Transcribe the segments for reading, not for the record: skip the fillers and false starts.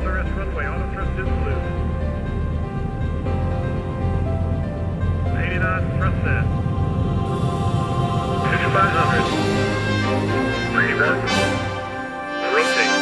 SRS runway, auto thrust is blue. 80 knots, thrust set. 2500. 31. Rotate.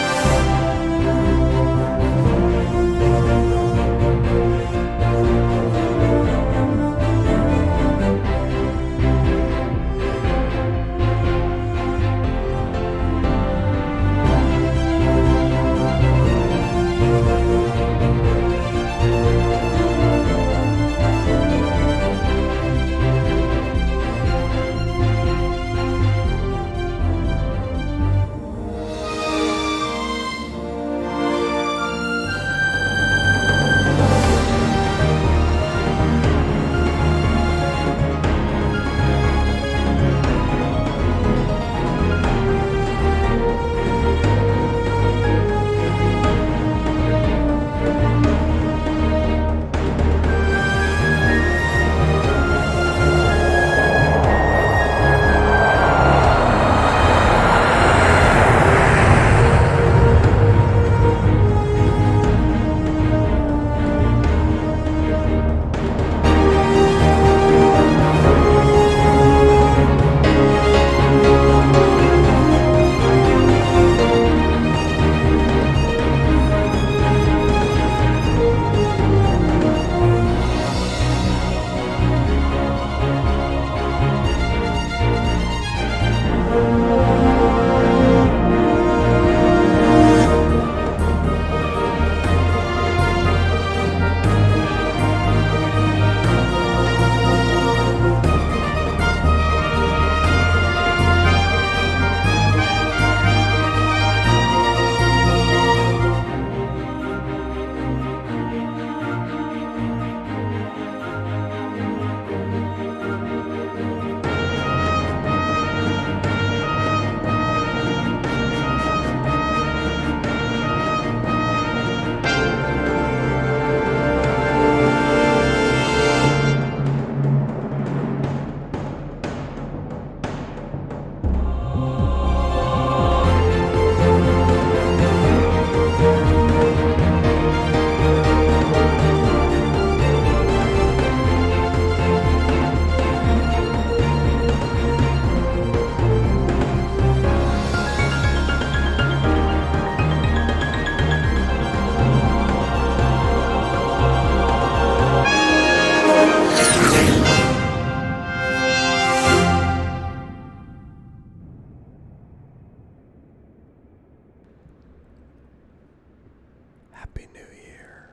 Happy New Year.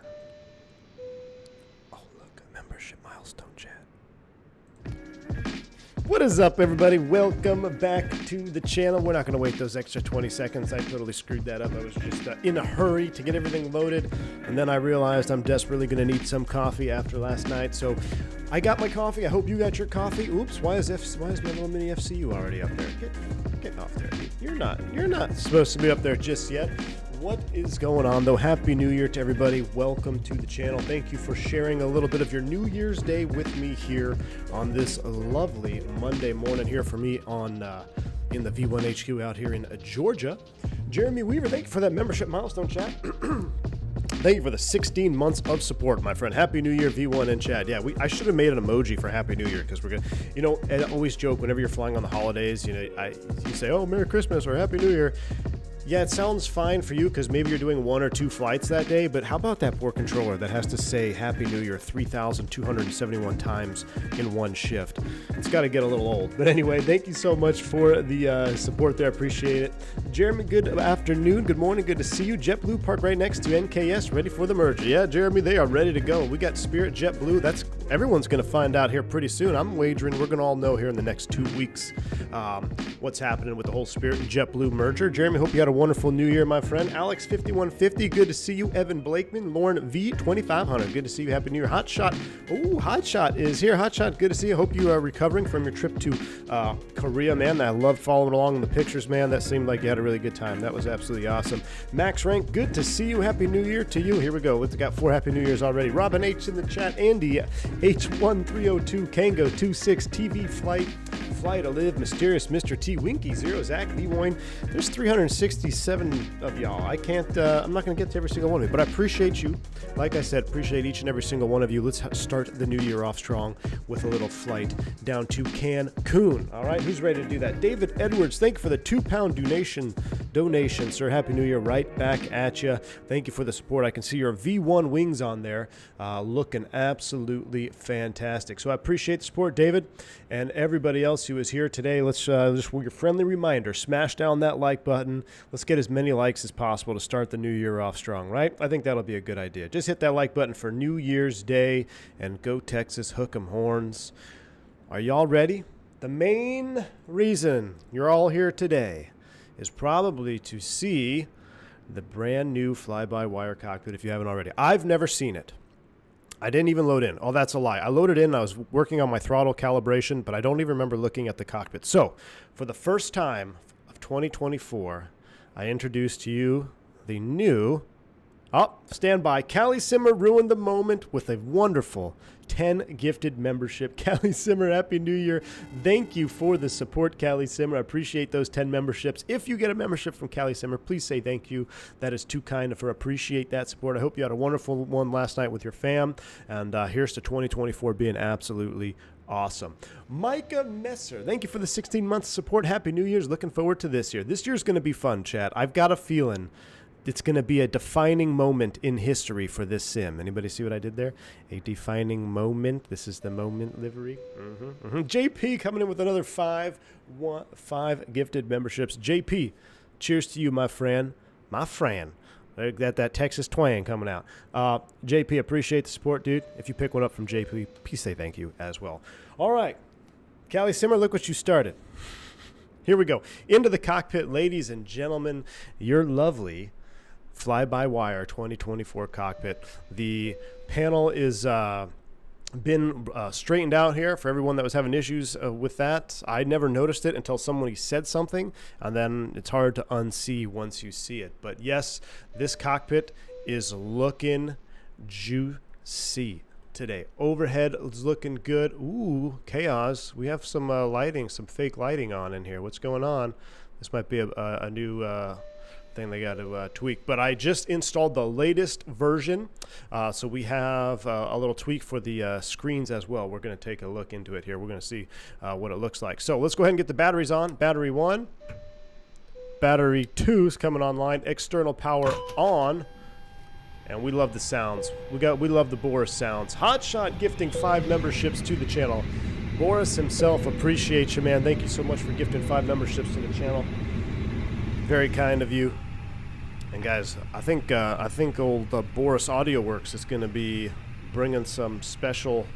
Oh, look, a membership milestone chat. What is up, everybody? Welcome back to the channel. We're not going to wait those extra 20 seconds. I totally screwed that up. I was just in a hurry to get everything loaded, and then I realized I'm desperately going to need some coffee after last night, so I got my coffee. I hope you got your coffee. Oops, why is my little mini FCU already up there? Get off there. You're not supposed to be up there just yet. What is going on, though? Happy New Year to everybody. Welcome to the channel. Thank you for sharing a little bit of your New Year's Day with me here on this lovely Monday morning here for me on in the V1 HQ out here in Georgia. Jeremy Weaver, thank you for that membership milestone chat. Thank you for the 16 months of support, my friend. Happy New Year, V1 and Chad. Yeah, I should have made an emoji for Happy New Year because we're gonna, I always joke whenever you're flying on the holidays, you say, oh, Merry Christmas or Happy New Year. Yeah, it sounds fine for you because maybe you're doing 1 or 2 flights that day, but how about that poor controller that has to say Happy New Year 3,271 times in one shift? It's got to get a little old. But anyway, thank you so much for the support there. Appreciate it. Jeremy, good afternoon. Good morning. Good to see you. JetBlue parked right next to NKS, ready for the merger. Yeah, Jeremy, they are ready to go. We got Spirit, JetBlue. Everyone's going to find out here pretty soon. I'm wagering we're going to all know here in the next 2 weeks what's happening with the whole Spirit and JetBlue merger. Jeremy, hope you had a wonderful New Year, my friend. Alex 5150, good to see you. Evan Blakeman, Lauren V 2500, good to see you. Happy New Year. Hotshot, Hotshot is here. Hotshot, good to see you. Hope you are recovering from your trip to Korea, man. I loved following along in the pictures, man. That seemed like you had a really good time. That was absolutely awesome. Max Rank, good to see you. Happy New Year to you. Here we go. We've got 4 Happy New Years already. Robin H in the chat. Andy H1302, Kango 26, TV Flight Flight Alive, Mysterious Mr. T, Winky, Zero, Zach, Lemoyne. There's 367 of y'all. I can't, I'm not going to get to every single one of you, but I appreciate you. Like I said, appreciate each and every single one of you. Let's start the new year off strong with a little flight down to Cancun. All right, who's ready to do that? David Edwards, thank you for the £2 donation, sir. Happy New Year, right back at you. Thank you for the support. I can see your V1 wings on there, looking absolutely fantastic. So I appreciate the support, David, and everybody else who is here today. Let's just your friendly reminder: smash down that like button. Let's get as many likes as possible to start the new year off strong. Right? I think that'll be a good idea. Just hit that like button for New Year's Day and go Texas, hook 'em horns. Are y'all ready? The main reason you're all here today is probably to see the brand new fly-by-wire cockpit if you haven't already. I've never seen it. I didn't even load in. Oh, that's a lie. I loaded in. I was working on my throttle calibration, but I don't even remember looking at the cockpit. So, for the first time of 2024, I introduced to you the new... Oh, stand by. Callie Simmer ruined the moment with a wonderful 10 gifted membership. Callie Simmer, Happy New Year. Thank you for the support, Callie Simmer. I appreciate those 10 memberships. If you get a membership from Callie Simmer, please say thank you. That is too kind of her. Appreciate that support. I hope you had a wonderful one last night with your fam. And here's to 2024 being absolutely awesome. Micah Messer, thank you for the 16 months support. Happy New Year's. Looking forward to this year. This year's going to be fun, chat. I've got a feeling it's going to be a defining moment in history for this sim. Anybody see what I did there? A defining moment. This is the moment livery. JP coming in with another five gifted memberships. JP, cheers to you, my friend. My friend. That Texas twang coming out. JP, appreciate the support, dude. If you pick one up from JP, please say thank you as well. All right. Callie Simmer, look what you started. Here we go. Into the cockpit, ladies and gentlemen. You're lovely. Fly-by-wire 2024 cockpit. The panel is been straightened out here for everyone that was having issues with that. I never noticed it until somebody said something, and then it's hard to unsee once you see it. But yes, this cockpit is looking juicy today. Overhead is looking good. Ooh, chaos. We have some lighting, some fake lighting on in here. What's going on? This might be a new thing they got to tweak. But I just installed the latest version, so we have a little tweak for the screens as well. We're going to take a look into it here. We're going to see what it looks like. So let's go ahead and get the batteries on. Battery 1. Battery 2 is coming online. External power on. And we love the sounds. We love the Boris sounds. Hotshot gifting 5 memberships to the channel. Boris himself appreciates you, man. Thank you so much for gifting 5 memberships to the channel. Very kind of you. And guys, I think old Boris Audio Works is going to be bringing some special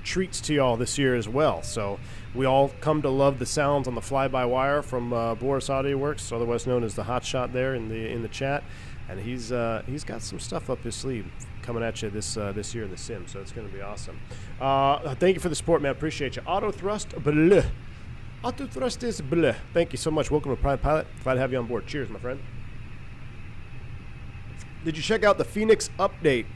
treats to y'all this year as well. So we all come to love the sounds on the fly-by-wire from Boris Audio Works, otherwise known as the Hotshot there in the chat. And he's got some stuff up his sleeve coming at you this year in the sim, so it's going to be awesome. Thank you for the support, man. Appreciate you. Auto thrust, bleh. Auto thrust is bleh. Thank you so much. Welcome to Private Pilot. Glad to have you on board. Cheers, my friend. Did you check out the Phoenix update?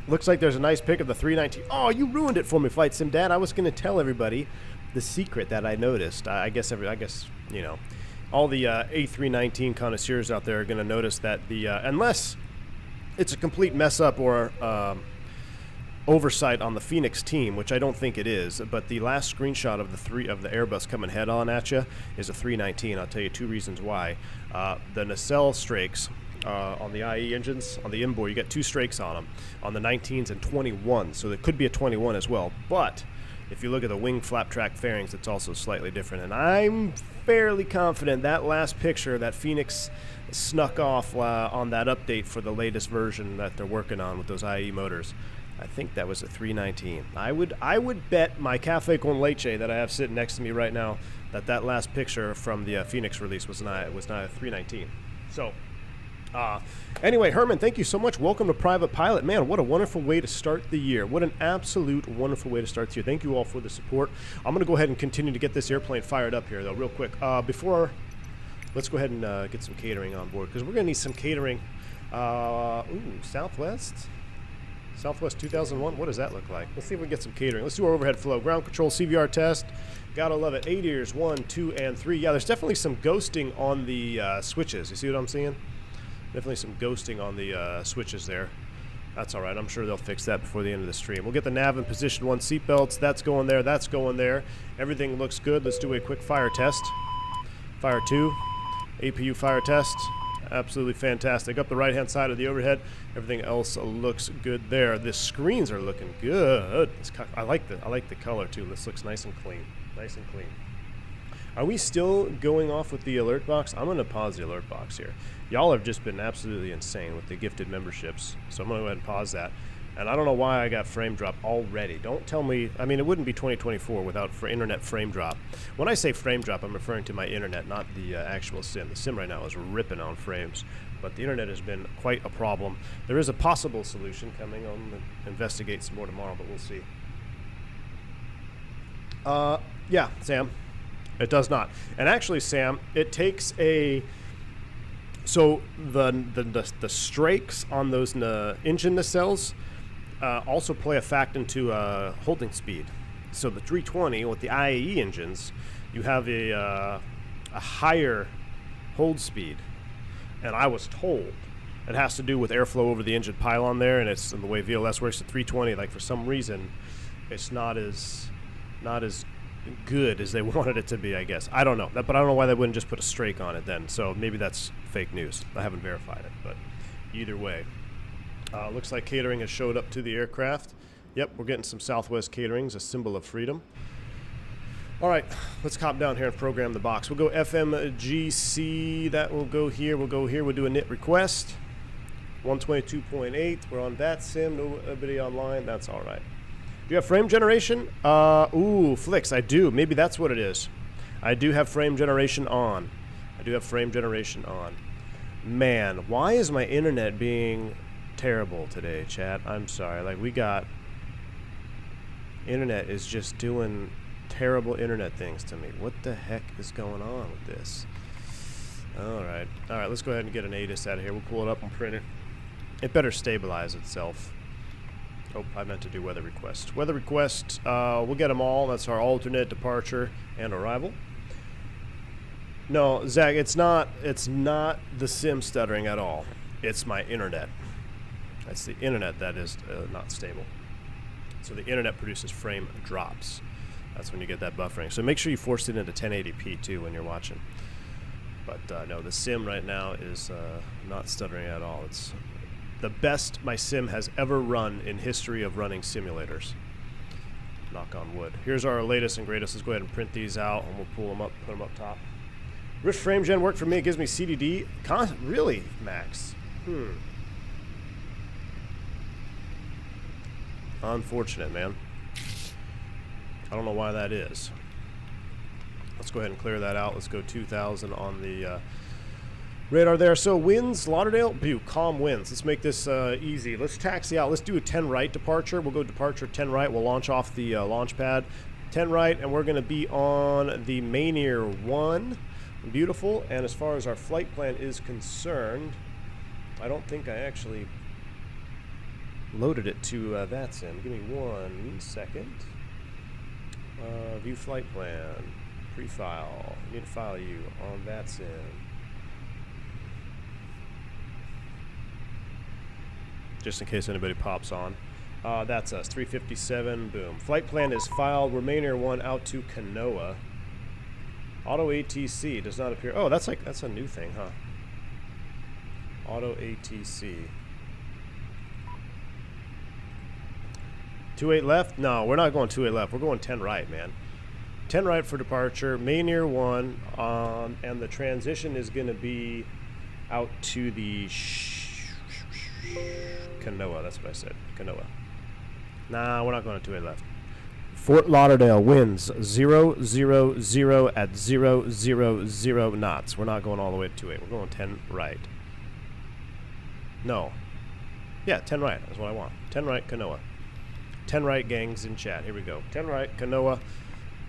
Looks like there's a nice pic of the 319. Oh, you ruined it for me, Flight Sim Dad. I was going to tell everybody the secret that I noticed. I guess you know, all the A319 connoisseurs out there are going to notice that the unless it's a complete mess up or oversight on the Phoenix team, which I don't think it is, but the last screenshot of the Airbus coming head on at you is a 319. I'll tell you 2 reasons why. The nacelle strakes on the IE engines, on the inboard, you got 2 strakes on them, on the 19s and 21, so it could be a 21 as well. But if you look at the wing flap track fairings, it's also slightly different. And I'm fairly confident that last picture that Phoenix snuck off on that update for the latest version that they're working on with those IE motors, I think that was a 319. I would bet my cafe con leche that I have sitting next to me right now that last picture from the Phoenix release was not a 319. So anyway, Herman, thank you so much. Welcome to Private Pilot. Man, what a wonderful way to start the year. What an absolute wonderful way to start the year. Thank you all for the support. I'm going to go ahead and continue to get this airplane fired up here, though, real quick. Let's go ahead and get some catering on board, because we're going to need some catering. Southwest 2001. What does that look like? Let's see if we can get some catering. Let's do our overhead flow. Ground control CVR test. Gotta love it. 8 ears, 1, 2, and 3. Yeah, there's definitely some ghosting on the switches. You see what I'm seeing? Definitely some ghosting on the switches there. That's all right. I'm sure they'll fix that before the end of the stream. We'll get the nav in position 1 seatbelts. That's going there. That's going there. Everything looks good. Let's do a quick fire test. Fire 2. APU fire test. Absolutely fantastic. Up the right-hand side of the overhead. Everything else looks good there. The screens are looking good. I like the color too. This looks nice and clean. Nice and clean. Are we still going off with the alert box? I'm going to pause the alert box here. Y'all have just been absolutely insane with the gifted memberships. So I'm going to go ahead and pause that. And I don't know why I got frame drop already. Don't tell me. I mean, it wouldn't be 2024 without internet frame drop. When I say frame drop, I'm referring to my internet, not the actual sim. The sim right now is ripping on frames. But the internet has been quite a problem. There is a possible solution coming. I'll investigate some more tomorrow, but we'll see. Yeah, Sam. It does not. And actually, Sam, it takes a... So the strakes on those engine nacelles also play a fact into holding speed. So the 320 with the IAE engines, you have a higher hold speed. And I was told it has to do with airflow over the engine pylon there, and it's the way VLS works. The 320, like for some reason, it's not as good as they wanted it to be, I guess. I don't know. But I don't know why they wouldn't just put a strake on it then. So maybe that's fake news. I haven't verified it, but either way. Looks like catering has showed up to the aircraft. Yep, we're getting some Southwest caterings, a symbol of freedom. All right, let's hop down here and program the box. We'll go FMGC. That will go here. We'll go here. We'll do a knit request. 122.8. We're on that sim. Nobody online. That's all right. Do you have frame generation? Ooh, Flix, I do. Maybe that's what it is. I do have frame generation on. Man, why is my internet being terrible today, chat? I'm sorry. Like, we got... Internet is just doing terrible internet things to me. What the heck is going on with this? All right, let's go ahead and get an ATIS out of here. We'll pull it up and print it. It better stabilize itself. Oh, I meant to do weather request. Weather request, we'll get them all. That's our alternate, departure, and arrival. No, Zach, it's not the sim stuttering at all. It's my internet. It's the internet that is not stable. So the internet produces frame drops. That's when you get that buffering. So make sure you force it into 1080p too when you're watching. But no, the sim right now is not stuttering at all. It's the best my sim has ever run in history of running simulators. Knock on wood. Here's our latest and greatest. Let's go ahead and print these out, and we'll pull them up, put them up top. Rift frame gen worked for me. It gives me CDD. Really, Max? Unfortunate, man. I don't know why that is. Let's go ahead and clear that out. Let's go 2,000 on the radar there. So winds, Lauderdale, calm winds. Let's make this easy. Let's taxi out. Let's do a 10 right departure. We'll go departure 10 right. We'll launch off the launch pad 10 right, and we're going to be on the Mainier 1. Beautiful. And as far as our flight plan is concerned, I don't think I actually loaded it to that sim. Give me 1 second. View flight plan. Pre-file. Need to file you on that sim. Just in case anybody pops on. That's us. 357. Boom. Flight plan is filed. Mainier 1 out to Kanoa. Auto ATC does not appear. Oh, that's a new thing, huh? Auto ATC. 28 left? No, we're not going 28 left. We're going 10 right, man. 10 right for departure. Mainier 1, and the transition is going to be out to the Kanoa. That's what I said. Kanoa. Nah, we're not going to 28 left. Fort Lauderdale winds 000 at 000 knots. We're not going all the way to 28. We're going 10 right. No. Yeah, 10 right. That's what I want. 10 right, Kanoa. 10 right, gangs in chat. Here we go. 10 right, Kanoa.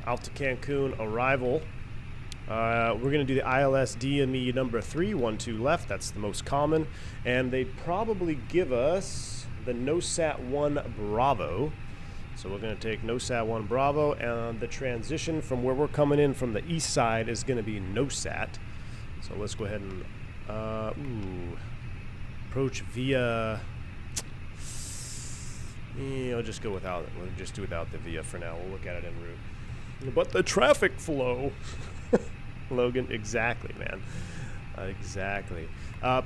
Out to Cancun. Arrival. We're going to do the ILS DME number 3. 12 left. That's the most common. And they'd probably give us the NOSAT 1 Bravo. So we're going to take NOSAT 1 Bravo, and the transition from where we're coming in from the east side is going to be NOSAT. So let's go ahead and approach via. I'll just go without it. We'll just do without the via for now. We'll look at it en route. But the traffic flow, Logan, exactly, man, exactly.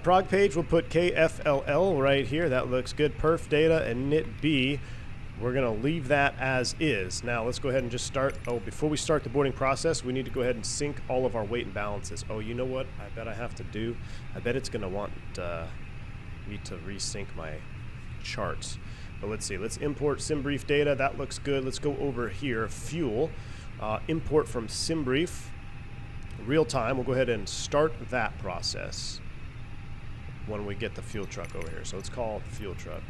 Prog page, we'll put KFLL right here. That looks good. Perf data and NIT B. We're going to leave that as is. Now, let's go ahead and just start. Oh, before we start the boarding process, we need to go ahead and sync all of our weight and balances. Oh, you know what? I bet I have to do. I bet it's going to want me to resync my charts. But let's see. Let's import SimBrief data. That looks good. Let's go over here. Fuel. Import from SimBrief. Real time. We'll go ahead and start that process when we get the fuel truck over here. So let's call it the fuel truck.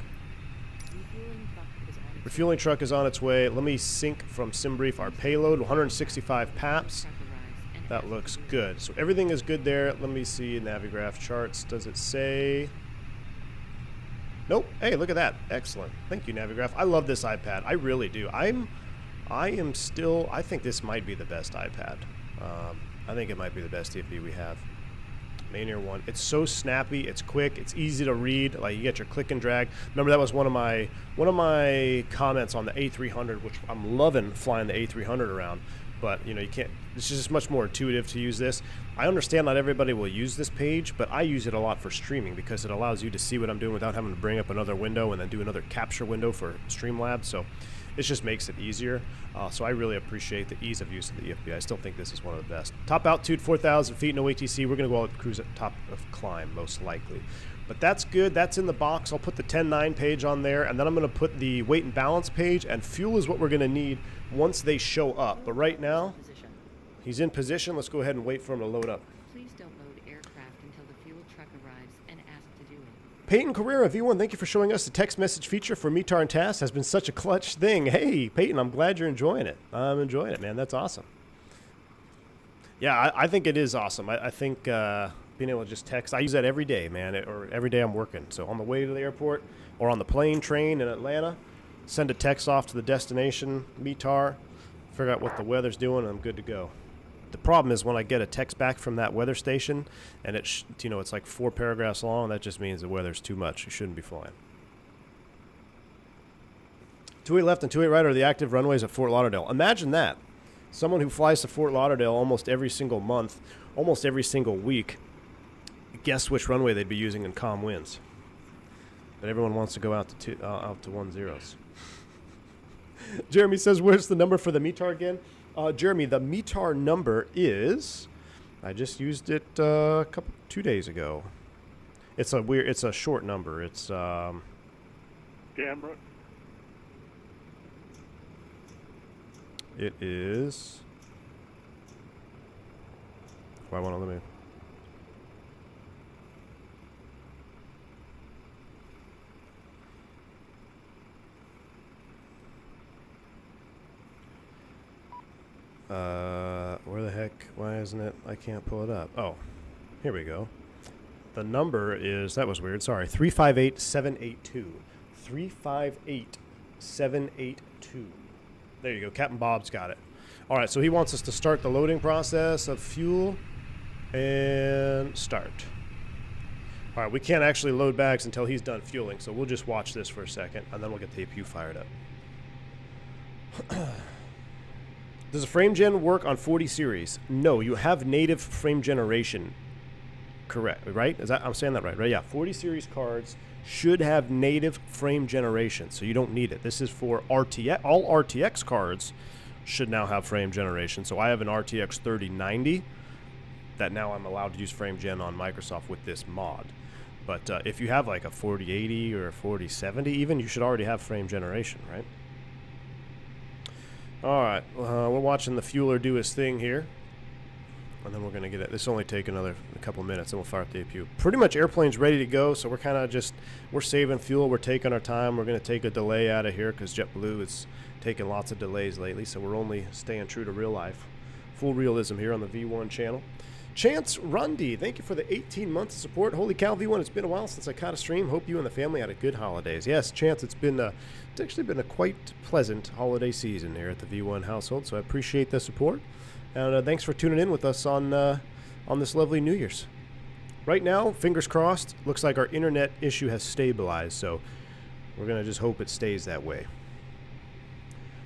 Refueling truck is on its way. Let me sync from SimBrief our payload, 165 PAPs. That looks good. So everything is good there. Let me see Navigraph charts. Does it say? Nope. Hey, look at that. Excellent. Thank you, Navigraph. I love this iPad. I really do. I think this might be the best iPad. I think it might be the best TFB we have. Mainier 1. It's so snappy, it's quick, it's easy to read. Like, you get your click and drag. Remember, that was one of my comments on the A300, which I'm loving flying the A300 around. But you know, you can't. It's just much more intuitive to use this. I understand not everybody will use this page, but I use it a lot for streaming because it allows you to see what I'm doing without having to bring up another window and then do another capture window for Streamlabs. So it just makes it easier. So I really appreciate the ease of use of the EFB. I still think this is one of the best. Top altitude 4,000 feet, no ATC. We're going to go out cruise at top of climb, most likely. But that's good. That's in the box. I'll put the 10.9 page on there, and then I'm going to put the weight and balance page, and fuel is what we're going to need once they show up. But right now, he's in position. Let's go ahead and wait for him to load up. Please don't load aircraft until the fuel truck arrives and ask to do it. Peyton Carrera, V1, thank you for showing us the text message feature for METAR and TAS. Has been such a clutch thing. Hey, Peyton, I'm glad you're enjoying it. I'm enjoying it, man. That's awesome. Yeah, I think it is awesome. I think being able to just text, I use that every day, man, or every day I'm working. So on the way to the airport or on the plane, train in Atlanta, send a text off to the destination, METAR, figure out what the weather's doing, and I'm good to go. The problem is when I get a text back from that weather station and it's like 4 paragraphs long, that just means the weather's too much. You shouldn't be flying. 28 left and 28 right are the active runways at Fort Lauderdale. Imagine that. Someone who flies to Fort Lauderdale almost every single month, almost every single week, guess which runway they'd be using in calm winds. But everyone wants to go out to 10s. Jeremy says, where's the number for the METAR again? Jeremy, the METAR number is, I just used it 2 days ago. It's a short number. It's Camera. It is. Why won't it let me? Where the heck? Why isn't it? I can't pull it up. Oh, here we go. The number is, that was weird. Sorry, 358782. 358782. There you go. Captain Bob's got it. All right, so he wants us to start the loading process of fuel and start. All right, we can't actually load bags until he's done fueling, so we'll just watch this for a second, and then we'll get the APU fired up. Does a frame gen work on 40 series? No, you have native frame generation. Correct, right? I'm saying that right? Yeah, 40 series cards should have native frame generation, so you don't need it. This is for RTX. All RTX cards should now have frame generation. So I have an RTX 3090 that now I'm allowed to use frame gen on Microsoft with this mod. But if you have like a 4080 or a 4070 even, you should already have frame generation, right? All right, we're watching the fueler do his thing here. And then we're going to get it. This will only take a couple minutes, and we'll fire up the APU. Pretty much airplane's ready to go, so we're kind of we're saving fuel. We're taking our time. We're going to take a delay out of here because JetBlue is taking lots of delays lately, so we're only staying true to real life. Full realism here on the V1 channel. Chance Rundy, thank you for the 18 months of support. Holy cow, V1, it's been a while since I caught a stream. Hope you and the family had a good holidays. Yes, Chance, it's actually been a quite pleasant holiday season here at the V1 household, so I appreciate the support. And thanks for tuning in with us on this lovely New Year's. Right now, fingers crossed, looks like our internet issue has stabilized, so we're going to just hope it stays that way.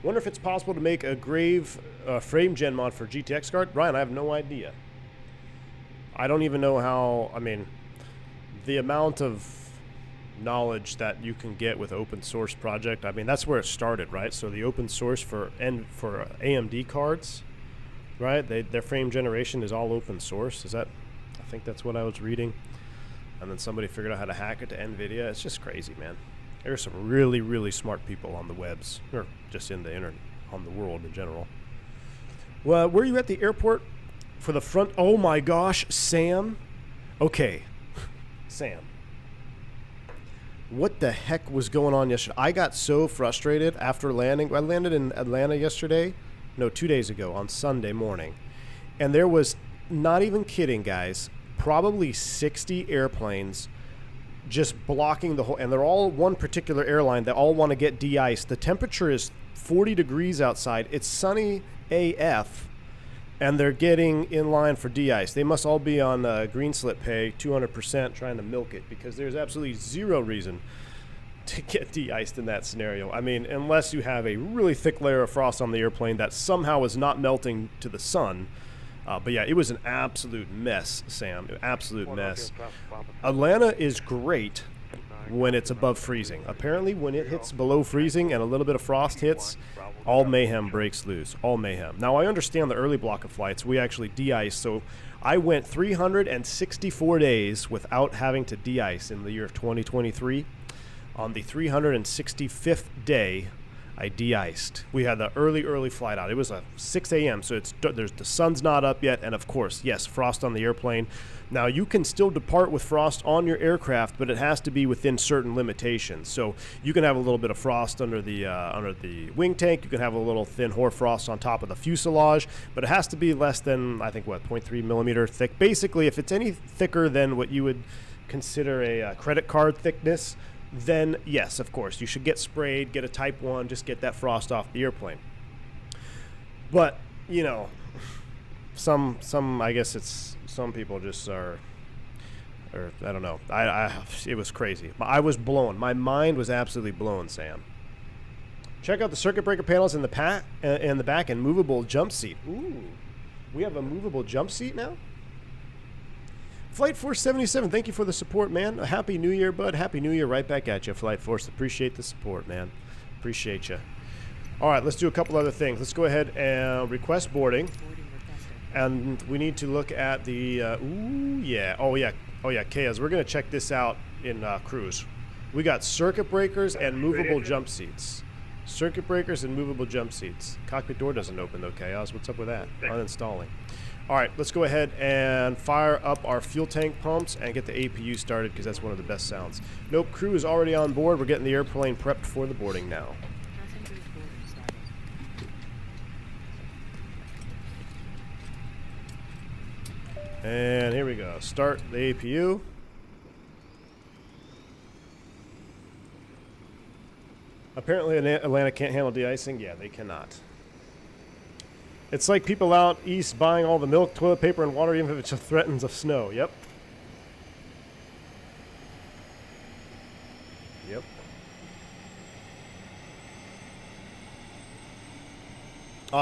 Wonder if it's possible to make a grave frame gen mod for GTX card. Ryan, I have no idea. I don't even know how, I mean, the amount of knowledge that you can get with open source project, I mean, that's where it started, right? So the open source for AMD cards, right? Their frame generation is all open source. Is that, I think that's what I was reading. And then somebody figured out how to hack it to NVIDIA. It's just crazy, man. There's some really, really smart people on the webs, or just in the internet, on the world in general. Well, were you at the airport for the front? Oh my gosh, Sam. Okay, Sam. What the heck was going on yesterday? I got so frustrated after landing. I landed in Atlanta yesterday. No, 2 days ago on Sunday morning. And there was, not even kidding, guys, probably 60 airplanes just blocking the whole, and they're all one particular airline that all want to get de-iced. The temperature is 40 degrees outside. It's sunny AF, and they're getting in line for de-ice. They must all be on green slip pay, 200%, trying to milk it, because there's absolutely zero reason to get de-iced in that scenario. I mean, unless you have a really thick layer of frost on the airplane that somehow is not melting to the sun. But yeah, it was an absolute mess, Sam. Absolute mess. Atlanta is great when it's above freezing. Apparently, when it hits below freezing and a little bit of frost hits, all mayhem breaks loose. All mayhem. Now, I understand the early block of flights. We actually de-iced. So I went 364 days without having to de-ice in the year of 2023. On the 365th day, I de-iced. We had the early flight out. It was a 6 a.m., so the sun's not up yet, and of course, yes, frost on the airplane. Now, you can still depart with frost on your aircraft, but it has to be within certain limitations. So you can have a little bit of frost under the wing tank. You can have a little thin hoarfrost on top of the fuselage, but it has to be less than, I think, 0.3 millimeter thick. Basically, if it's any thicker than what you would consider a credit card thickness, then yes, of course, you should get sprayed, get a Type 1, just get that frost off the airplane. But, you know, some I guess it's, some people just are, or I don't know. It was crazy. I was blown. My mind was absolutely blown, Sam. Check out the circuit breaker panels in the back and movable jump seat. Ooh, we have a movable jump seat now? Flight Force 77, thank you for the support, man. A Happy New Year, bud. Happy New Year right back at you, Flight Force. Appreciate the support, man. Appreciate you. All right, let's do a couple other things. Let's go ahead and request boarding. And we need to look at the, ooh, yeah. Oh, yeah, Kayas, we're going to check this out in cruise. We got circuit breakers and movable jump seats. Circuit breakers and movable jump seats. Cockpit door doesn't open, though, Chaos. What's up with that? Uninstalling. All right, let's go ahead and fire up our fuel tank pumps and get the APU started, because that's one of the best sounds. Nope, crew is already on board. We're getting the airplane prepped for the boarding now. And here we go. Start the APU. Apparently Atlanta can't handle de-icing. Yeah, they cannot. It's like people out east buying all the milk, toilet paper, and water, even if it threatens of snow. Yep. Yep.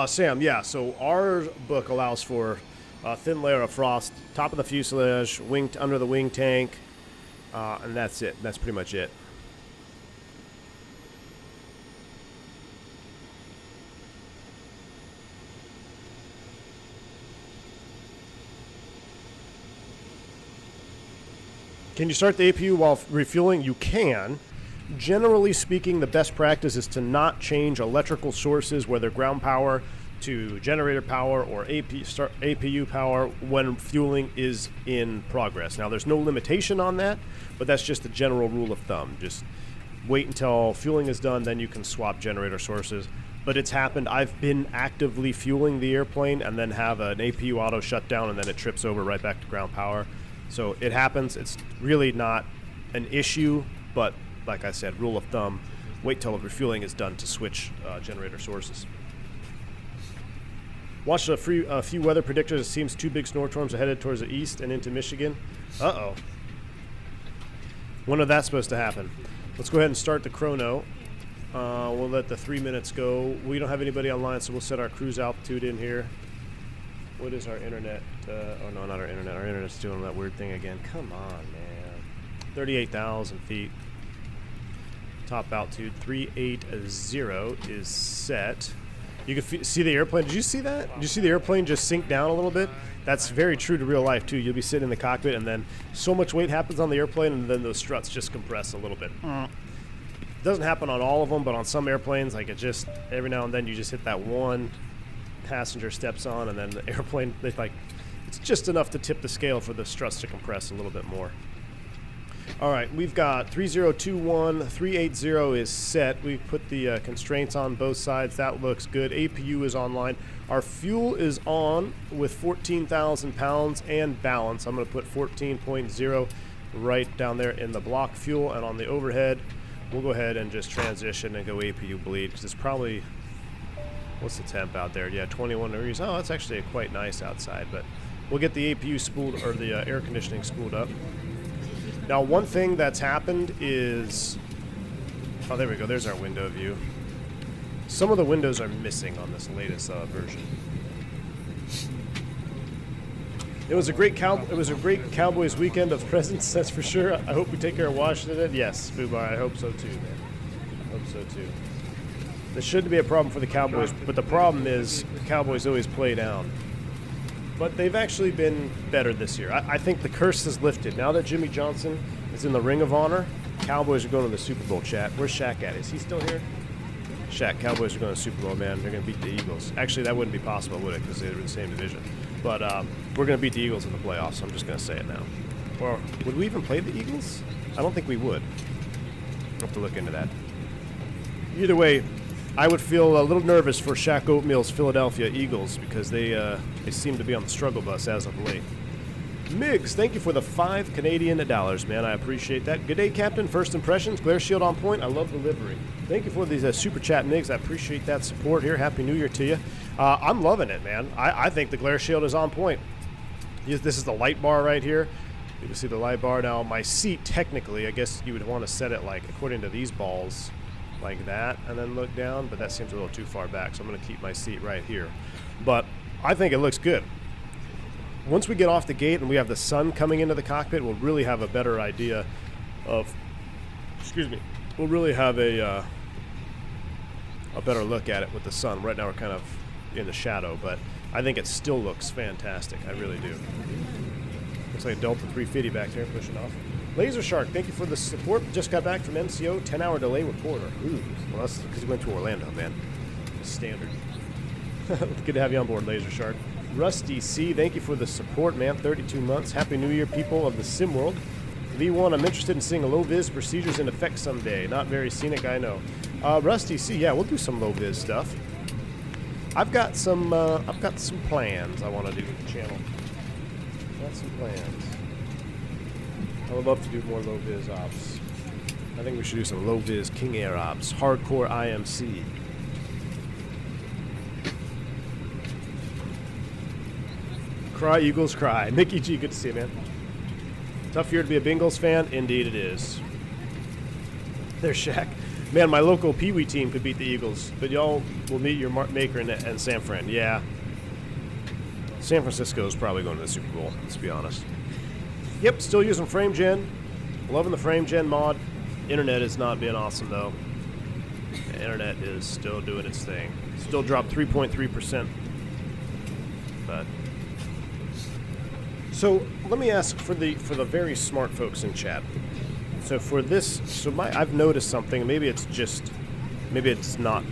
Sam, yeah, so our book allows for a thin layer of frost, top of the fuselage, under the wing tank, and that's it. That's pretty much it. Can you start the APU while refueling? You can. Generally speaking, the best practice is to not change electrical sources, whether ground power to generator power or APU power, when fueling is in progress. Now, there's no limitation on that, but that's just a general rule of thumb. Just wait until fueling is done, then you can swap generator sources. but it's happened. I've been actively fueling the airplane and then have an APU auto shutdown, and then it trips over right back to ground power. So it happens. It's really not an issue, but like I said, rule of thumb, wait till the refueling is done to switch generator sources. Watched a few weather predictors. It seems 2 big snowstorms are headed towards the east and into Michigan. Uh-oh. When is that supposed to happen? Let's go ahead and start the chrono. We'll let the 3 minutes go. We don't have anybody online, so we'll set our cruise altitude in here. What is our internet? Oh, no, not our internet. Our internet's doing that weird thing again. Come on, man. 38,000 feet. Top altitude 380 is set. You can see the airplane. Did you see that? Did you see the airplane just sink down a little bit? That's very true to real life, too. You'll be sitting in the cockpit, and then so much weight happens on the airplane, and then those struts just compress a little bit. It doesn't happen on all of them, but on some airplanes, like it just, every now and then you just hit that one passenger steps on, and then the airplane, it's just enough to tip the scale for the struts to compress a little bit more. All right, we've got 3021, 380 is set. We've put the constraints on both sides. That looks good. APU is online. Our fuel is on with 14,000 pounds and balance. I'm going to put 14.0 right down there in the block fuel, and on the overhead, we'll go ahead and just transition and go APU bleed, because it's probably, what's the temp out there? Yeah, 21 degrees. Oh, that's actually quite nice outside, but we'll get the APU spooled, or the air conditioning spooled up. Now, one thing that's happened is, oh, there we go. There's our window view. Some of the windows are missing on this latest version. It was a great Cowboys weekend of presents, that's for sure. I hope we take care of Washington. Yes, Boobar, I hope so too, man. I hope so too. There shouldn't be a problem for the Cowboys, but the problem is the Cowboys always play down. But they've actually been better this year. I think the curse is lifted. Now that Jimmy Johnson is in the Ring of Honor, Cowboys are going to the Super Bowl, chat. Where's Shaq at? Is he still here? Shaq, Cowboys are going to the Super Bowl, man. They're going to beat the Eagles. Actually, that wouldn't be possible, would it? Because they're in the same division. But we're going to beat the Eagles in the playoffs, so I'm just going to say it now. Or would we even play the Eagles? I don't think we would. We'll have to look into that. Either way, I would feel a little nervous for Shaq Oatmeal's Philadelphia Eagles, because they seem to be on the struggle bus as of late. Miggs, thank you for the 5 Canadian dollars, man. I appreciate that. Good day, Captain. First impressions, glare shield on point. I love the livery. Thank you for these super chat, Miggs. I appreciate that support here. Happy New Year to you. I'm loving it, man. I think the glare shield is on point. This is the light bar right here. You can see the light bar. Now, my seat, technically, I guess you would want to set it like, according to these balls, like that, and then look down, but that seems a little too far back, so I'm going to keep my seat right here. But I think it looks good. Once we get off the gate and we have the sun coming into the cockpit, we'll really have a better idea of, we'll really have a better look at it with the sun. Right now we're kind of in the shadow, but I think it still looks fantastic. I really do. Looks like a Delta 350 back there pushing off. Laser Shark, thank you for the support. Just got back from MCO, 10-hour delay reporter. Ooh, well, that's because we went to Orlando, man. Standard. Good to have you on board, Laser Shark. Rusty C, thank you for the support, man. 32 months. Happy New Year, people of the sim world. V1, I'm interested in seeing a low-vis procedures in effect someday. Not very scenic, I know. Rusty C, yeah, we'll do some low-vis stuff. I've got some plans I want to do with the channel. Got some plans. I would love to do more low-vis ops. I think we should do some low-vis King Air ops. Hardcore IMC. Cry, Eagles, cry. Mickey G, good to see you, man. Tough year to be a Bengals fan? Indeed it is. There's Shaq. Man, my local Pee Wee team could beat the Eagles, but y'all will meet your maker in San Fran. Yeah. San Francisco is probably going to the Super Bowl, let's be honest. Yep, still using FrameGen. Loving the FrameGen mod. Internet is not being awesome, though. The internet is still doing its thing. Still dropped 3.3%. But so let me ask for the very smart folks in chat. So for this, I've noticed something. Maybe it's not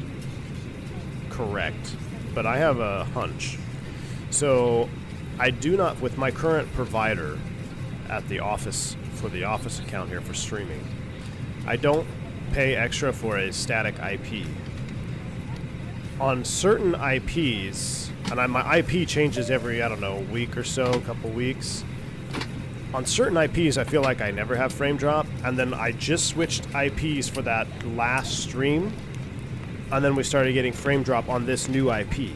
correct, but I have a hunch. So I do not, with my current provider at the office, for the office account here for streaming, I don't pay extra for a static IP. on certain IPs, and my IP changes every, I don't know, week or so, a couple weeks. On certain IPs, I feel like I never have frame drop, and then I just switched IPs for that last stream, and then we started getting frame drop on this new IP.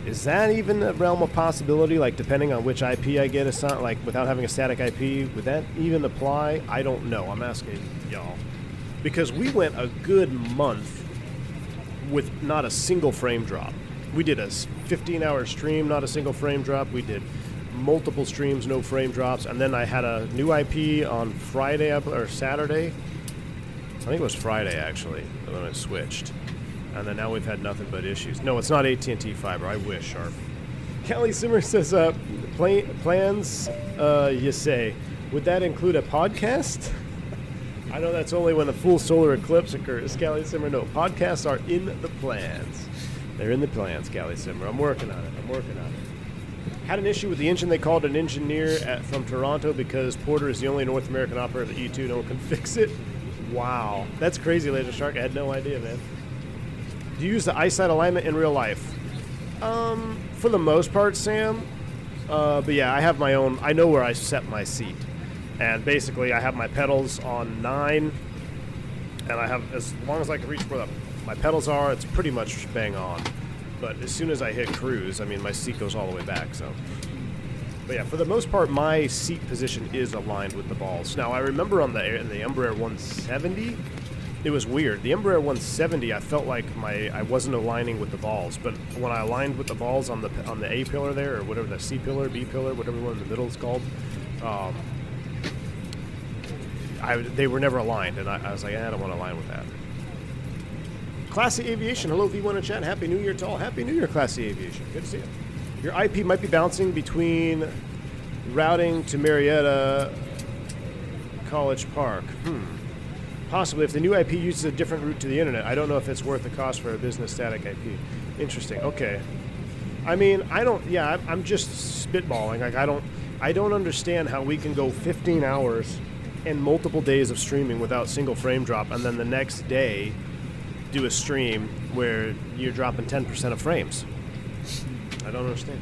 Is that even a realm of possibility? Like, depending on which IP I get, like, without having a static IP, would that even apply? I don't know. I'm asking y'all. Because we went a good month with not a single frame drop. We did a 15-hour stream, not a single frame drop. We did multiple streams, no frame drops. And then I had a new IP on Friday or Saturday. I think it was Friday, actually, when it switched. And then now we've had nothing but issues. No, it's not AT&T fiber. I wish, Sharp. Kelly Simmer says, plans, you say. Would that include a podcast? I know that's only when the full solar eclipse occurs. Kelly Simmer, no. Podcasts are in the plans. They're in the plans, Kelly Simmer. I'm working on it. Had an issue with the engine. They called an engineer from Toronto because Porter is the only North American operator of the E2. No one can fix it. Wow. That's crazy, Laser Shark. I had no idea, man. Do you use the eyesight alignment in real life? For the most part, Sam. But yeah, I have my own. I know where I set my seat. And basically, I have my pedals on 9. And I have, as long as I can reach where my pedals are, it's pretty much bang on. But as soon as I hit cruise, I mean, my seat goes all the way back, so. But yeah, for the most part, my seat position is aligned with the balls. Now, I remember in the Embraer 170, it was weird. The Embraer 170, I felt like I wasn't aligning with the balls, but when I aligned with the balls on the A pillar there, or whatever, the C pillar, B pillar, whatever one in the middle is called, they were never aligned, and I was like, I don't want to align with that. Classy Aviation, hello V1 in chat. Happy New Year to all. Happy New Year, Classy Aviation. Good to see you. Your IP might be bouncing between routing to Marietta College Park. Possibly. If the new IP uses a different route to the internet, I don't know if it's worth the cost for a business static IP. Interesting. Okay. I mean, I'm just spitballing. Like, I don't understand how we can go 15 hours and multiple days of streaming without single frame drop, and then the next day do a stream where you're dropping 10% of frames. I don't understand.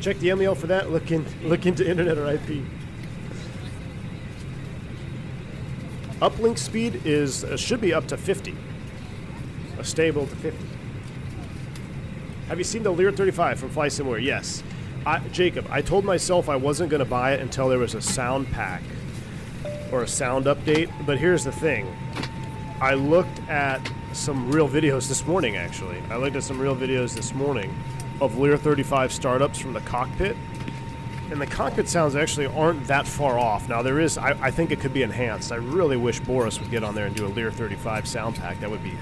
Check the MEL for that. Look into internet or IP. Uplink speed should be up to 50. A stable to 50. Have you seen the Lear 35 from Fly Simulator? Yes. Jacob, I told myself I wasn't going to buy it until there was a sound pack or a sound update, but here's the thing. I looked at some real videos this morning, actually. Of Lear 35 startups from the cockpit. And the cockpit sounds actually aren't that far off. Now, there is, I think it could be enhanced. I really wish Boris would get on there and do a Lear 35 sound pack. That would be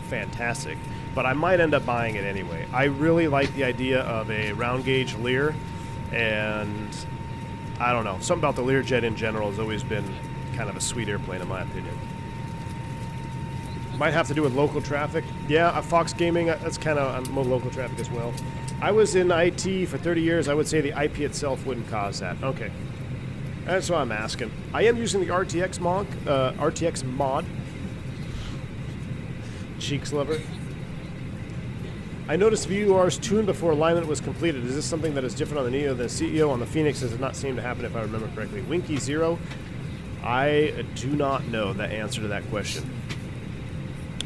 fantastic. But I might end up buying it anyway. I really like the idea of a round gauge Lear. And I don't know. Something about the Learjet in general has always been kind of a sweet airplane, in my opinion. Might have to do with local traffic. Yeah, Fox Gaming, that's kind of local traffic as well. I was in IT for 30 years. I would say the IP itself wouldn't cause that. Okay. That's what I'm asking. I am using the RTX mod. Cheeks lover. I noticed VUR's tuned before alignment was completed. Is this something that is different on the Neo than CEO? On the Phoenix does not seem to happen if I remember correctly. Winky Zero. I do not know the answer to that question.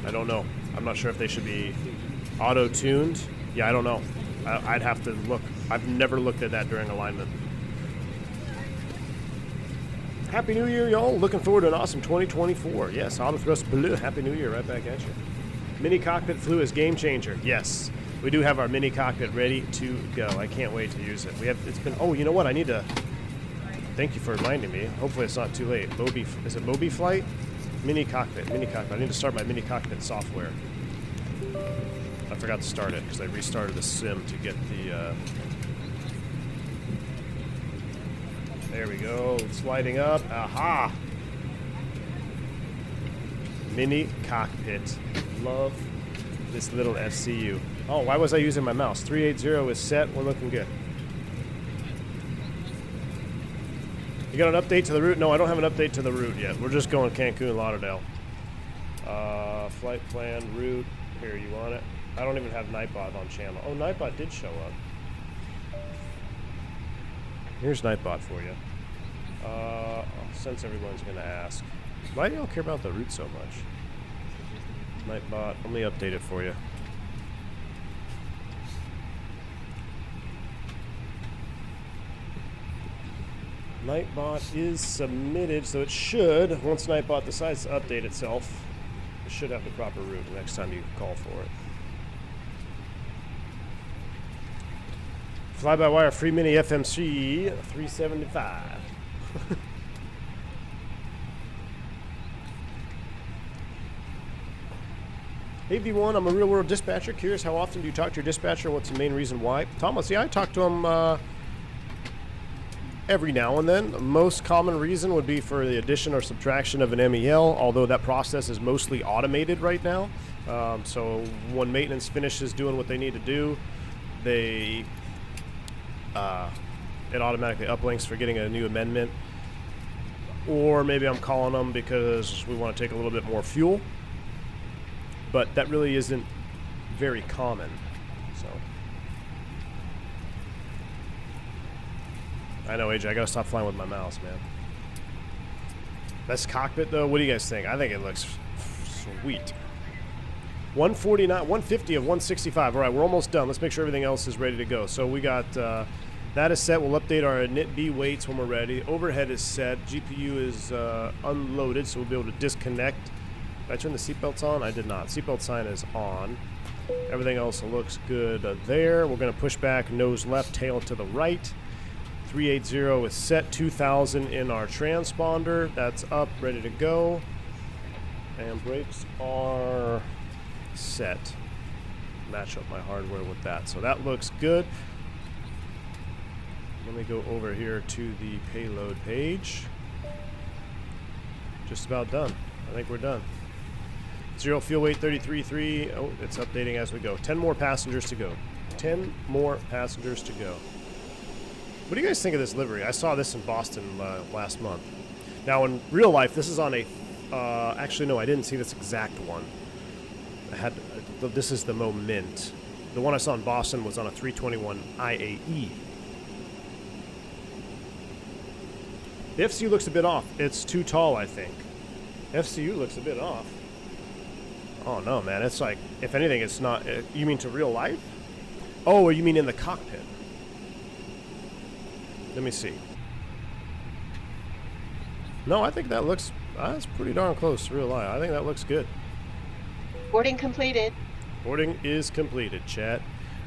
I don't know. I'm not sure if they should be auto-tuned. Yeah, I don't know. I'd have to look. I've never looked at that during alignment. Happy New Year, y'all. Looking forward to an awesome 2024. Yes, Auto Thrust Blue. Happy New Year. Right back at you. Mini Cockpit Flu is game changer. Yes. We do have our mini cockpit ready to go. I can't wait to use it. It's been, oh, you know what? I need to, thank you for reminding me. Hopefully it's not too late. Is it Moby Flight? Mini cockpit. I need to start my mini cockpit software. I forgot to start it because I restarted the sim to get the, there we go. It's lighting up. Aha! Mini cockpit. Love this little FCU. Oh, why was I using my mouse? 380 is set. We're looking good. You got an update to the route? No, I don't have an update to the route yet. We're just going Cancun, Lauderdale. Flight plan, route. Here, you want it? I don't even have Nightbot on channel. Oh, Nightbot did show up. Here's Nightbot for you. Since everyone's going to ask. Why do y'all care about the route so much? Nightbot, let me update it for you. Nightbot is submitted, so it should, once Nightbot decides to update itself, it should have the proper route the next time you call for it. Fly-by-wire free mini FMC 375. Hey V1, I'm a real-world dispatcher. Curious, how often do you talk to your dispatcher? What's the main reason why? Thomas, yeah, I talk to him every now and then. The most common reason would be for the addition or subtraction of an MEL, although that process is mostly automated right now. So when maintenance finishes doing what they need to do, it automatically uplinks for getting a new amendment. Or maybe I'm calling them because we want to take a little bit more fuel. But that really isn't very common. So I know, AJ, I gotta stop flying with my mouse, man. That's Cockpit though. What do you guys think? I think it looks sweet. 149, 150 of 165. All right, we're almost done. Let's make sure everything else is ready to go. So we got that is set. We'll update our init B weights when we're ready. Overhead is set. GPU is unloaded, so we'll be able to disconnect. Did I turn the seatbelts on? I did not. Seatbelt sign is on. Everything else looks good there. We're going to push back, nose left, tail to the right. 380 is set. 2000 in our transponder. That's up, ready to go. And brakes are set. Match up my hardware with that. So that looks good. Let me go over here to the payload page. Just about done. I think we're done. 0 fuel weight 33.3. Oh, it's updating as we go. 10 more passengers to go. 10 more passengers to go. What do you guys think of this livery? I saw this in Boston last month. Now, in real life, this is on a... actually, no, I didn't see this exact one. This is the Moment. The one I saw in Boston was on a 321 IAE. The FCU looks a bit off. It's too tall, I think. FCU looks a bit off. Oh no, man, it's like, if anything, it's not, you mean to real life? Oh, or you mean in the cockpit? Let me see. No, I think that looks, that's pretty darn close to real life. I think that looks good. Boarding completed. Boarding is completed, chat.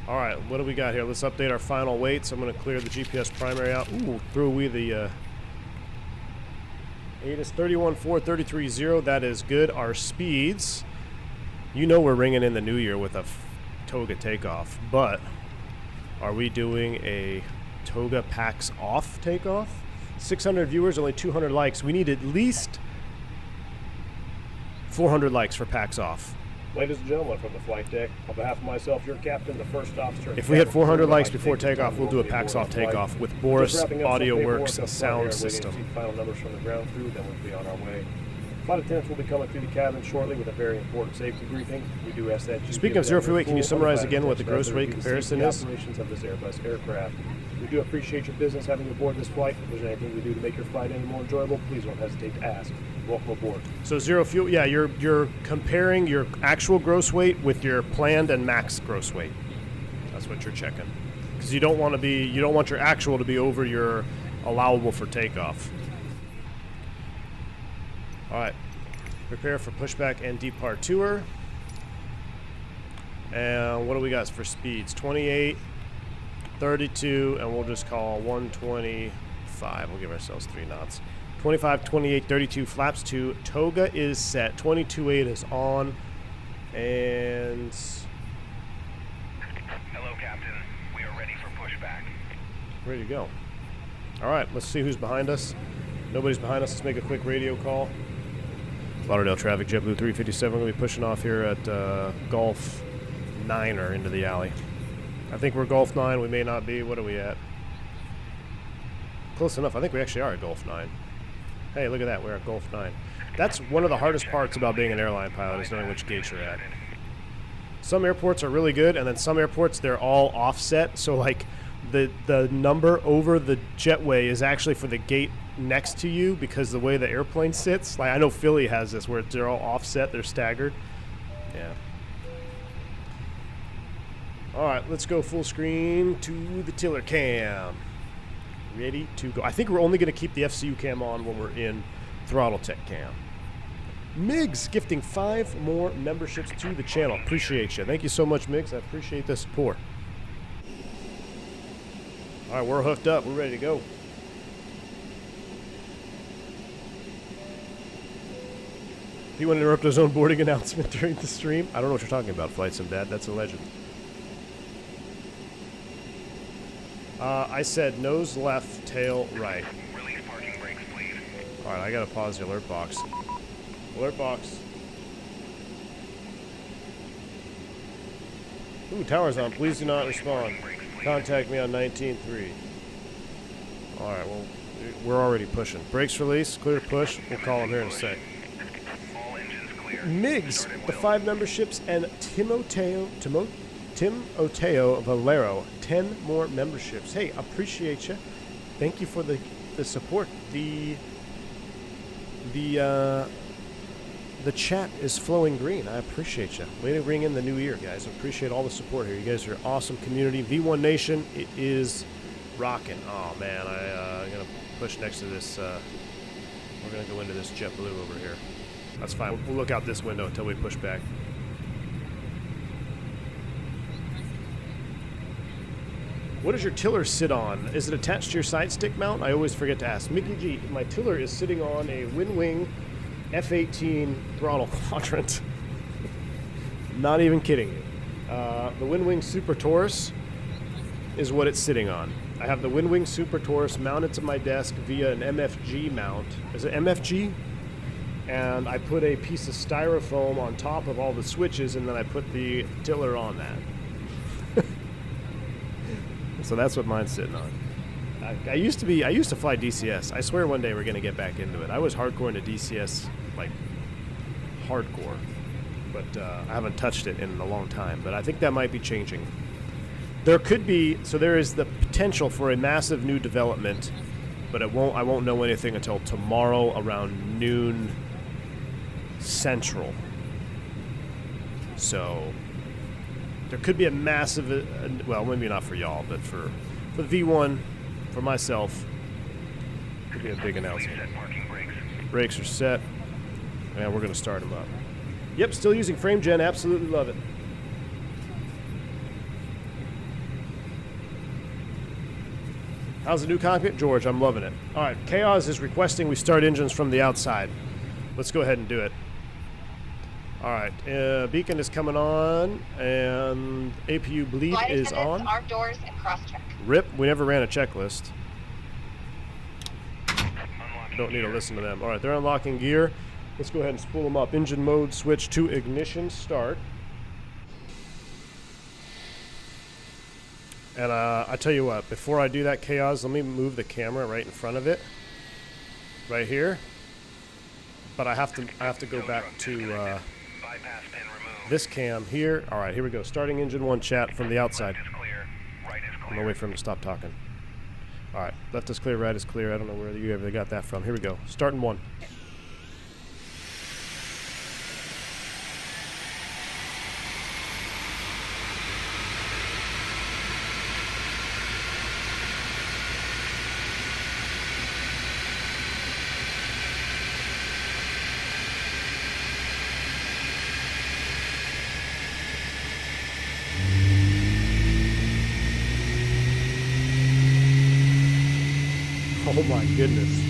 All right, what do we got here? Let's update our final weights. I'm going to clear the GPS primary out. Ooh, throw away the ATIS 31.4, 33.0. That is good. Our speeds. You know we're ringing in the new year with a Toga takeoff, but are we doing a Toga packs off takeoff? 600 viewers, only 200 likes. We need at least 400 likes for packs off. Ladies and gentlemen, from the flight deck, on behalf of myself, your captain, the first officer. If we hit 400 likes before takeoff, we'll do a packs off takeoff with Boris Audio Works sound system. Final numbers from the ground crew, then we'll be on our way. Flight attendants will be coming through the cabin shortly with a very important safety briefing. We do ask that you... Speaking of 0 fuel weight, can you summarize again what the gross weight comparison is? Operations of this Airbus aircraft. We do appreciate your business having you aboard this flight. If there's anything we do to make your flight any more enjoyable, please don't hesitate to ask. Welcome aboard. So 0 fuel, yeah, you're comparing your actual gross weight with your planned and max gross weight. That's what you're checking, because you don't want your actual to be over your allowable for takeoff. All right, prepare for pushback and departure. And what do we got for speeds? 28, 32, and we'll just call 125. We'll give ourselves 3 knots. 25, 28, 32, flaps 2. Toga is set. 22.8 is on. And... Hello, Captain. We are ready for pushback. Ready to go. All right, let's see who's behind us. Nobody's behind us. Let's make a quick radio call. Lauderdale traffic, JetBlue 357. We're going to be pushing off here at Gulf 9er into the alley. I think we're Gulf 9. We may not be. What are we at? Close enough. I think we actually are at Gulf 9. Hey, look at that. We're at Gulf 9. That's one of the hardest parts about being an airline pilot is knowing which gate you're at. Some airports are really good, and then some airports, they're all offset. So, like, the number over the jetway is actually for the gate next to you because the way the airplane sits. Like, I know Philly has this where they're all offset. They're staggered. Yeah. All right, let's go full screen to the tiller cam. Ready to go. I think we're only going to keep the FCU cam on when we're in Throttletek cam. Migs gifting 5 more memberships to the channel. Appreciate you. Thank you so much, Migs. I appreciate the support. All right, we're hooked up. We're ready to go. He want to interrupt his own boarding announcement during the stream? I don't know what you're talking about, Flight Sim Dad. That's a legend. I said nose left, tail right. Release parking brakes, please. All right, I gotta pause the alert box. Alert box. Ooh, tower's on. Please do not respond. Contact me on 19.3. All right, well, we're already pushing. Brakes release, clear to push. We'll call him here in a sec. All engines clear. Migs, the 5 memberships, and Tim Oteo Valero, 10 more memberships. Hey, appreciate you. Thank you for the support. The chat is flowing green. I appreciate you. Way to bring in the new year, guys. I appreciate all the support here. You guys are an awesome community. V1 Nation, it is rocking. Oh, man, I'm going to push next to this. We're going to go into this JetBlue over here. That's fine. We'll look out this window until we push back. What does your tiller sit on? Is it attached to your side stick mount? I always forget to ask. Mickey G, my tiller is sitting on a WinWing F-18 throttle quadrant. Not even kidding you. The WinWing Super Taurus is what it's sitting on. I have the WinWing Super Taurus mounted to my desk via an MFG mount. Is it MFG? And I put a piece of styrofoam on top of all the switches, and then I put the tiller on that. So that's what mine's sitting on. I used to fly DCS. I swear one day we're gonna get back into it. I was hardcore into DCS, like hardcore, but I haven't touched it in a long time. But I think that might be changing. There could be, so there is the potential for a massive new development, but I won't know anything until tomorrow around noon Central. So there could be a massive, well, maybe not for y'all, but for the V1, for myself, could be a big announcement. Set parking brakes. Brakes are set, and we're going to start them up. Yep, still using frame gen, absolutely love it. How's the new cockpit? George, I'm loving it. All right, Chaos is requesting we start engines from the outside. Let's go ahead and do it. All right, beacon is coming on, and APU bleed Flight is attendants, on. arm doors, and cross-check. RIP, we never ran a checklist. Don't need to listen to them. All right, they're unlocking gear. Let's go ahead and spool them up. Engine mode, switch to ignition, start. And I tell you what, before I do that, Chaos, let me move the camera right in front of it, right here. But I have to go back to Bypass pin removed. this cam here. All right, here we go. Starting engine 1 chat from the outside. Left is clear. Right is I'm clear. gonna wait for him to stop talking. All right, left is clear, right is clear. I don't know where you ever got that from. Here we go. Starting 1. Oh my goodness.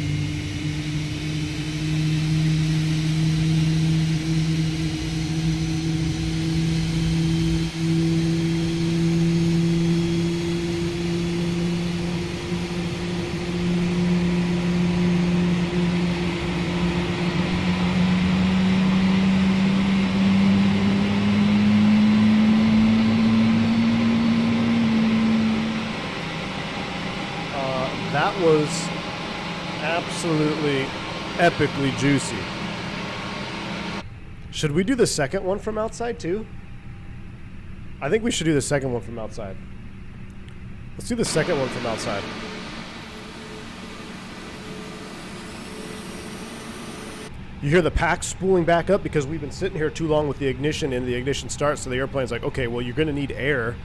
That was absolutely epically juicy. Should we do the second one from outside too? I think we should do the second one from outside. Let's do the second one from outside. You hear the pack spooling back up because we've been sitting here too long with the ignition, and the ignition starts, so the airplane's like, okay, well, you're going to need air,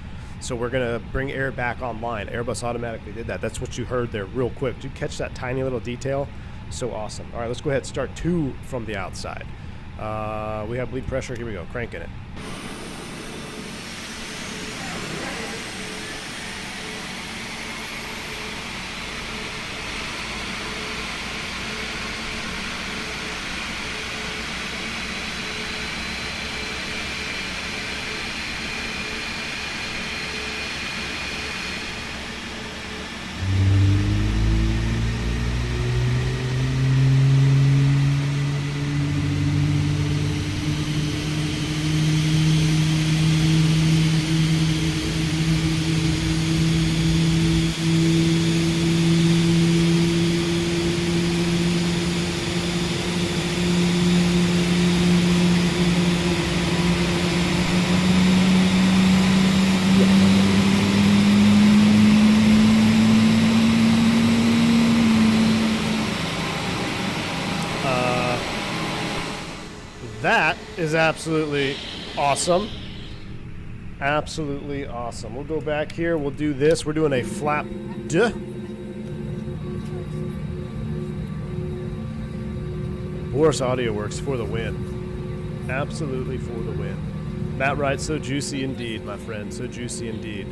so we're going to bring air back online. Airbus automatically did that. That's what you heard there real quick. Did you catch that tiny little detail? So awesome. All right, let's go ahead and start 2 from the outside. We have bleed pressure. Here we go. Cranking it. That is absolutely awesome. Absolutely awesome. We'll go back here. We'll do this. We're doing a flap duh. Boris Audio Works for the win. Absolutely for the win. Matt writes, so juicy indeed, my friend. So juicy indeed.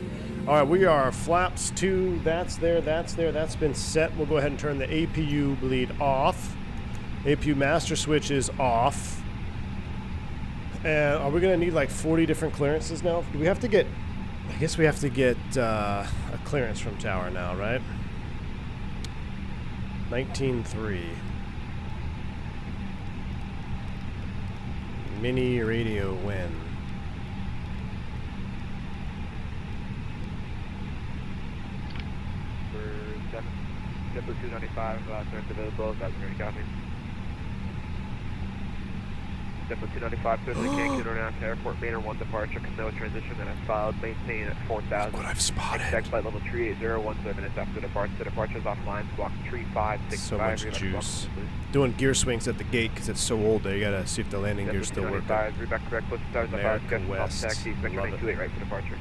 All right, we are flaps 2. That's there. That's there. That's been set. We'll go ahead and turn the APU bleed off. APU master switch is off. And are we going to need like 40 different clearances now? Do we have to get... I guess we have to get a clearance from tower now, right? 19.3. Mini radio win. For 7, December 295, turns available, that's very copy. December 295, turns the Cancun around to airport, Mainer 1 departure, no transition, then it's filed, maintain at 4,000. What I've spotted. Expect flight level 380, 7 minutes after departure. The departure is offline, squawk 3565. So much juice. Doing gear swings at the gate because it's so old there. You gotta see if the landing gear's still working. Reback correct, close to American West. Taxi, expect Love it. 928 right for departure.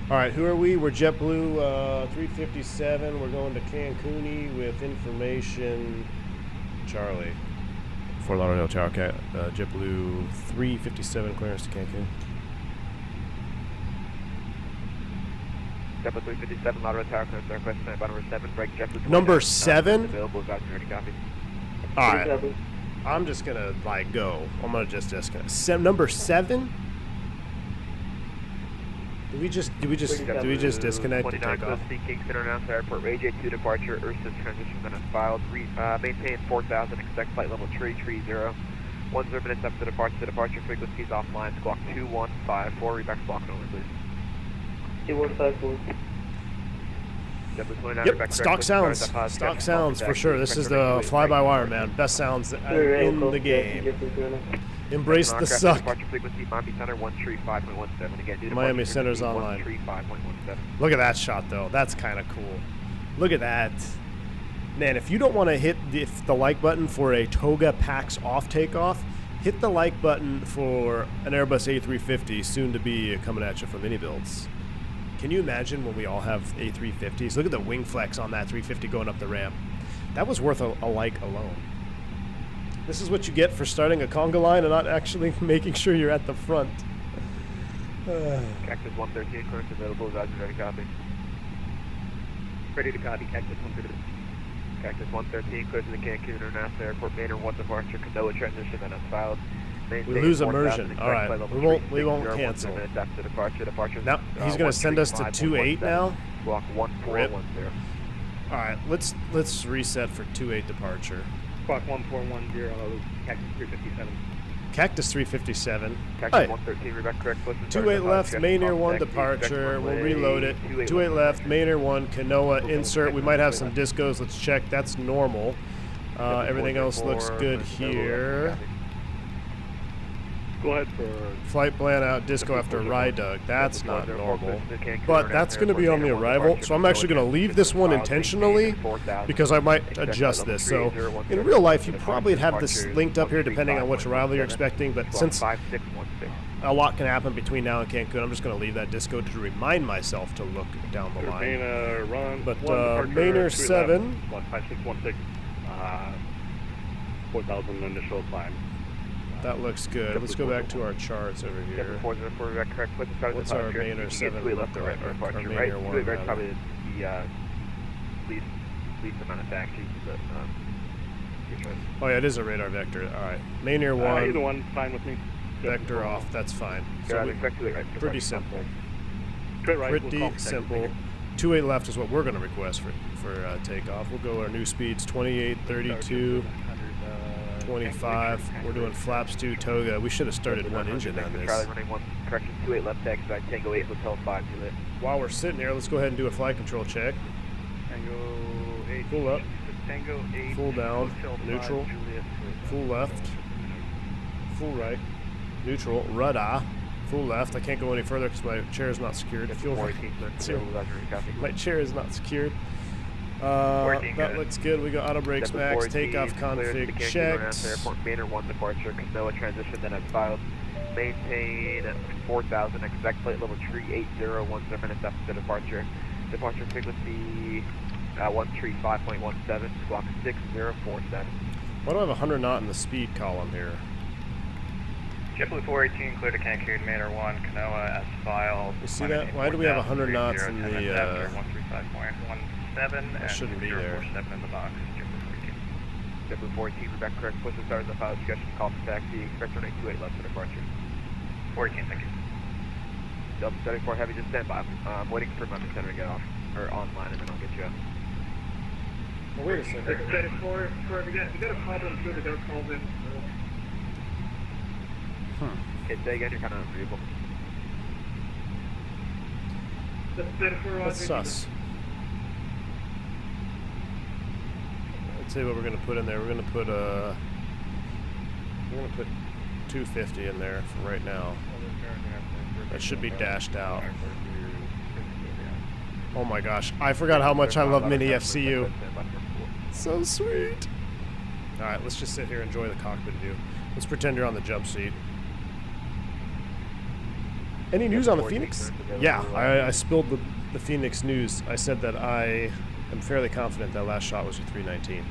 All right, who are we? We're JetBlue 357. We're going to Cancun with information. Charlie. Fort Lauderdale Tower, JetBlue 357 clearance to Cancun. JetBlue 357, Lauderdale Tower, clearance to request tonight, number 7, break JetBlue. Number 7? Available, got ready, copy. All right, I'm just gonna like go. I'm gonna just disconnect. Number 7? Do we just disconnect to take off? Kingston announced airport range 82 departure, Ursus transition then is filed. Maintain 4,000, expect flight level 330. 10 minutes after the departure frequency is offline. Squawk 2154. Reback squawk over, please. 2154. Yep, stock sounds. Stock sounds for sure. This is the fly-by-wire, man. Best sounds in the game. Embrace the suck. Miami Center's online. Look at that shot, though. That's kind of cool. Look at that. Man, if you don't want to hit the like button for a Toga PAX off takeoff, hit the like button for an Airbus A350 soon to be coming at you from inibuilds. Can you imagine when we all have A350s? Look at the wing flex on that 350 going up the ramp. That was worth a like alone. This is what you get for starting a conga line and not actually making sure you're at the front. Cactus 113, current available, Roger, ready, copy. Ready to copy, Cactus 113. Cactus 113, clear to the Cancun International Airport, Mainer 1 departure, Canoa transition, then unfiled. We lose immersion. All right, we won't cancel. Now he's going to send us to 28 now. Block 1410. All right, let's reset for 28 departure. Block 1410, Cactus 357. Cactus 357. Cactus 113, Rebecca, correct. 28 left, Mainer 1 departure. We'll reload it. 28 left, Mainer 1, Canoa insert. We might have some discos. Let's check. That's normal. Everything else looks good here. Go ahead for Flight plan out, disco after ride dug. That's not normal. But that's going to be on the arrival, so I'm actually going to leave this one intentionally because I might adjust this. So in real life, you probably have this linked up here depending on which arrival you're expecting, but since a lot can happen between now and Cancun, I'm just going to leave that disco to remind myself to look down the line. But Mainer 7. 5616, 4,000 initial climb. That looks good. Let's go back to our charts over here. What's our Mainer 7 left or our Mainer 1? Right, probably the least amount of taxis, but oh yeah, it is a radar vector. All right, Mainer 1. Either one, fine with me. Vector off. That's fine. So pretty simple. Pretty simple. 28 left is what we're going to request for takeoff. We'll go our new speeds 28, 32. 25. We're doing flaps 2 Toga. We should have started one engine on this. Charlie running 1, correction 28 left taxi by Tango 8 Hotel 5 to it. While we're sitting here, let's go ahead and do a flight control check. Tango 8. Full up. Tango 8. Full down. Hotel 5, Neutral. Juliet. Full left. Full right. Neutral. Rudder. Full left. I can't go any further because my chair is not secured. My chair is not secured. That looks good. We got auto brakes max, takeoff config checked. Airport Mainer 1 departure, Canoa transition, then I've filed. Maintain 4,000, expect flight level tree 8010 minutes after departure. Departure frequency 135.17, squawk 6047. Why do I have 100 knot in the speed column here? JetBlue 418, clear to Cancun, Mainer 1, Canoa, as filed. You see that? Why do we have 100 knots in the, 135.17, that shouldn't be there. 047 in the box, JetBlue 418, Rebecca, correct, push the start of the file, discussion, call for taxi, expect runway 28 left for departure. 418, thank you. Delta 74 Heavy, just stand by. I'm waiting for my center to get off, or online, and then I'll get you up. Well, wait a second. Delta 74, we got a problem too, the door calls in. Okay, say again, you're kind of unreadable. That's sus. Let's see what we're gonna put in there. We're gonna put 250 in there for right now. That should be dashed out. Oh my gosh, I forgot how much I love mini FCU. So sweet. All right, let's just sit here and enjoy the cockpit view. Let's pretend you're on the jump seat. Any news on the Phoenix? Yeah, I spilled the Phoenix news. I said that I am fairly confident that last shot was a 319.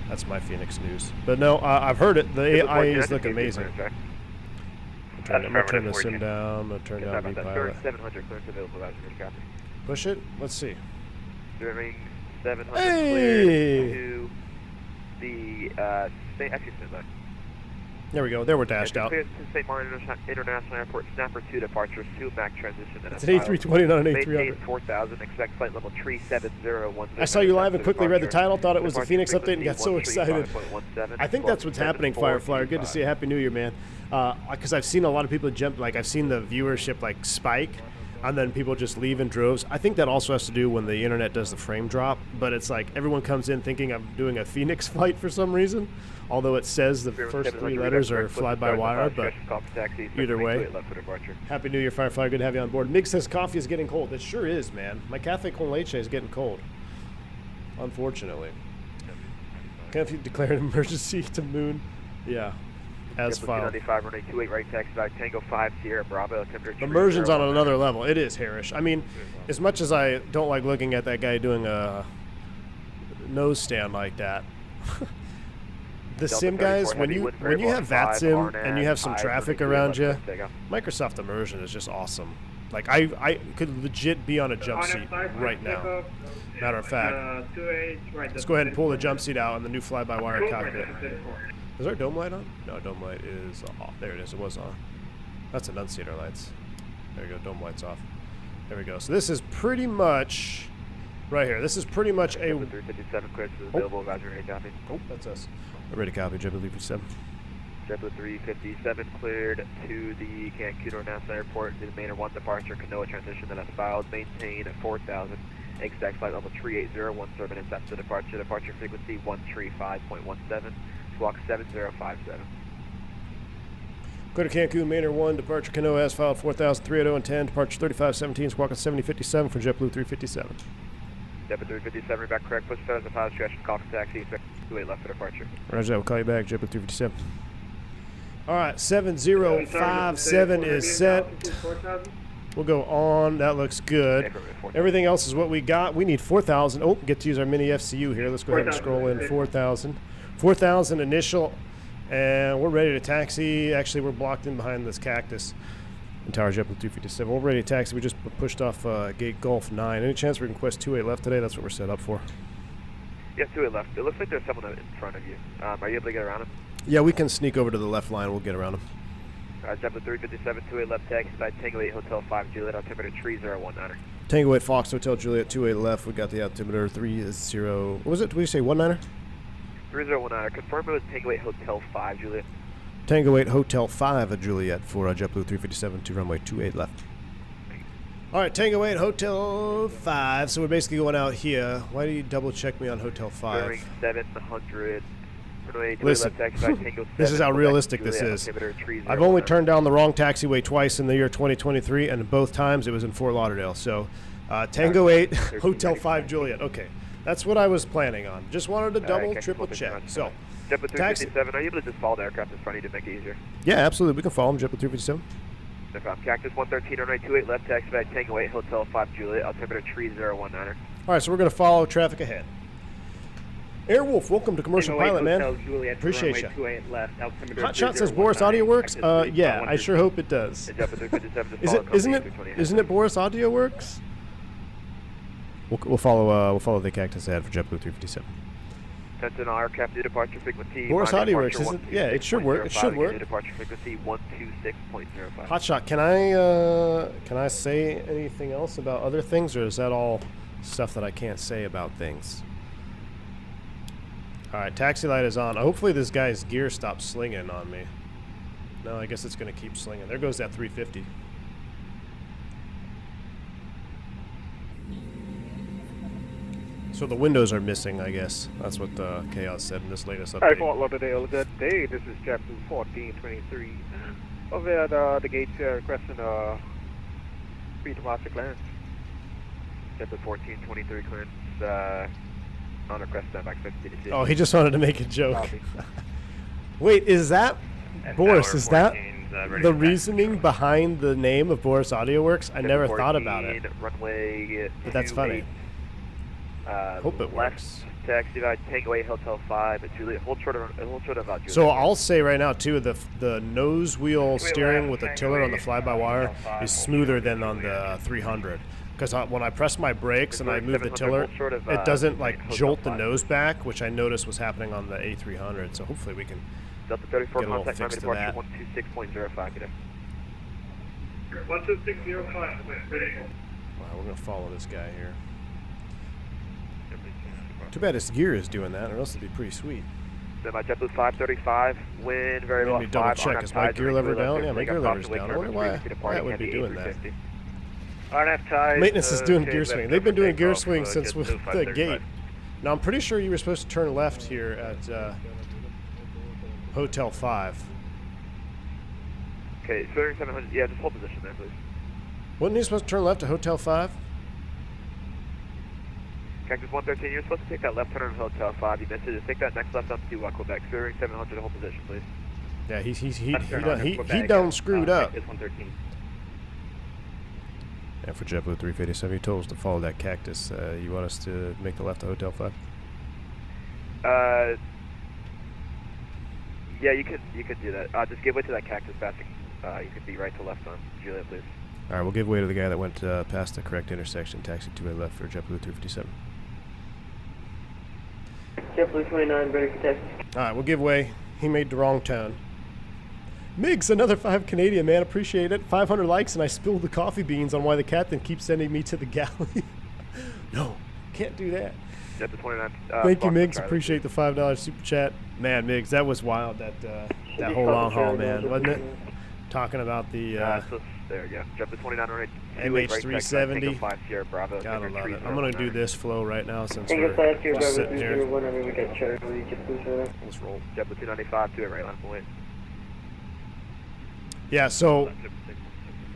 That's my Phoenix news. But no, I've heard it. The AIs look amazing. I'm going to turn the sim down. I'm going to turn down V-Pilot. 700 clearance available out here, copy. Push it? Let's see. Serving 700 Hey! cleared to the, actually, There we go. There we're dashed out. Clear to St. Martin International Airport, Snapper 2 departures, 2 MAC transition. It's an A320, not an A300. Maintain 4,000, expect flight level 37010. I saw you live and quickly read the title, thought it was the Phoenix update and got so excited. I think that's what's happening, Fireflyer. Good to see you. Happy New Year, man. Because I've seen a lot of people jump, like I've seen the viewership like spike, and then people just leave in droves. I think that also has to do when the internet does the frame drop, but it's like everyone comes in thinking I'm doing a Phoenix flight for some reason, although it says the first 3 letters are fly-by-wire, but either way. Happy New Year, Firefly. Good to have you on board. Mig says coffee is getting cold. It sure is, man. My cafe con leche is getting cold, unfortunately. Can you declare an emergency to Moon? Yeah. As filed. 95 runway 28 right taxi by Tango 5 Sierra Bravo. Immersion's on another level. It is hairish. I mean, as much as I don't like looking at that guy doing a nose stand like that, the sim guys, when you have VATSIM and you have some traffic around you, Microsoft Immersion is just awesome. Like I could legit be on a jump seat right now. Matter of fact, let's go ahead and pull the jump seat out in the new fly-by-wire cockpit. Is our dome light on? No, dome light is off. There it is. It was on. That's annunciator lights. There we go. Dome light's off. There we go. So this is pretty much right here. This is pretty much a. 357 clearance is available. Roger, ready copy. Oh, that's us. Ready copy. JetBlue 357. JetBlue 357 cleared to the Cancun International Airport. To the Mainer 1 departure. Canoa transition that has filed. Maintain 4,000. exact flight level 380, 1 0 minutes after departure. Departure frequency 135.17, squawk 7057. Go to Cancun, Manor 1, departure Canoa as filed 4,380 and 10, departure 3517, squawk 7057 for JetBlue 357. JetBlue 357, back correct, push feathers and pilot discretion, call for taxi, 28 left for departure. Roger that, we'll call you back, JetBlue 357. All right, 7057 is set. We'll go on, that looks good. Everything else is what we got. We need 4,000. Oh, get to use our mini FCU here. Let's go ahead and scroll in 4,000. 4,000 initial. And we're ready to taxi. Actually, we're blocked in behind this cactus in Tower JetBlue 257. We're ready to taxi. We just pushed off gate Gulf 9. Any chance we can request 28 left today? That's what we're set up for. Yeah, 28 left. It looks like there's someone in front of you. Are you able to get around him? Yeah, we can sneak over to the left line. We'll get around him. JetBlue 357, 28 left, taxi side Tango 8 Hotel 5 Juliet, altimeter 3019er. Tango 8 Fox Hotel Juliet 28 left. We got the altimeter 30. What was it? Did we say 19er? 3019er. Confirm it was Tango 8 Hotel 5 Juliet. Tango 8 Hotel 5 at Juliet for JetBlue 357 to runway 28 left. All right, Tango 8 Hotel 5. So we're basically going out here. Why do you double check me on Hotel 5? Bearing 700. Listen, this is how realistic this is. I've only turned down the wrong taxiway twice in the year 2023, and both times it was in Fort Lauderdale. So Tango 8 Hotel 5 Juliet. Okay, that's what I was planning on. Just wanted to double, triple check. So, JetBlue 357, are you able to just follow the aircraft in front of you to make it easier? Yeah, absolutely. We can follow him, JetBlue 357. No problem. Cactus 113, runway 28 left, taxi back Tango 8 Hotel 5 Juliet, altimeter 3019er. All right, so we're going to follow traffic ahead. Airwolf, welcome to Commercial Pilot, man. Appreciate you. Hotshot says Boris Audio Works. Yeah, I sure hope it does. Isn't it Boris Audio Works? We'll follow the cactus ahead for JetBlue 357. Sentinel aircraft new departure frequency. Boris Audio Works, isn't? Yeah, it should work. It should work. New departure frequency 126.05. Hotshot, can I say anything else about other things, or is that all stuff that I can't say about things? All right, taxi light is on. Hopefully this guy's gear stops slinging on me. No, I guess it's going to keep slinging. There goes that 350. So the windows are missing, I guess. That's what Chaos said in this latest update. Hi, Fort Lauderdale. Good day. This is JetBlue 1423. Over at the gate requesting free to master clearance. JetBlue 1423 clearance. On request back 50 to 60. Oh, he just wanted to make a joke. Wait, is that Boris? Is that the reasoning behind the name of Boris Audio Works? I never thought about it. Runway but that's funny. Hope it works. Taxi by Tango 8 Hotel 5 at Juliet. Hold short of Juliet. So I'll say right now too, the nose wheel steering with the tiller on the fly-by-wire is smoother than on the 300. Because when I press my brakes and I move the tiller, it doesn't like jolt the nose back, which I noticed was happening on the A300. So hopefully we can Delta 34 get a little contact fix to that. 126.05 today. 126.05. Wow, we're gonna follow this guy here. Too bad his gear is doing that, or else it'd be pretty sweet. Then my JetBlue 535, wind very low. Let me double check. Is my gear lever down? Yeah, my gear lever's down. I wonder why it would be doing that. Maintenance is doing gear swing. They've been doing gear swing since the gate. Now I'm pretty sure you were supposed to turn left here at Hotel 5. Okay, clearing 700. Yeah, just hold position there, please. Wasn't he supposed to turn left to Hotel 5? Cactus 113, you're supposed to take that left turn on Hotel 5. You missed it. Just take that next left onto Quebec. Clearing 700 to hold position, please. Yeah, he done screwed up. It's 113. Yeah, for JetBlue 357, you told us to follow that cactus. You want us to make the left to Hotel 5? Yeah, you could do that. Just give way to that cactus passing. You could be right to left on Juliet, please. All right, we'll give way to the guy that went past the correct intersection. Taxi 2-way left for JetBlue 357. JetBlue 29, ready for taxi. All right, we'll give way. He made the wrong turn. Migs, another 5 Canadian, man. Appreciate it. 500 likes, and I spilled the coffee beans on why the captain keeps sending me to the galley. No, can't do that. JetBlue 29. Thank you, Migs. Appreciate the $5 super chat. Man, Migs, that was wild. That whole long haul, man, wasn't it? Talking about the There we go. JetBlue 29 runway MH370. 5 Sierra Bravo. Gotta love it. I'm gonna do this flow right now since Tango we're 5 Sierra just Bravo sitting here. 301, and we got Charlie, JetBlue 29. Let's roll. JetBlue 295 to it, right line point. Yeah, so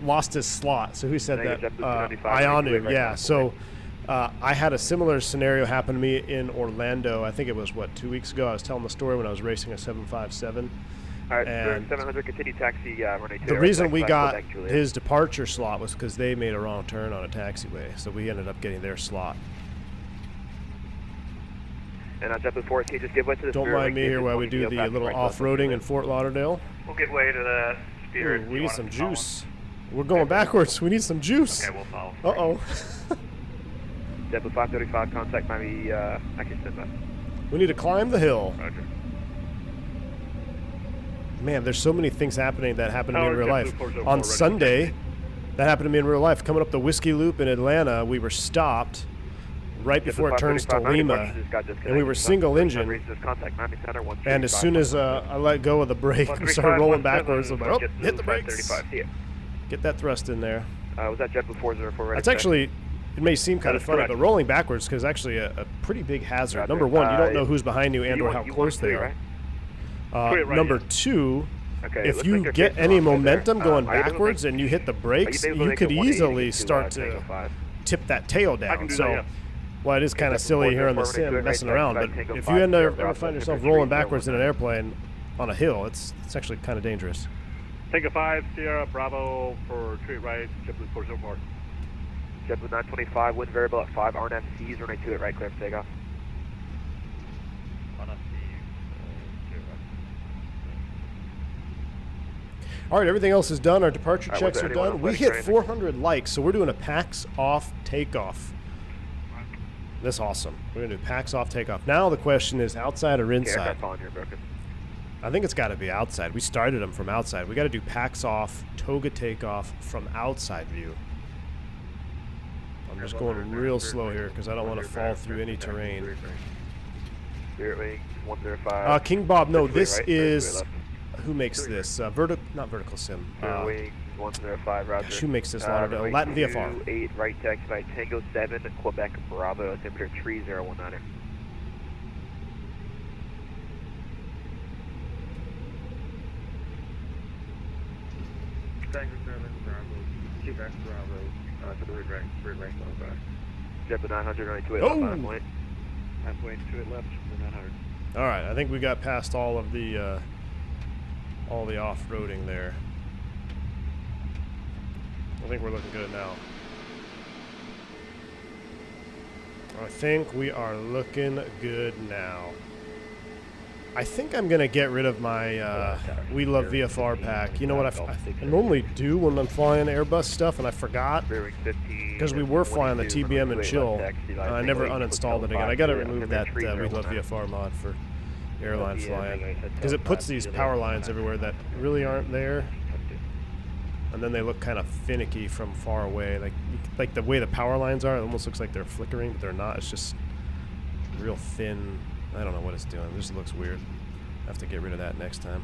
lost his slot. So who said that? Ionu, yeah. So I had a similar scenario happen to me in Orlando. I think it was, what, 2 weeks ago. I was telling the story when I was racing a 757. All right, And 700, continue taxi, runway 2. the reason we got his departure slot was because they made a wrong turn on a taxiway. So we ended up getting their slot. And on JetBlue 14, just give way to the Don't Spirit mind me Link, here while we do Takeoff, the back little right off-roading in left. Fort Lauderdale. We'll give way to the Spirit. Ooh, we need some juice. We're going backwards. We need some juice. Okay, we'll follow. Uh-oh. JetBlue 535, contact Miami, actually stand by. We need to climb the hill. Roger. Man, there's so many things happening that happen to me in Tower, real JetBlue life. 404, On ready for Sunday, that happened to me in real life. Coming up the Whiskey Loop in Atlanta, we were stopped right before it turns to Lima, and we were single engine. And as soon as I let go of the brake and started rolling backwards, I'm like, oh, hit the brakes. Get that thrust in there. Was that JetBlue 404 ready? That's actually, it may seem kind of is funny, correct. but rolling backwards is actually a pretty big hazard. Roger. Number one, you don't know who's behind you and or how close they are. Clear right, Number yeah. two, Okay, if looks you like your get gate's any on right there. momentum going Are you able to backwards make- and you hit the brakes, are able to you make could a 180 easily to, start Tango to 5? tip that tail I down. can do So, that, yeah. well, it is kind of silly here in the sim messing around, but if you ever find yourself rolling backwards in an airplane on a hill, it's actually kind of dangerous. Tango 5 Sierra Bravo for straight right, JetBlue 404. JetBlue 925, wind variable at 5, RNF C's, runway 2 at right, clear for takeoff. All right, everything else is done. Our departure All right, checks was are there anyone done. else We waiting hit for anything? 400 likes, so we're doing a PAX off takeoff. That's awesome. We're going to do PAX off takeoff. Now the question is outside or Okay, inside? aircraft on here, broken. I think it's got to be outside. We started them from outside. We got to do PAX off, Toga takeoff from outside view. I'm just going real slow here because I don't want to fall through any terrain. Spirit Wing 105. King Bob, no, Spirit this right, Spirit is left. who makes this? Not Vertical Sim. Spirit Wing 105, roger. Gosh, who makes this Lauderdale? Runway Latin VFR. 28, right taxi by Tango 7, Quebec Bravo, temperature 3019. Tango 7 Bravo, Quebec Bravo, to the right, JetBlue 900, runway 28, Oh! left 9 point. 9.2 left for 900. All right, I think we got past all the off-roading there. I think we're looking good now. I think we are looking good now. I think I'm gonna get rid of my We Love VFR pack. You know what I normally do when I'm flying Airbus stuff, and I forgot Spirit Wing 15. because we were flying the 22, TBM and runway 28, chill. left taxi by I never Tango 8, uninstalled it Hotel again. I gotta 5, remove that temperature We Love 3019. VFR mod for airline flying because it puts these power lines everywhere that really aren't there, and then they look kind of finicky from far away. Like the way the power lines are, it almost looks like they're flickering, but they're not. It's just real thin. I don't know what it's doing. It just looks weird. I have to get rid of that next time.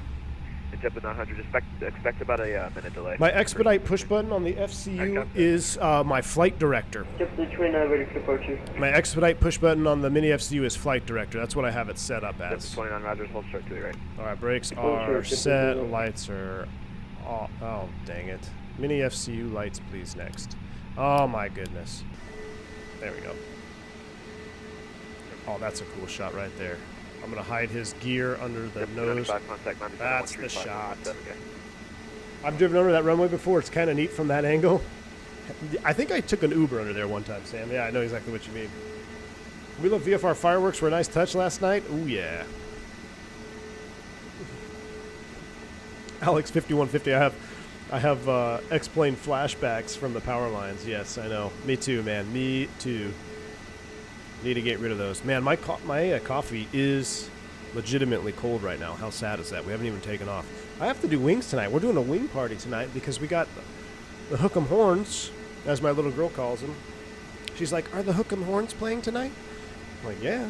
JetBlue 900, expect about a minute delay. My expedite push button on the FCU is my flight director. JetBlue 29 ready for departure. My expedite push button on the mini FCU is flight director. That's what I have it set up as. JetBlue 29, roger, hold short to the right. All right, brakes are set. Lights are. Oh, dang it. Mini FCU lights, please. Next. Oh my goodness. There we go. Oh, that's a cool shot right there. I'm gonna hide his gear under the nose. That's the shot. I've driven under that runway before. It's kind of neat from that angle. I think I took an Uber under there one time, Sam. Yeah, I know exactly what you mean. We Love VFR fireworks were a nice touch last night. Ooh, yeah. Alex 5150. I have X-plane flashbacks from the power lines. Yes, I know. Me too, man. Me too. Need to get rid of those. Man, my coffee is legitimately cold right now. How sad is that? We haven't even taken off. I have to do wings tonight. We're doing a wing party tonight because we got the Hook 'em Horns, as my little girl calls them. She's like, "Are the Hook 'em Horns playing tonight?" I'm like, "Yeah."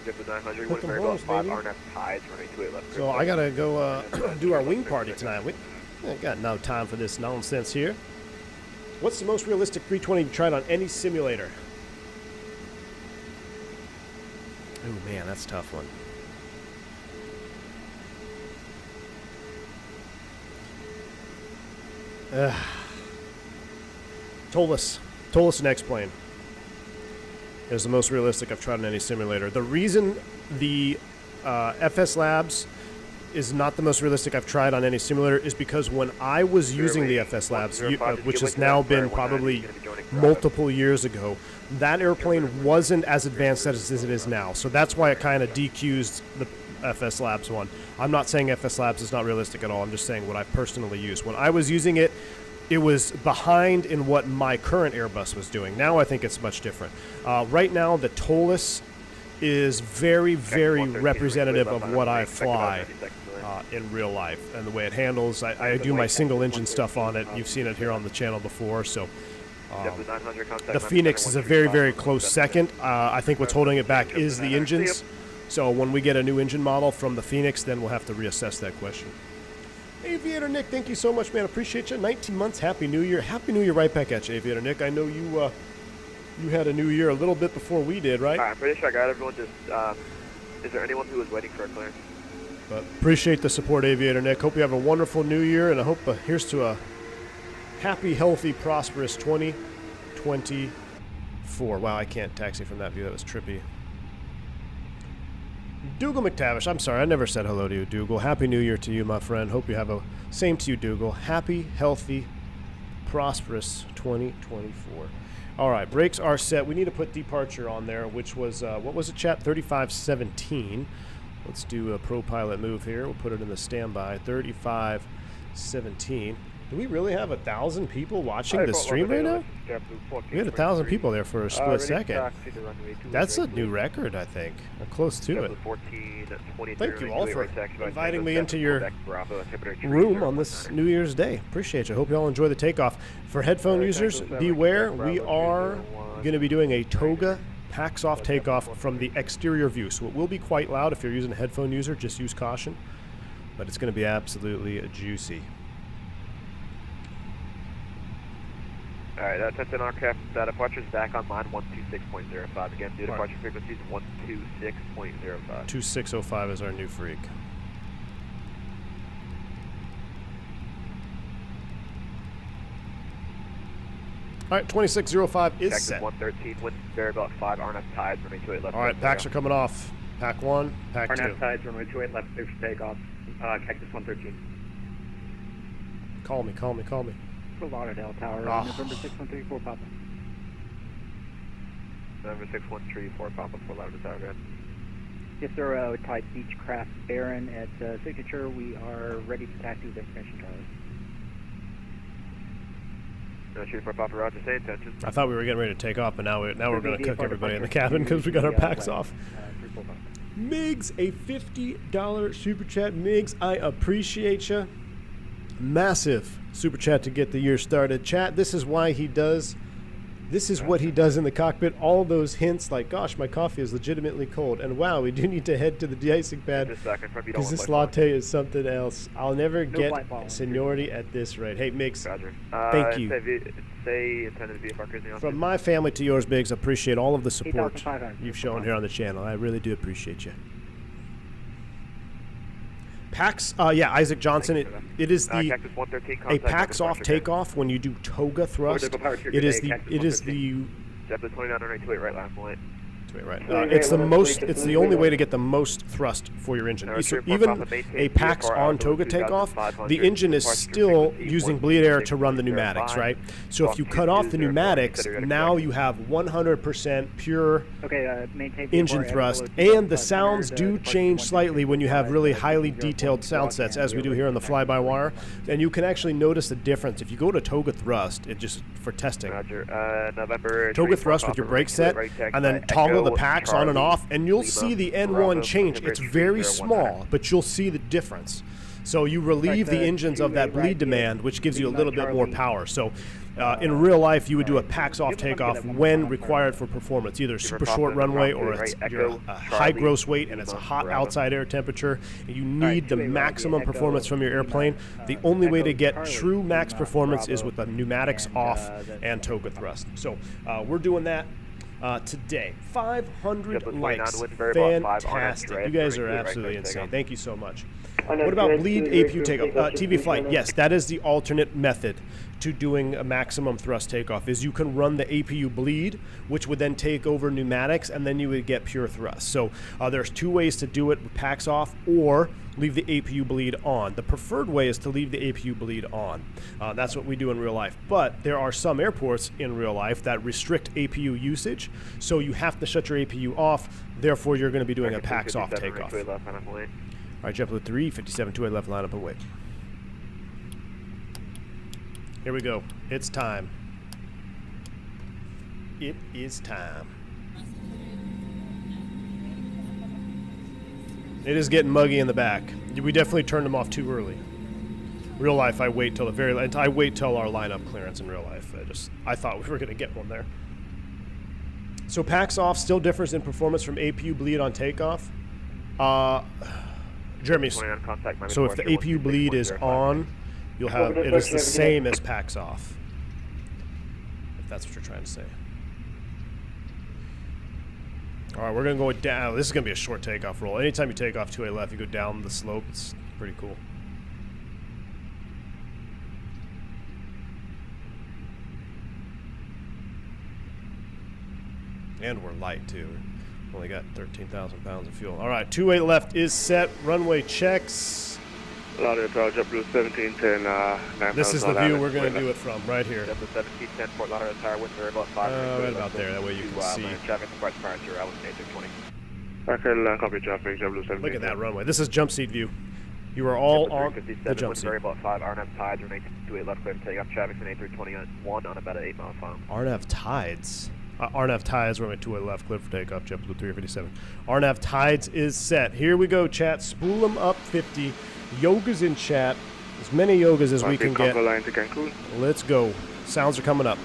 JetBlue 900, Hook 'em wind horns, variable at 5, baby. RNF tides, runway 28 left. So I gotta go do our wing party tonight. I got no time for this nonsense here. What's the most realistic 320 you've tried on any simulator? Oh man, that's a tough one. Tolus and X-Plane is the most realistic I've tried on any simulator. The reason the FS Labs is not the most realistic I've tried on any simulator is because when I was using the FS Labs, which has now been probably multiple years ago, that airplane wasn't as advanced as it is now. So that's why it kind of DQs the FS Labs one. I'm not saying FS Labs is not realistic at all. I'm just saying what I personally used. When I was using it, it was behind in what my current Airbus was doing. Now I think it's much different. Right now, the Tolus is very, very representative of what I fly in real life and the way it handles. I do my single engine stuff on it. You've seen it here on the channel before. So the Phoenix is a very, very close second. I think what's holding it back is the engines. So when we get a new engine model from the Phoenix, then we'll have to reassess that question. Aviator Nick, thank you so much, man. Appreciate you. 19 months. Happy New Year. Happy New Year right back at you, Aviator Nick. I know you you had a new year a little bit before we did, right? I'm pretty sure I got everyone. Just is there anyone who was waiting for a clearance? But appreciate the support, Aviator Nick. Hope you have a wonderful new year, and I hope here's to a happy, healthy, prosperous 2024. Wow, I can't taxi from that view. That was trippy. Dougal McTavish, I'm sorry, I never said hello to you, Dougal. Happy New Year to you, my friend. Hope you have a same to you, Dougal. Happy, healthy, prosperous 2024. All right, brakes are set. We need to put departure on there, which was what was it, chat? 3517. Let's do a pro pilot move here. We'll put it in the standby. 3517. Do we really have 1,000 people watching the stream right now? We had 1,000 people there for a split second. That's a new record, I think. Or close to it. Thank you all for inviting me into your room on this New Year's Day. Appreciate you. Hope you all enjoy the takeoff. For headphone users, beware. We are going to be doing a Toga packs off takeoff from the exterior view. So it will be quite loud. If you're using a headphone user, just use caution. But it's going to be absolutely juicy. Alright, that's an aircraft departure is back on line 126.05. Again, new departure frequency is 126.05. 2605 is our new freak. Alright, 2605 is set. 113, wind variable at 5, RNF tides, runway 28 left. Alright, packs are coming off. Pack 1, pack 2. RNF tides, runway 28 left, clear for takeoff. Cactus 113. Call me. Fort Lauderdale Tower, November 6134 Papa. November 6134 Papa, Fort Lauderdale Tower, go ahead. Yes, sir, type Beechcraft Baron at signature. We are ready for taxi with information, Charlie. 34 Papa, roger, say intention. I thought we were getting ready to take off, but now we're going to cook everybody in the cabin because we got our packs off. Migs, a $50 super chat. Migs, I appreciate you. Massive super chat to get the year started. Chat, this is why he does. This is what he does in the cockpit. All those hints like, gosh, my coffee is legitimately cold. And wow, we do need to head to the de-icing pad because this latte is something else. I'll never get seniority at this rate. Hey, Migs, thank you. From my family to yours, Migs, appreciate all of the support you've shown here on the channel. I really do appreciate you. PAX, yeah, Isaac Johnson. It is the a PAX off takeoff when you do Toga thrust. It is the JetBlue 2928 right last point. Right. It's the most. It's the only way to get the most thrust for your engine. So even a PAX on Toga takeoff, the engine is still using bleed air to run the pneumatics, right? So if you cut off the pneumatics, now you have 100% pure engine thrust, and the sounds do change slightly when you have really highly detailed sound sets, as we do here on the fly-by-wire, and you can actually notice the difference. If you go to Toga thrust, it just for testing, Toga thrust with your brake set, and then toggle the packs on and off, and you'll see the N1 change. It's very small, but you'll see the difference. So you relieve the engines of that bleed demand, which gives you a little bit more power. So in real life, you would do a packs-off takeoff when required for performance, either super short runway or you're a high gross weight and it's a hot outside air temperature, and you need the maximum performance from your airplane. The only way to get true max performance is with the pneumatics off and Toga thrust. So we're doing that today. 500 likes. Fantastic. You guys are absolutely insane. Thank you so much. What about bleed APU takeoff? TV flight, yes, that is the alternate method to doing a maximum thrust takeoff, is you can run the APU bleed, which would then take over pneumatics, and then you would get pure thrust. So there's two ways to do it with packs off, or leave the APU bleed on. The preferred way is to leave the APU bleed on. That's what we do in real life. But there are some airports in real life that restrict APU usage, so you have to shut your APU off. Therefore, you're going to be doing a packs off takeoff. All right, JetBlue 3, 57, 28 left, line up and wait. Here we go. It's time. It is time. It is getting muggy in the back. We definitely turned them off too early. Real life, I wait till the very end. I wait till our lineup clearance in real life. I thought we were going to get one there. So packs off still differs in performance from APU bleed on takeoff. Jeremy, so if the APU bleed is on, you'll have it is the same as packs off. If that's what you're trying to say. All right, we're gonna go down. This is gonna be a short takeoff roll. Anytime you take off 2A left, you go down the slope. It's pretty cool. And we're light too. Only got 13,000 pounds of fuel. All right, 2A left is set. Runway checks. JetBlue 1710. This is the view we're going to do it from, right here. JetBlue 1710, Fort Lauderdale Tower, wind variable at 5. Right about there, that way you can see. Traffic departs prior to your A320. Okay, copy traffic, JetBlue 1710. Look at that runway. This is jump seat view. You are all on the jump seat. Variable at 5, RNAV tides, remain 28 left, clear to take off traffic from A321 on about an 8 mile final. RNAV tides. RNAV tides, runway 2A left, clear for takeoff, JetBlue 357. RNAV tides is set. Here we go, chat. Spool them up 50. Yoga's in chat. As many yogas as we can get. Let's go. Sounds are coming up.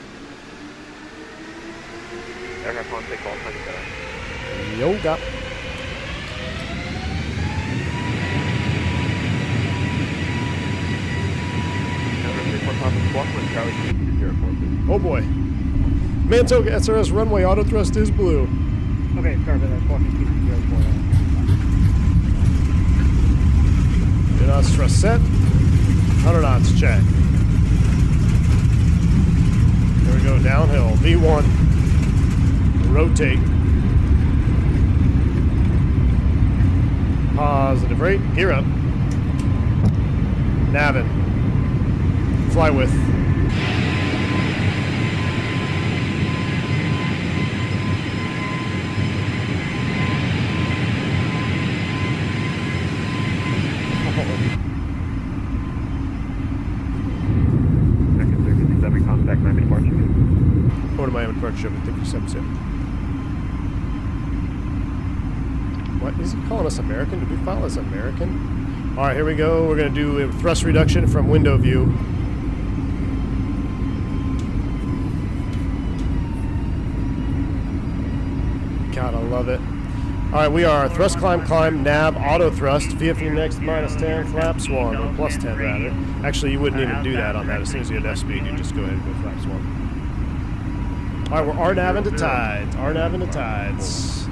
Yoga. Oh boy. Man, Toga, SRS runway, auto thrust is blue. Okay, sorry about that. Walking 204. Knots thrust set. 100 knots check. Here we go, downhill. V1. Rotate. Positive rate. Gear up. Navin. Fly with. Go to Miami departure with 57. What is he calling us American? Did we file as American? All right, here we go. We're going to do a thrust reduction from window view. God, I love it. All right, we are thrust, climb, nav, auto thrust, VFU next, -10, flaps 1, or +10 rather. Actually, you wouldn't even do that on that. As soon as you hit F speed, you just go ahead and go flaps 1. All right, we're RNAV into tides. RNAV into tides.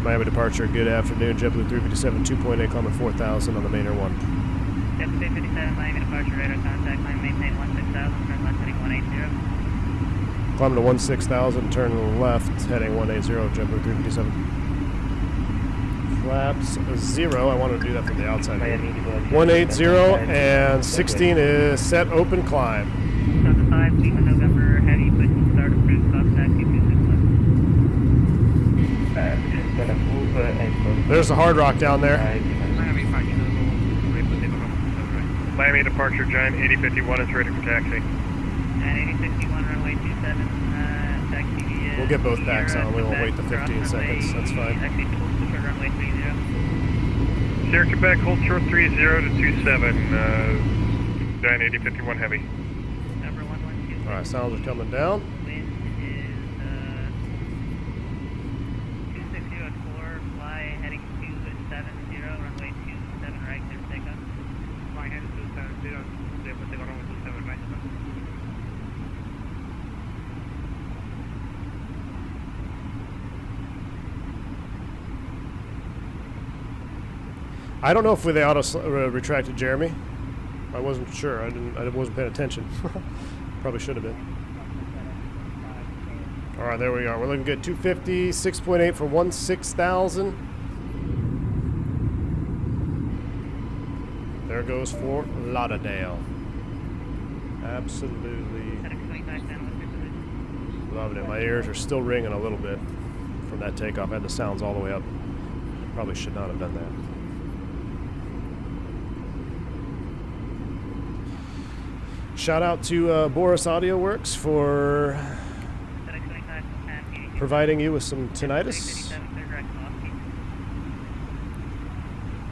Miami departure, good afternoon. JetBlue 357, 2.8, climbing 4,000 on the main Air 1. JetBlue 357, Miami departure, radar contact, climb maintain 16,000, turn left heading 180. Climbing to 16,000, turn to the left, heading 180, JetBlue 357. Flaps 0, I wanted to do that from the outside. 180 and 16 is set, open climb. Delta 5, Lima November, heavy push and start approved, stop taxi 261. There's the Hard Rock down there. Miami departure, Giant 8051 is ready for taxi. 8061, runway 27, taxi. We'll get both backs on, we won't wait the 15 seconds, that's fine. Taxi to runway 30. Sierra Quebec, hold short 30 to 27, 98051 heavy. Number 112. Alright, sounds are coming down. Wind is 260 at 4, fly heading 270, runway 27 right, clear for takeoff. Flying heading 270, clear for takeoff, runway 27 right. I don't know if they auto retracted Jeremy. I wasn't sure. I wasn't paying attention. Probably should have been. All right, there we are. We're looking good. 250, 6.8 for 16,000. There goes Fort Lauderdale. Absolutely loving it. My ears are still ringing a little bit from that takeoff. I had the sounds all the way up. Probably should not have done that. Shout out to Boris Audio Works for providing you with some tinnitus.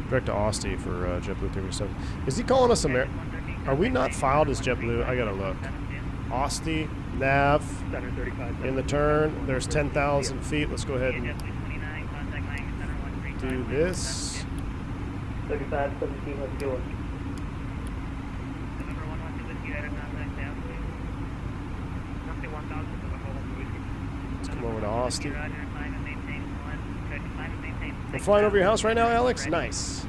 Direct to Austin for JetBlue 357. Is he calling us Are we not filed as JetBlue? I gotta look. Austin, nav, in the turn. There's 10,000 feet. Let's go ahead and do this. 3517, how's it going? Let's come over to Austin. We're flying over your house right now, Alex? Nice.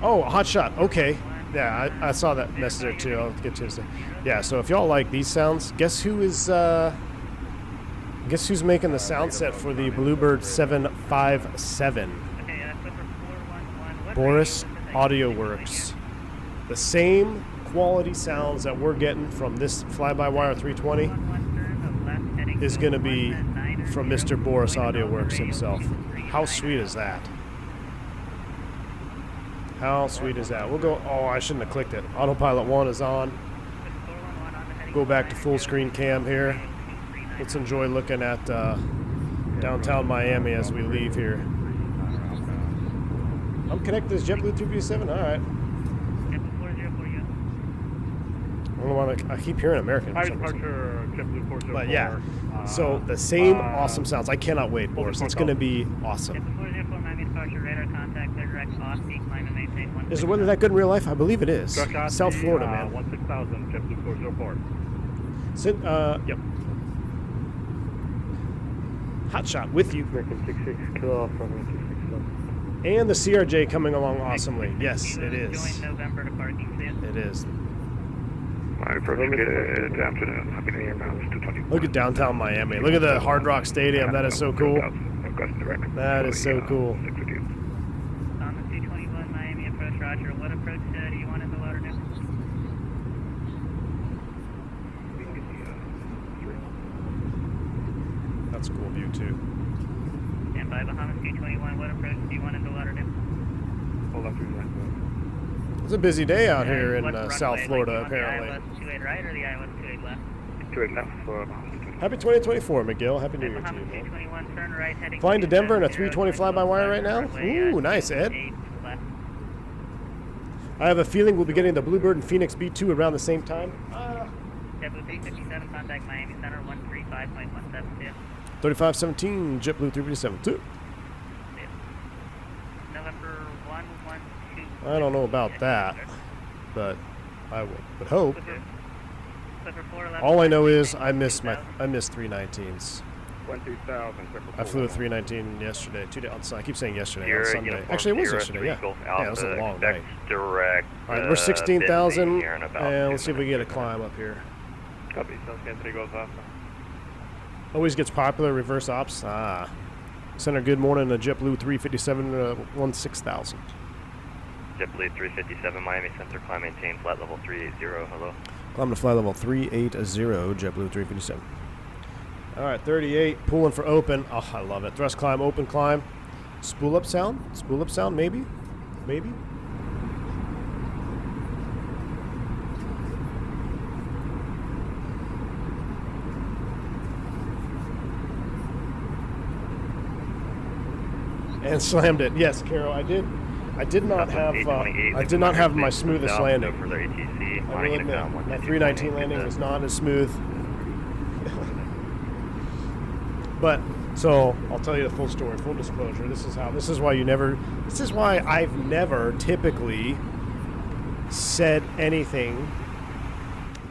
Oh, hot shot. Okay. Yeah, I saw that message there too. I'll get to it. Yeah, so if y'all like these sounds, guess who's making the sound set for the Bluebird 757? Boris Audio Works. The same quality sounds that we're getting from this fly-by-wire 320 is going to be from Mr. Boris Audio Works himself. How sweet is that? How sweet is that? We'll go. Oh, I shouldn't have clicked it. Autopilot 1 is on. Go back to full screen cam here. Let's enjoy looking at downtown Miami as we leave here. I'm connected as JetBlue 257. All right. I don't know why I keep hearing American. But yeah, so the same awesome sounds. I cannot wait, Boris. It's going to be awesome. Is the weather that good in real life? I believe it is. South Florida, man. 16,000, JetBlue 404. Yep. Hot shot with you. And the CRJ coming along awesomely. Yes, it is. It is. Look at downtown Miami. Look at the Hard Rock Stadium. That is so cool. That is so cool. On the 221 Miami approach, Roger. What approach do you want in the Lauderdale? That's a cool view too. Stand by Bahamas 221. What approach do you want in the Lauderdale? Hold up, It's a busy day out here in South Florida, apparently. The ILS 28 right or the ILS 28 left? 28 left for Happy 2024, McGill. Happy New Year to you, man. Turn right, heading Flying to Denver in a 320 fly-by-wire right now? Ooh, nice, Ed. I have a feeling we'll be getting the Bluebird and Phoenix B2 around the same time. JetBlue 357, contact Miami Center 135.172. 3517, JetBlue 357-2. November 112. I don't know about that, but I would hope. All I know is I miss 319s. 12000. I flew a 319 yesterday. 2 days. I keep saying yesterday on Sunday. Actually, it was yesterday. Yeah. Yeah, it was a long night. Direct. All right, we're 16,000, and let's see if we get a climb up here. Copy. Sunset 3 goes off. Always gets popular reverse ops. Center, good morning. A JetBlue 357 16,000. JetBlue 357 Miami Center, climb maintain flight level 380. Hello. Climb to flight level 380, JetBlue 357. All right, 38, pulling for open. Oh, I love it. Thrust climb, open climb. Spool up sound, maybe. Maybe. and slammed it. Yes, Carol, I did. I did not have. I did not have my smoothest landing. I will admit, my 319 landing was not as smooth. But so I'll tell you the full story, full disclosure. This is why I've never typically said anything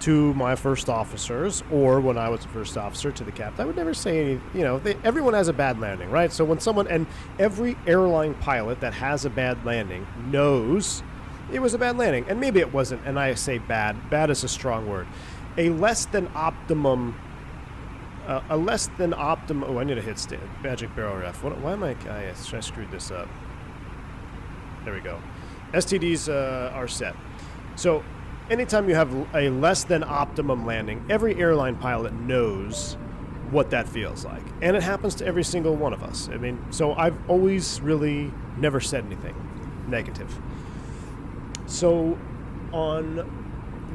to my first officers, or when I was a first officer to the captain. I would never say any, everyone has a bad landing, right? So when and every airline pilot that has a bad landing knows it was a bad landing. And maybe it wasn't, and I say bad is a strong word. A less than optimum, oh, I need to hit magic barrel ref. Why am I screwed this up. There we go. STDs are set. So anytime you have a less than optimum landing, every airline pilot knows what that feels like. And it happens to every single one of us. I mean, so I've always really never said anything negative. So on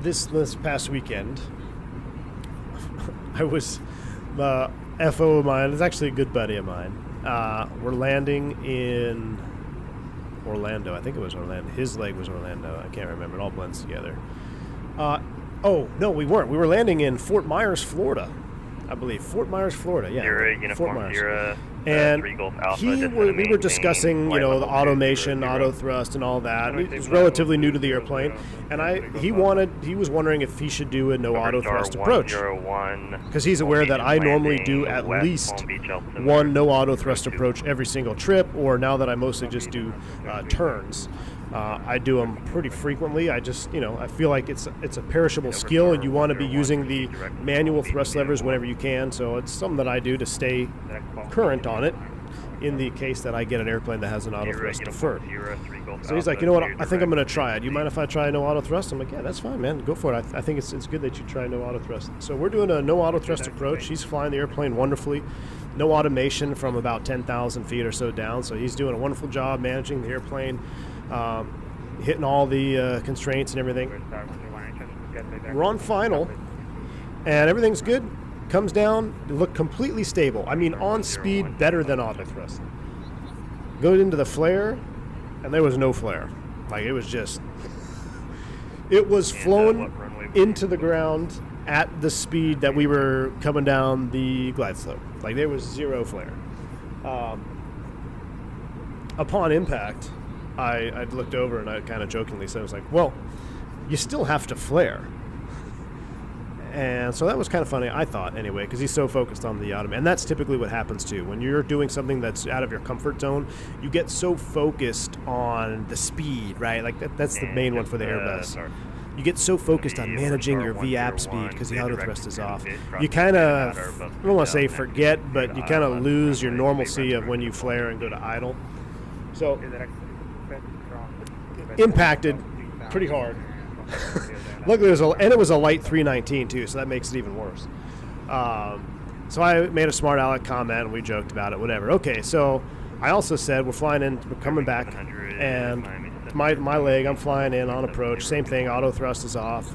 this past weekend, I was, FO of mine, it's actually a good buddy of mine. We're landing in Orlando. I think it was Orlando. His leg was Orlando. I can't remember. It all blends together. Oh, no, we weren't. We were landing in Fort Myers, Florida, I believe. Fort Myers, Florida, yeah. Fort Myers. And we were discussing, the automation, auto thrust, and all that. He's relatively new to the airplane, and he was wondering if he should do a no auto thrust approach, because he's aware that I normally do at least one no auto thrust approach every single trip, or now that I mostly just do turns. I do them pretty frequently. I just, I feel like it's a perishable skill, and you want to be using the manual thrust levers whenever you can. So it's something that I do to stay current on it in the case that I get an airplane that has an auto thrust deferred. So he's like, you know what, I think I'm going to try it. Do you mind if I try no auto thrust? I'm like, yeah, that's fine, man. Go for it. I think it's good that you try no auto thrust. So we're doing a no auto thrust approach. He's flying the airplane wonderfully. No automation from about 10,000 feet or so down. So he's doing a wonderful job managing the airplane. Hitting all the constraints and everything. We're on final, and everything's good. Comes down, look completely stable. I mean, on speed, better than auto thrust. Goes into the flare, and there was no flare. Like, it was just... It was flown into the ground at the speed that we were coming down the glide slope. Like, there was zero flare. Upon impact, I looked over and I kind of jokingly said, I was like, well, you still have to flare. And so that was kind of funny, I thought, anyway, because he's so focused on the automation. And that's typically what happens, too. When you're doing something that's out of your comfort zone, you get so focused on the speed, right? Like, that's the main one for the Airbus. You get so focused on managing your VAP speed because the auto thrust is off. You kind of, I don't want to say forget, but you kind of lose your normalcy of when you flare and go to idle. So, impacted pretty hard. Luckily, it was a light 319 too, so that makes it even worse. So I made a smart aleck comment, and we joked about it, whatever. Okay, so I also said we're flying in, we're coming back, and my leg, I'm flying in on approach, same thing, auto thrust is off,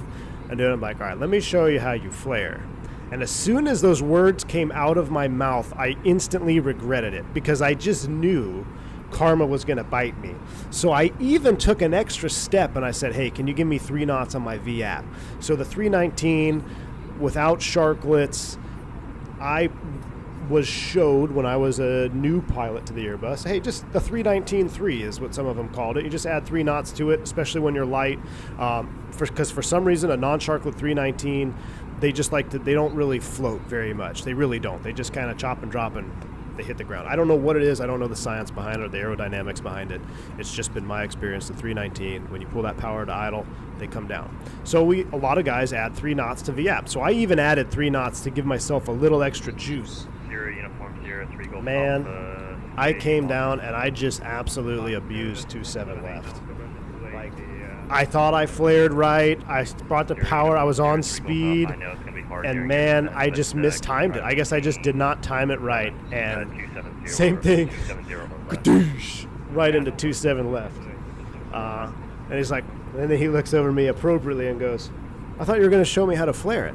and then I'm like, all right, let me show you how you flare. And as soon as those words came out of my mouth, I instantly regretted it, because I just knew karma was going to bite me. So I even took an extra step and I said, hey, can you give me 3 knots on my VAP? So the 319 without sharklets, I was showed when I was a new pilot to the Airbus, hey, just the 319-3 is what some of them called it. You just add 3 knots to it, especially when you're light. Because for some reason, a non-sharklet 319, they just they don't really float very much. They really don't. They just kind of chop and drop and they hit the ground. I don't know what it is. I don't know the science behind it or the aerodynamics behind it. It's just been my experience. The 319, when you pull that power to idle, they come down. So a lot of guys add 3 knots to VAP. So I even added 3 knots to give myself a little extra juice. 0 uniform 0 3 Golf Man, Alpha, I came down and I just absolutely abused 27 left. Like, I thought I flared right. I brought the power. I was on speed. And man, I just mistimed it. I guess I just did not time it right. And same thing, right into 27 left. And he's like, and then he looks over at me appropriately and goes, I thought you were going to show me how to flare it.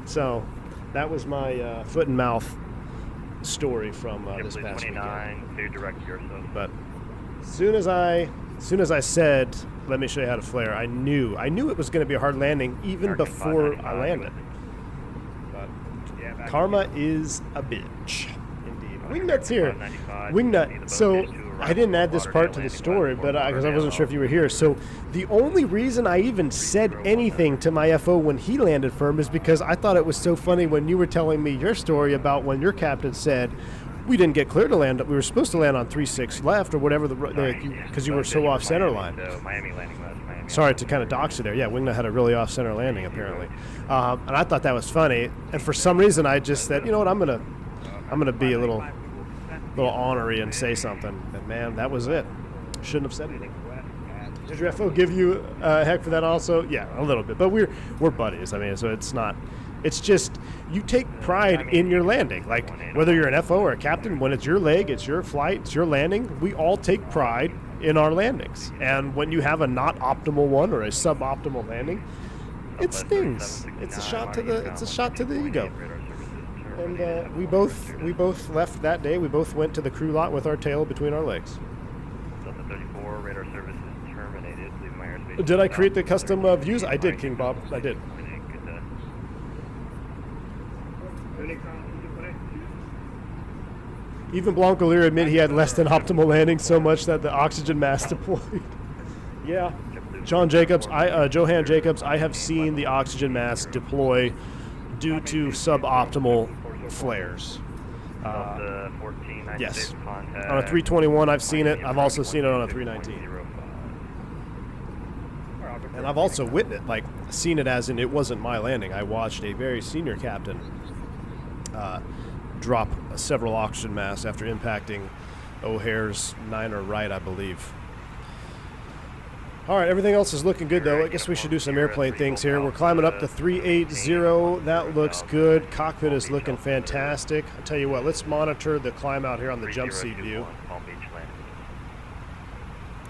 So that was my foot and mouth story from this JetBlue past 29, weekend. clear direct yourself. But as soon as I said, let me show you how to flare, I knew it was going to be a hard landing even American before 595 I landed. But karma is a bitch. Indeed. Wingnut's here. Wingnut. So I didn't add this part to the story, but because I wasn't sure if you were here. So the only reason I even said anything to my FO when he landed firm is because I thought it was so funny when you were telling me your story about when your captain said, we didn't get clear to land. We were supposed to land on 36 left or whatever, because you were so off center line. Miami landing west, Miami. Sorry to kind of dox you there. Yeah, Wingnut had a really off center landing apparently, and I thought that was funny. And for some reason, I just said, you know what, I'm gonna be a little ornery and say something. And man, that was it. Shouldn't have said anything. Did your FO give you a heck for that also? Yeah, a little bit. But we're buddies. I mean, so it's not. It's just you take pride in your landing. Like whether you're an FO or a captain, when it's your leg, it's your flight, it's your landing. We all take pride in our landings. And when you have a not optimal one or a suboptimal landing, it stings. It's a shot to the ego. And we both left that day. We both went to the crew lot with our tail between our legs. Delta 34, radar service is terminated. Leave my airspace. Did I create the custom views? I did, King Bob. I did. Even Blanco Lear admitted he had less than optimal landing so much that the oxygen mask deployed. Yeah. Johan Jacobs, I have seen the oxygen mask deploy due to suboptimal flares. Yes. On a 321, I've seen it. I've also seen it on a 319. And I've also witnessed, seen it as in it wasn't my landing. I watched a very senior captain drop several oxygen masks after impacting O'Hare's 9er right, I believe. All right, everything else is looking good, though. I guess we should do some airplane things here. We're climbing up to 380. That looks good. Cockpit is looking fantastic. I'll tell you what, let's monitor the climb out here on the jump seat view.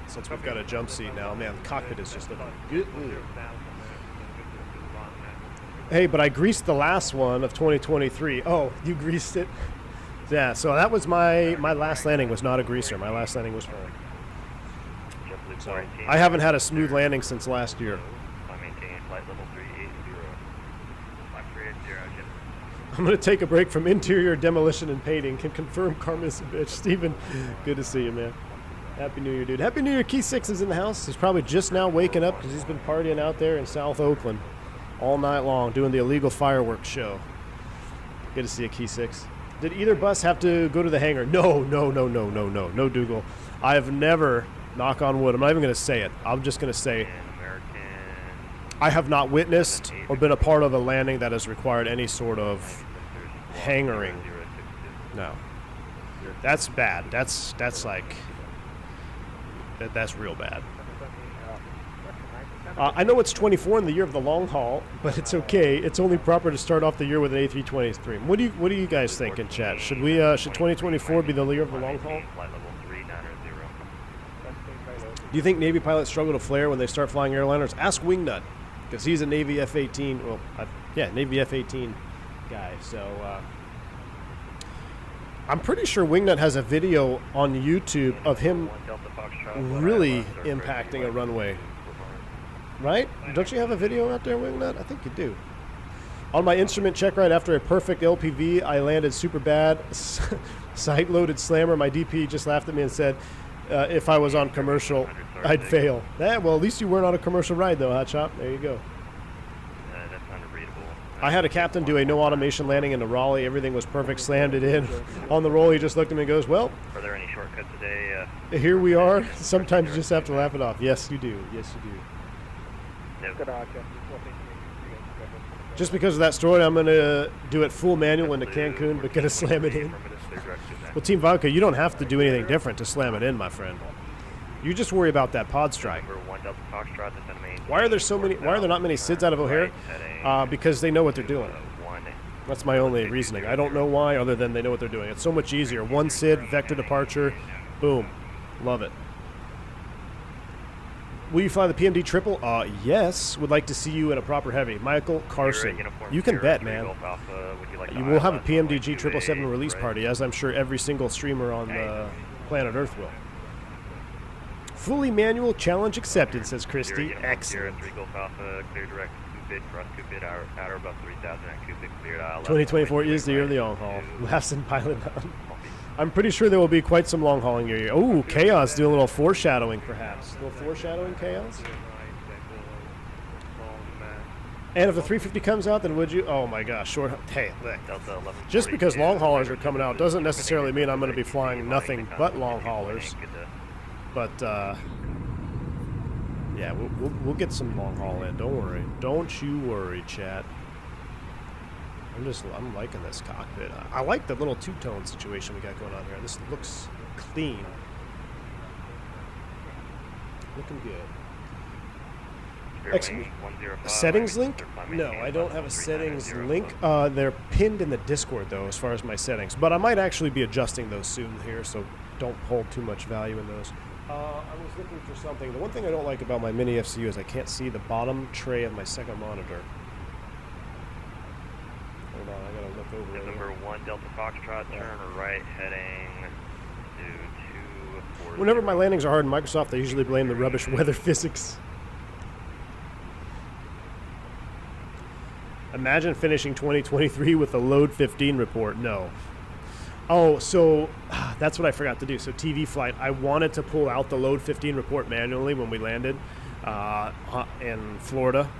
Since we've got a jump seat now, man, the cockpit is just looking good. Hey, but I greased the last one of 2023. Oh, you greased it? Yeah, so that was my last landing was not a greaser. My last landing was firm. So I haven't had a smooth landing since last year. I'm going to take a break from interior demolition and painting. Can confirm karma's a bitch. Steven, good to see you, man. Happy New Year, dude. Happy New Year. Key 6 is in the house. He's probably just now waking up because he's been partying out there in South Oakland all night long doing the illegal fireworks show. Good to see you, Key 6. Did either bus have to go to the hangar? No, Dougal. I have never, knock on wood, I'm not even going to say it. I'm just going to say I have not witnessed or been a part of a landing that has required any sort of hangaring. No. That's bad. That's real bad. I know it's 24 in the year of the long haul, but it's okay. It's only proper to start off the year with an A320 stream. What do you guys think in chat? Should 2024 be the year of the long haul? Do you think Navy pilots struggle to flare when they start flying airliners? Ask Wingnut, because he's a Navy F-18. Well, Navy F-18 guy. So I'm pretty sure Wingnut has a video on YouTube of him really impacting a runway. Right? Don't you have a video out there, Wingnut? I think you do. On my instrument check right after a perfect LPV, I landed super bad. Sight-loaded slammer. My DP just laughed at me and said, if I was on commercial, I'd fail. Well, at least you weren't on a commercial ride, though, Hot Chop. There you go. That's unreadable. I had a captain do a no automation landing into Raleigh. Everything was perfect. Slammed it in. On the roll, he just looked at me and goes, well, are there any shortcuts today? Here we are. Sometimes you just have to laugh it off. Yes, you do. Yes, you do. Just because of that story, I'm going to do it full manual into Cancun, but going to slam it in. Well, Team Vodka, you don't have to do anything different to slam it in, my friend. You just worry about that pod strike. Why are there not many SIDs out of O'Hare? Because they know what they're doing. That's my only reasoning. I don't know why, other than they know what they're doing. It's so much easier. One SID, vector departure, boom. Love it. Will you fly the PMD triple? Yes. Would like to see you in a proper heavy. Michael Carson. You can bet, man. You will have a PMDG 777 release party, as I'm sure every single streamer on the planet Earth will. Fully manual challenge accepted, says Christy. Excellent. 2024 is the year of the long haul. Laughs and pilot on. I'm pretty sure there will be quite some long hauling here. Oh, Chaos doing a little foreshadowing, perhaps. A little foreshadowing, Chaos. And if the 350 comes out, then would you? Oh my gosh, short. Hey, look. Just because long haulers are coming out doesn't necessarily mean I'm going to be flying nothing but long haulers. But yeah, we'll get some long haul in. Don't worry. Don't you worry, chat. I'm liking this cockpit. I like the little two-tone situation we got going on here. This looks clean. Looking good. Settings link? No, I don't have a settings link. They're pinned in the Discord, though, as far as my settings. But I might actually be adjusting those soon here, so don't hold too much value in those. I was looking for something. The one thing I don't like about my mini FCU is I can't see the bottom tray of my second monitor. Hold on, I gotta look over it. Number 1 Delta Foxtrot, turn right heading to 240. Whenever my landings are hard in Microsoft, they usually blame the rubbish weather physics. Imagine finishing 2023 with a load 15 report. No. Oh, so that's what I forgot to do. So TV flight, I wanted to pull out the load 15 report manually when we landed in Florida,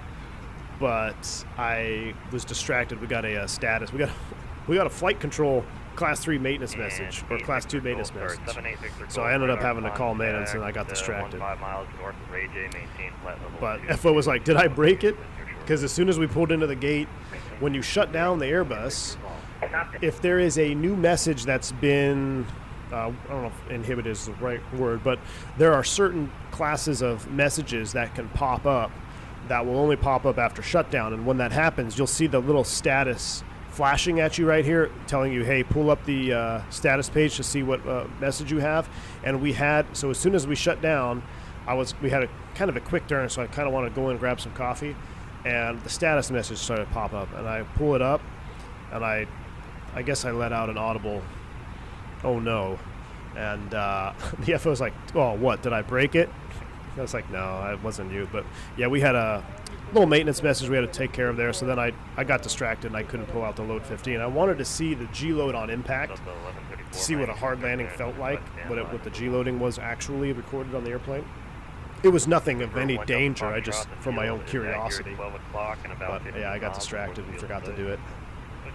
but I was distracted. We got a status. We got a flight control class 3 maintenance message or class 2 maintenance message. So I ended up having to call maintenance and I got distracted. But FO was like, did I break it? Because as soon as we pulled into the gate, when you shut down the Airbus, if there is a new message that's been, I don't know if inhibited is the right word, but there are certain classes of messages that can pop up that will only pop up after shutdown. And when that happens, you'll see the little status flashing at you right here, telling you, hey, pull up the status page to see what message you have. And so as soon as we shut down, we had a kind of a quick turn, so I kind of want to go in and grab some coffee. And the status message started to pop up, and I pull it up, and I guess I let out an audible, oh no. And the FO was like, oh, what, did I break it? I was like, no, it wasn't you. But yeah, we had a little maintenance message we had to take care of there, so then I got distracted and I couldn't pull out the load 15. I wanted to see the G-load on impact, see what a hard landing felt like, what the G-loading was actually recorded on the airplane. It was nothing of any danger, I just, for my own curiosity. But yeah, I got distracted and forgot to do it.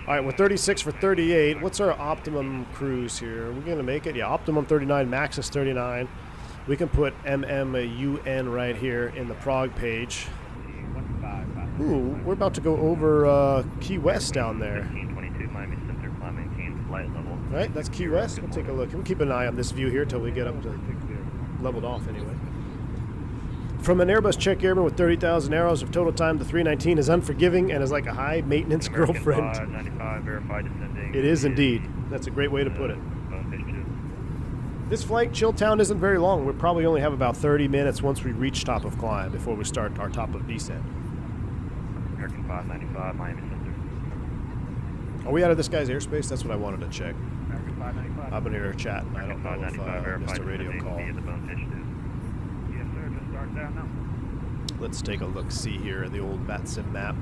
All right, we're 36 for 38. What's our optimum cruise here? Are we going to make it? Yeah, optimum 39, max is 39. We can put MMUN right here in the Prague page. Ooh, we're about to go over Key West down there. All right, that's Key West. We'll take a look. We'll keep an eye on this view here until we get up to leveled off anyway. From an Airbus check airman with 30,000 arrows of total time, the 319 is unforgiving and is like a high-maintenance girlfriend. It is indeed. That's a great way to put it. This flight, Chilltown, isn't very long. We'll probably only have about 30 minutes once we reach top of climb before we start our top of descent. American 595, Miami Center. Are we out of this guy's airspace? That's what I wanted to check. American 595. I've been here to chat, and I don't know if I missed a radio call. Let's take a look-see here at the old VATSIM map.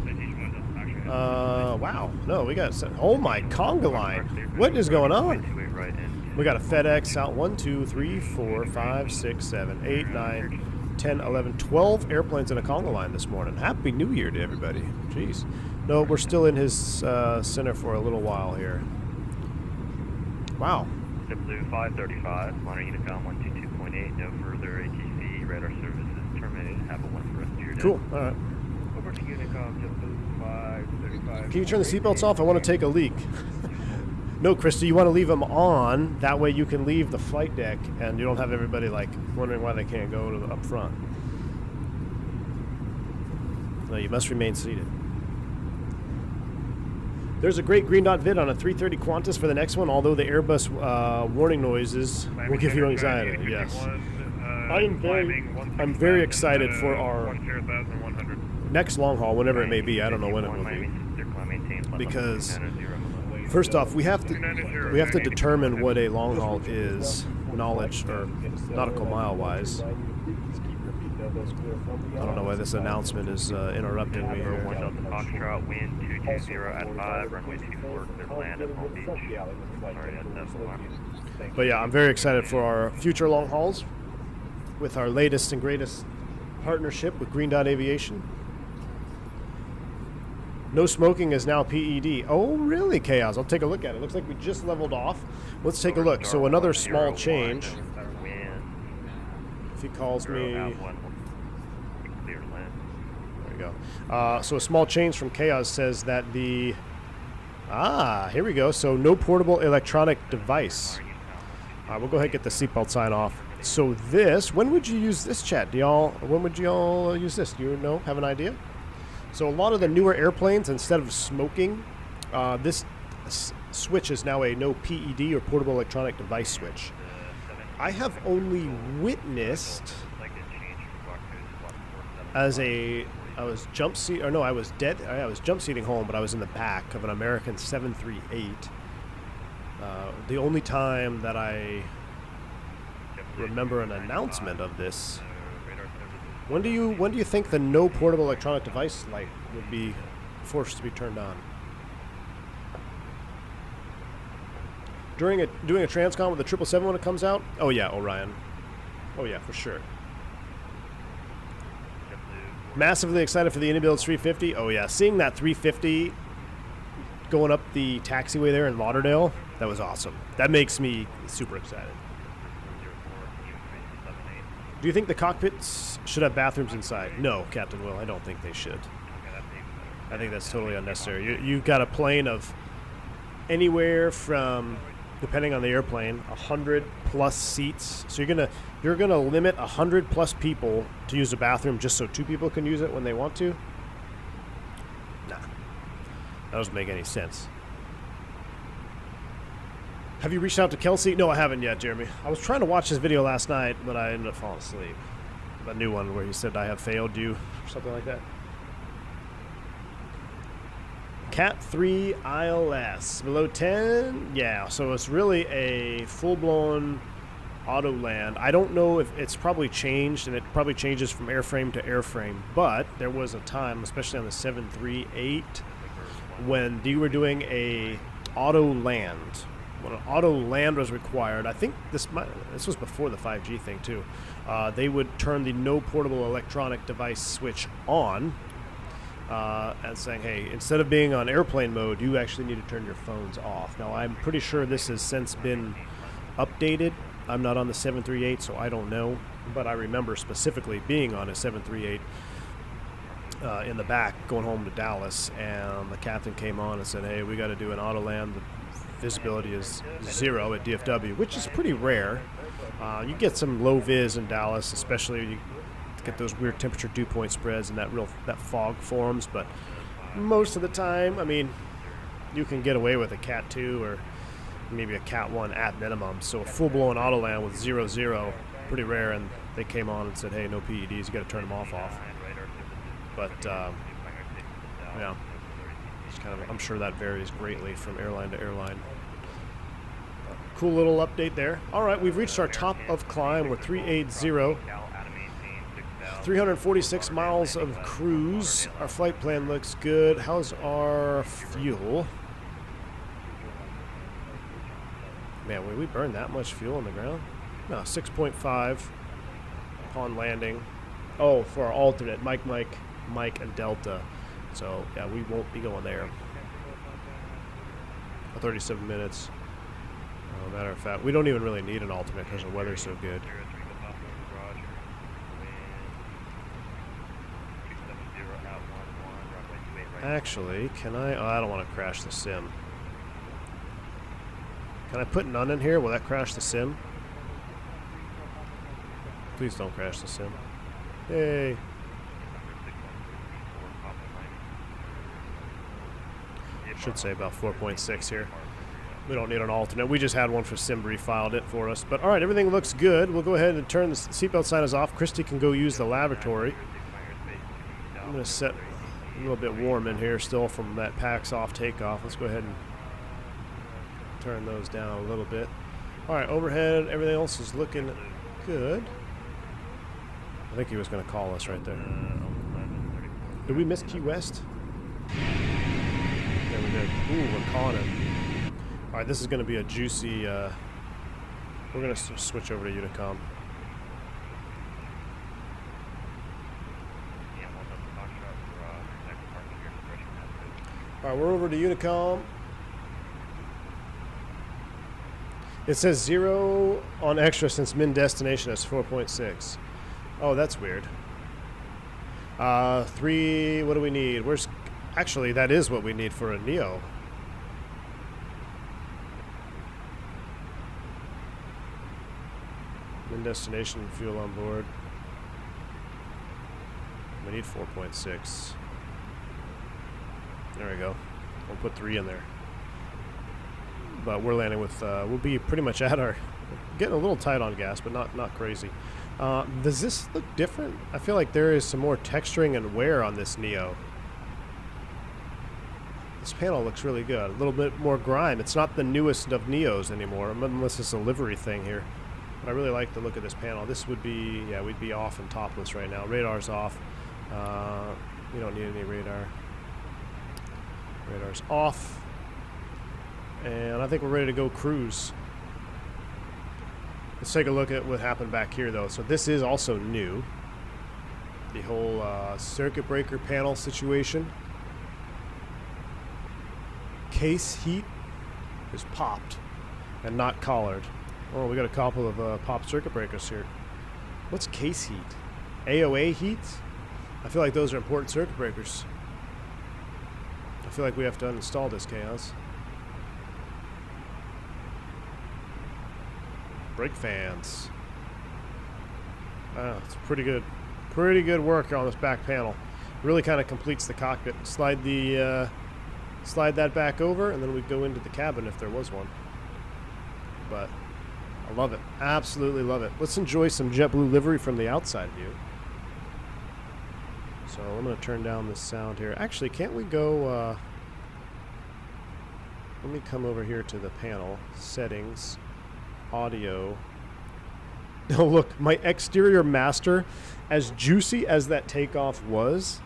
Wow. No, we got... Oh, my conga line. What is going on? We got a FedEx out 1, 2, 3, 4, 5, 6, 7, 8, 9, 10, 11, 12 airplanes in a conga line this morning. Happy New Year to everybody. Jeez. No, we're still in his center for a little while here. Wow. JetBlue 535, monitor Unicom 122.8, no further ATC, radar services terminated. Have a one for the rest of your day. Cool, alright. Over to Unicom, JetBlue 535. Can you turn the seatbelts off? I want to take a leak. No, Krista, you want to leave them on. That way you can leave the flight deck and you don't have everybody like wondering why they can't go to the up front. No, you must remain seated. There's a great green dot vid on a 330 Qantas for the next one, although the Airbus warning noises will give you anxiety. Yes. I'm very excited for our next long haul, whenever it may be. I don't know when it will be, because first off, we have to determine what a long haul is, knowledge or nautical mile wise. I don't know why this announcement is interrupting me here. Foxtrot, wind 220 at 5, runway 24, clear to land at Palm Beach. Sorry, that's But yeah, I'm very excited for our future long hauls with our latest and greatest partnership with Green Dot Aviation. No smoking is now PED. Oh, really, Chaos? I'll take a look at it. Looks like we just leveled off. Let's take a look. So another small change. If he calls me... There we go. So a small change from Chaos says that the... here we go. So no portable electronic device. We'll go ahead and get the seatbelt sign off. So this, when would you use this, chat? When would you all use this? Do you know? Have an idea? So a lot of the newer airplanes, instead of smoking, this switch is now a no PED or portable electronic device switch. I have only witnessed I was jump seating home, but I was in the back of an American 738. The only time that I remember an announcement of this. When do you think the no portable electronic device light would be forced to be turned on? Doing a transcon with the 777 when it comes out? Oh yeah, Orion. Oh yeah, for sure. Massively excited for the inibuilds 350. Oh yeah, seeing that 350 going up the taxiway there in Lauderdale, that was awesome. That makes me super excited. Do you think the cockpits should have bathrooms inside? No, Captain Will, I don't think they should. I think that's totally unnecessary. You've got a plane of anywhere from, depending on the airplane, 100 plus seats. So you're gonna limit 100 plus people to use a bathroom just so 2 people can use it when they want to? Nah, that doesn't make any sense. Have you reached out to Kelsey? No, I haven't yet, Jeremy. I was trying to watch his video last night, but I ended up falling asleep. The new one where he said I have failed you, or something like that. Cat 3 ILS. Below 10? Yeah, so it's really a full-blown auto land. I don't know if it's probably changed, and it probably changes from airframe to airframe, but there was a time, especially on the 738, when you were doing a auto land. When an auto land was required, I think this was before the 5G thing too, they would turn the no portable electronic device switch on and saying, hey, instead of being on airplane mode, you actually need to turn your phones off. Now, I'm pretty sure this has since been updated. I'm not on the 738, so I don't know, but I remember specifically being on a 738 in the back going home to Dallas, and the captain came on and said, hey, we got to do an auto land. Visibility is 0 at DFW, which is pretty rare. You get some low vis in Dallas, especially when you get those weird temperature dew point spreads and that fog forms, but most of the time, I mean, you can get away with a Cat 2 or maybe a Cat 1 at minimum. So a full-blown auto land with 0-0, pretty rare, and they came on and said, hey, no PEDs, you got to turn them off. But yeah, it's kind of, I'm sure that varies greatly from airline to airline. Cool little update there. All right, we've reached our top of climb. We're 380, 346 miles of cruise. Our flight plan looks good. How's our fuel? Man, will we burn that much fuel on the ground? No, 6.5 upon landing. Oh, for our alternate, Mike, and Delta. So, yeah, we won't be going there. 37 minutes. Matter of fact, we don't even really need an alternate because the weather's so good. Actually, can I? Oh, I don't want to crash the sim. Can I put none in here? Will that crash the sim? Please don't crash the sim. Yay. Should say about 4.6 here. We don't need an alternate. We just had one for Simbri, filed it for us. But all right, everything looks good. We'll go ahead and turn the seatbelt sign is off. Christy can go use the lavatory. I'm going to set a little bit warm in here still from that PAX off takeoff. Let's go ahead and turn those down a little bit. All right, overhead, everything else is looking good. I think he was going to call us right there. Did we miss Key West? Yeah, we did. Ooh, we're calling it. All right, this is going to be a juicy... we're going to switch over to Unicom. All right, we're over to Unicom. It says 0 on extra since min destination is 4.6. Oh, that's weird. 3, what do we need? Where's... Actually, that is what we need for a Neo. Min destination, fuel on board. We need 4.6. There we go. We'll put 3 in there. But we're landing with, we'll be pretty much at our, getting a little tight on gas, but not crazy. Does this look different? I feel like there is some more texturing and wear on this Neo. This panel looks really good. A little bit more grime. It's not the newest of Neos anymore, unless it's a livery thing here. But I really like the look of this panel. This would be, yeah, we'd be off and topless right now. Radar's off. We don't need any radar. Radar's off. And I think we're ready to go cruise. Let's take a look at what happened back here, though. So this is also new. The whole circuit breaker panel situation. Case heat is popped and not collared. Oh, we got a couple of popped circuit breakers here. What's case heat? AOA heat? I feel like those are important circuit breakers. I feel like we have to uninstall this chaos. Brake fans. Wow, it's pretty good. Pretty good work on this back panel. Really kind of completes the cockpit. Slide that back over, and then we go into the cabin if there was one. But I love it. Absolutely love it. Let's enjoy some JetBlue livery from the outside view. So I'm going to turn down this sound here. Actually, can't we go... let me come over here to the panel. Settings. Audio. Oh, look. My exterior master, as juicy as that takeoff was,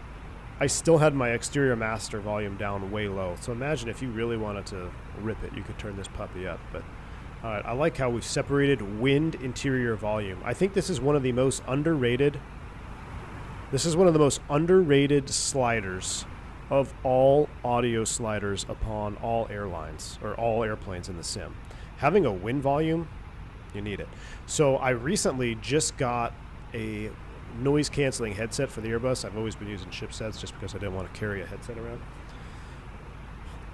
I still had my exterior master volume down way low. So imagine if you really wanted to rip it, you could turn this puppy up. But all right, I like how we separated wind interior volume. I think this is one of the most underrated. This is one of the most underrated sliders of all audio sliders upon all airlines or all airplanes in the sim. Having a wind volume, you need it. So I recently just got a noise canceling headset for the Airbus. I've always been using chipsets just because I didn't want to carry a headset around.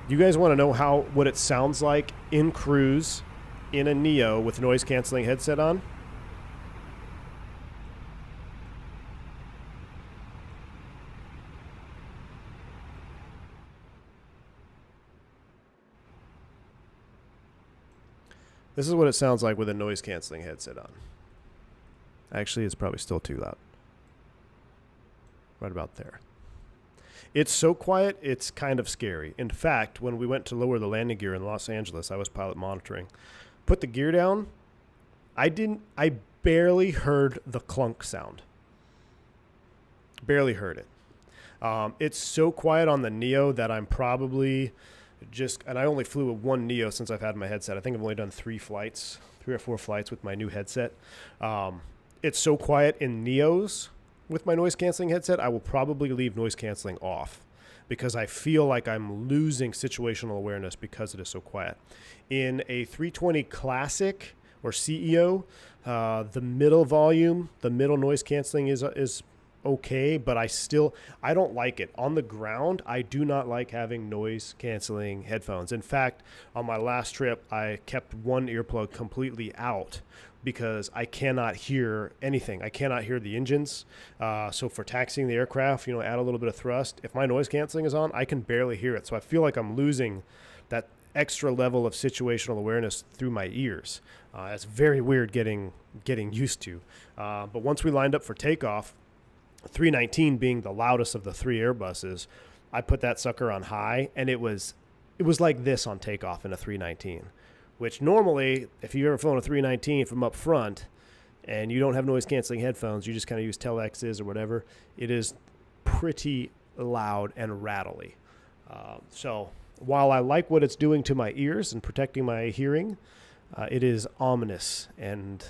You guys want to know what it sounds like in cruise in a Neo with noise canceling headset on? This is what it sounds like with a noise canceling headset on. Actually, it's probably still too loud. Right about there. It's so quiet, it's kind of scary. In fact, when we went to lower the landing gear in Los Angeles, I was pilot monitoring. Put the gear down. I barely heard the clunk sound. Barely heard it. It's so quiet on the Neo that I'm probably and I only flew with one Neo since I've had my headset. I think I've only done 3 or 4 flights with my new headset. It's so quiet in Neos with my noise canceling headset, I will probably leave noise canceling off because I feel like I'm losing situational awareness because it is so quiet. In a 320 Classic or CEO, the middle volume, the middle noise canceling is okay, but I don't like it. On the ground, I do not like having noise canceling headphones. In fact, on my last trip, I kept one earplug completely out because I cannot hear anything. I cannot hear the engines. So for taxiing the aircraft, add a little bit of thrust. If my noise canceling is on, I can barely hear it. So I feel like I'm losing that extra level of situational awareness through my ears. It's very weird getting used to. But once we lined up for takeoff, 319 being the loudest of the 3 Airbuses, I put that sucker on high, and it was like this on takeoff in a 319, which normally, if you've ever flown a 319 from up front and you don't have noise-canceling headphones, you just kind of use Telexes or whatever, it is pretty loud and rattly. So while I like what it's doing to my ears and protecting my hearing, it is ominous, and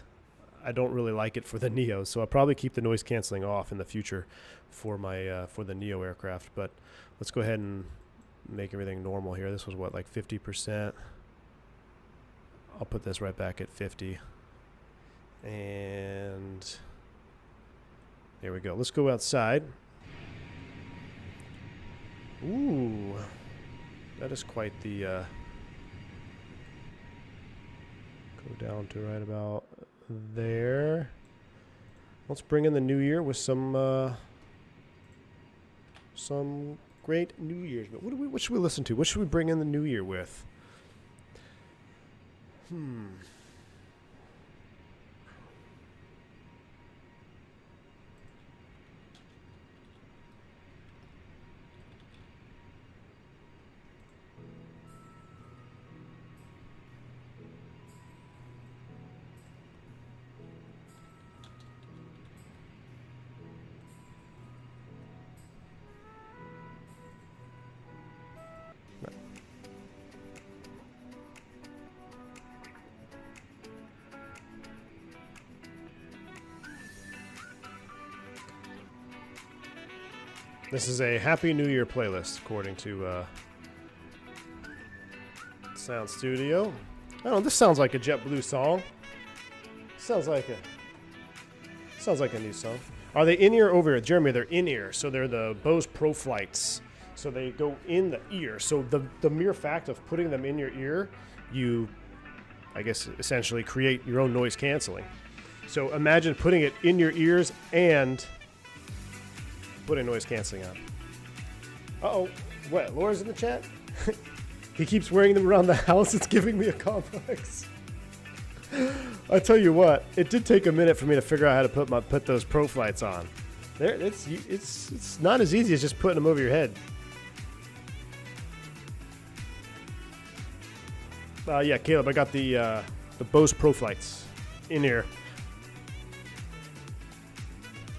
I don't really like it for the Neo. So I'll probably keep the noise canceling off in the future for my for the Neo aircraft. But let's go ahead and make everything normal here. This was what, like 50%. I'll put this right back at 50. And there we go. Let's go outside. Ooh, that is quite the go down to right about there. Let's bring in the new year with some great New Year's. But what should we listen to? What should we bring in the new year with? This is a Happy New Year playlist, according to Sound Studio. I don't know, this sounds like a JetBlue song. Sounds like a new song. Are they in-ear or over-ear? Jeremy, they're in-ear, so they're the Bose Pro Flights. So they go in the ear. So the mere fact of putting them in your ear, you, I guess, essentially create your own noise canceling. So imagine putting it in your ears and putting noise canceling on. Uh-oh. What? Laura's in the chat? He keeps wearing them around the house. It's giving me a complex. I tell you what, it did take a minute for me to figure out how to put those Pro Flights on. There, it's not as easy as just putting them over your head. Yeah, Caleb, I got the Bose Pro Flights in here.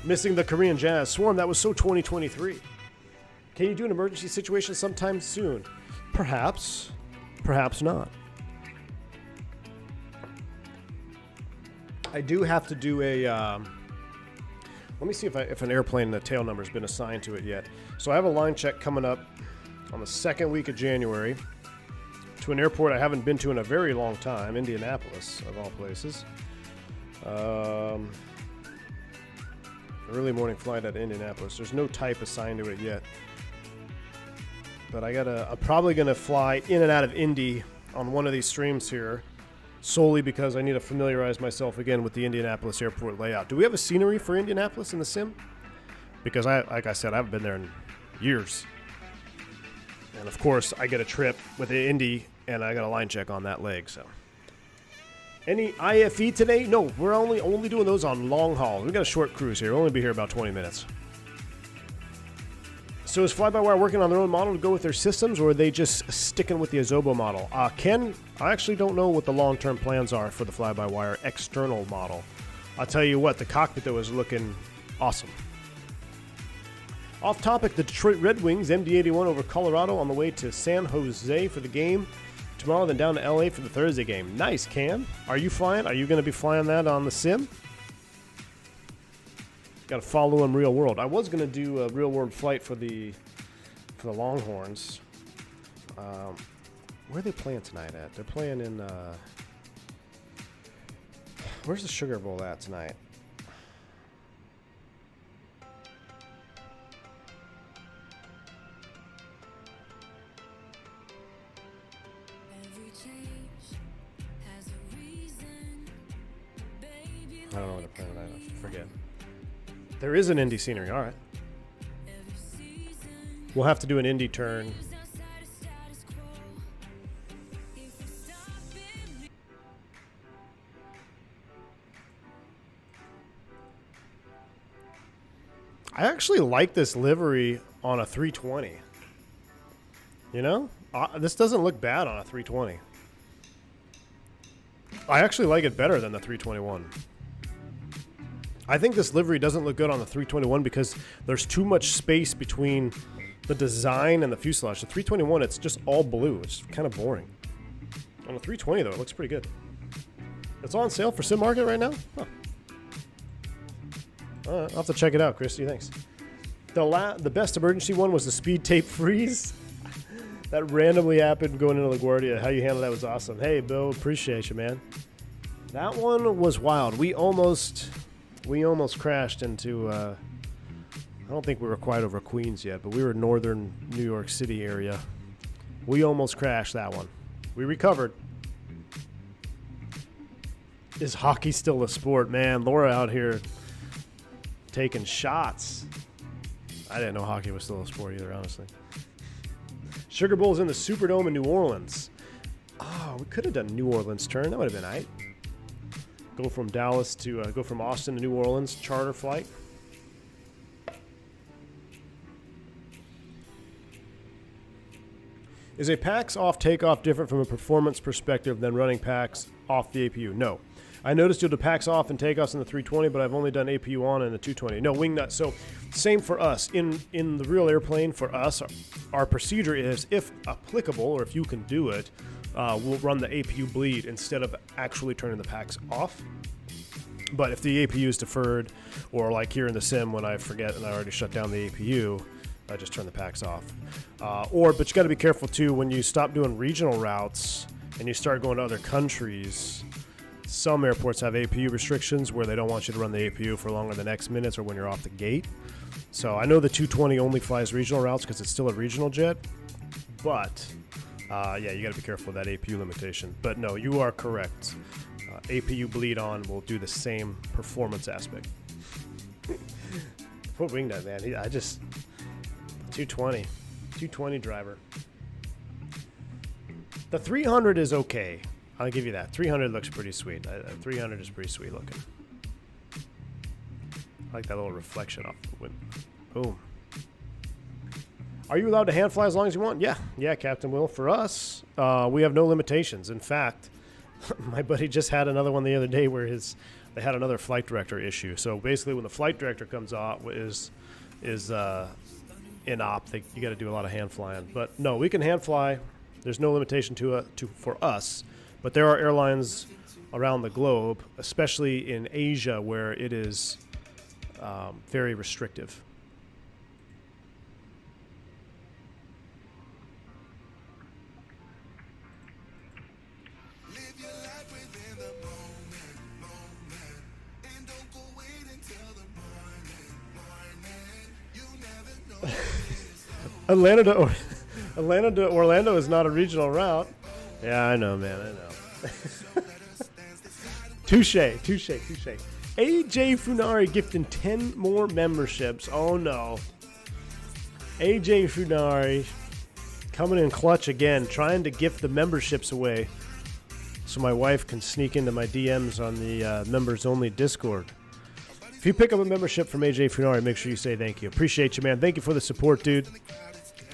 Missing the Korean Jazz. Swarm, that was so 2023. Can you do an emergency situation sometime soon? Perhaps. Perhaps not. I do have to do a... let me see if an airplane, the tail number has been assigned to it yet. So I have a line check coming up on the second week of January to an airport I haven't been to in a very long time, Indianapolis, of all places. Early morning flight at Indianapolis. There's no type assigned to it yet. But I'm probably gonna fly in and out of Indy on one of these streams here, solely because I need to familiarize myself again with the Indianapolis airport layout. Do we have a scenery for Indianapolis in the sim? Because like I said, I haven't been there in years. And of course, I get a trip with the Indy, and I got a line check on that leg, so. Any IFE today? No, we're only doing those on long haul. We got a short cruise here. We'll only be here about 20 minutes. So is Fly-by-Wire working on their own model to go with their systems, or are they just sticking with the Azobo model? Ken, I actually don't know what the long-term plans are for the Fly-by-Wire external model. I'll tell you what, the cockpit, though, is looking awesome. Off topic, the Detroit Red Wings, MD-81 over Colorado on the way to San Jose for the game. Tomorrow, then down to LA for the Thursday game. Nice, Cam. Are you flying? Are you going to be flying that on the sim? Got to follow them real world. I was going to do a real world flight for the Longhorns. Where are they playing tonight at? They're playing in... where's the Sugar Bowl at tonight? I don't know what they're playing. I forget. There is an Indy scenery. All right. We'll have to do an Indy turn. I actually like this livery on a 320. You know? This doesn't look bad on a 320. I actually like it better than the 321. I think this livery doesn't look good on the 321 because there's too much space between the design and the fuselage. The 321, it's just all blue. It's kind of boring. On the 320, though, it looks pretty good. It's on sale for Sim Market right now? Huh. All right, I'll have to check it out, Christy. Thanks. The best emergency one was the speed tape freeze. That randomly happened going into LaGuardia. How you handled that was awesome. Hey, Bill, appreciate you, man. That one was wild. We almost crashed into, I don't think we were quite over Queens yet, but we were in northern New York City area. We almost crashed that one. We recovered. Is hockey still a sport? Man, Laura out here taking shots. I didn't know hockey was still a sport either, honestly. Sugar Bowl's in the Superdome in New Orleans. Oh, we could have done New Orleans turn. That would have been aight. Go from Dallas to, go from Austin to New Orleans, charter flight. Is a PAX off takeoff different from a performance perspective than running PAX off the APU? No. I noticed you'll do PAX off and takeoffs in the 320, but I've only done APU on in the 220. No, wing nut. So same for us. In the real airplane, for us, our procedure is, if applicable, or if you can do it, we'll run the APU bleed instead of actually turning the PAX off. But if the APU is deferred, or like here in the sim when I forget and I already shut down the APU, I just turn the PAX off. But you got to be careful too when you stop doing regional routes and you start going to other countries. Some airports have APU restrictions where they don't want you to run the APU for longer than X minutes or when you're off the gate. So I know the 220 only flies regional routes because it's still a regional jet. But yeah, you got to be careful with that APU limitation. But no, you are correct. APU bleed on will do the same performance aspect. Poor wing nut, man. 220 driver. The 300 is okay. I'll give you that. 300 looks pretty sweet. 300 is pretty sweet looking. I like that little reflection off the window. Boom. Are you allowed to hand fly as long as you want? Yeah, Captain Will. For us, we have no limitations. In fact, my buddy just had another one the other day where they had another flight director issue. So basically, when the flight director comes out, is in op, you got to do a lot of hand flying. But no, we can hand fly. There's no limitation for us. But there are airlines around the globe, especially in Asia, where it is very restrictive. Atlanta to Orlando is not a regional route. Yeah, I know, man. I know. Touche. AJ Funari gifting 10 more memberships. Oh no. AJ Funari coming in clutch again, trying to gift the memberships away so my wife can sneak into my DMs on the members only Discord. If you pick up a membership from AJ Funari, make sure you say thank you. Appreciate you, man. Thank you for the support, dude.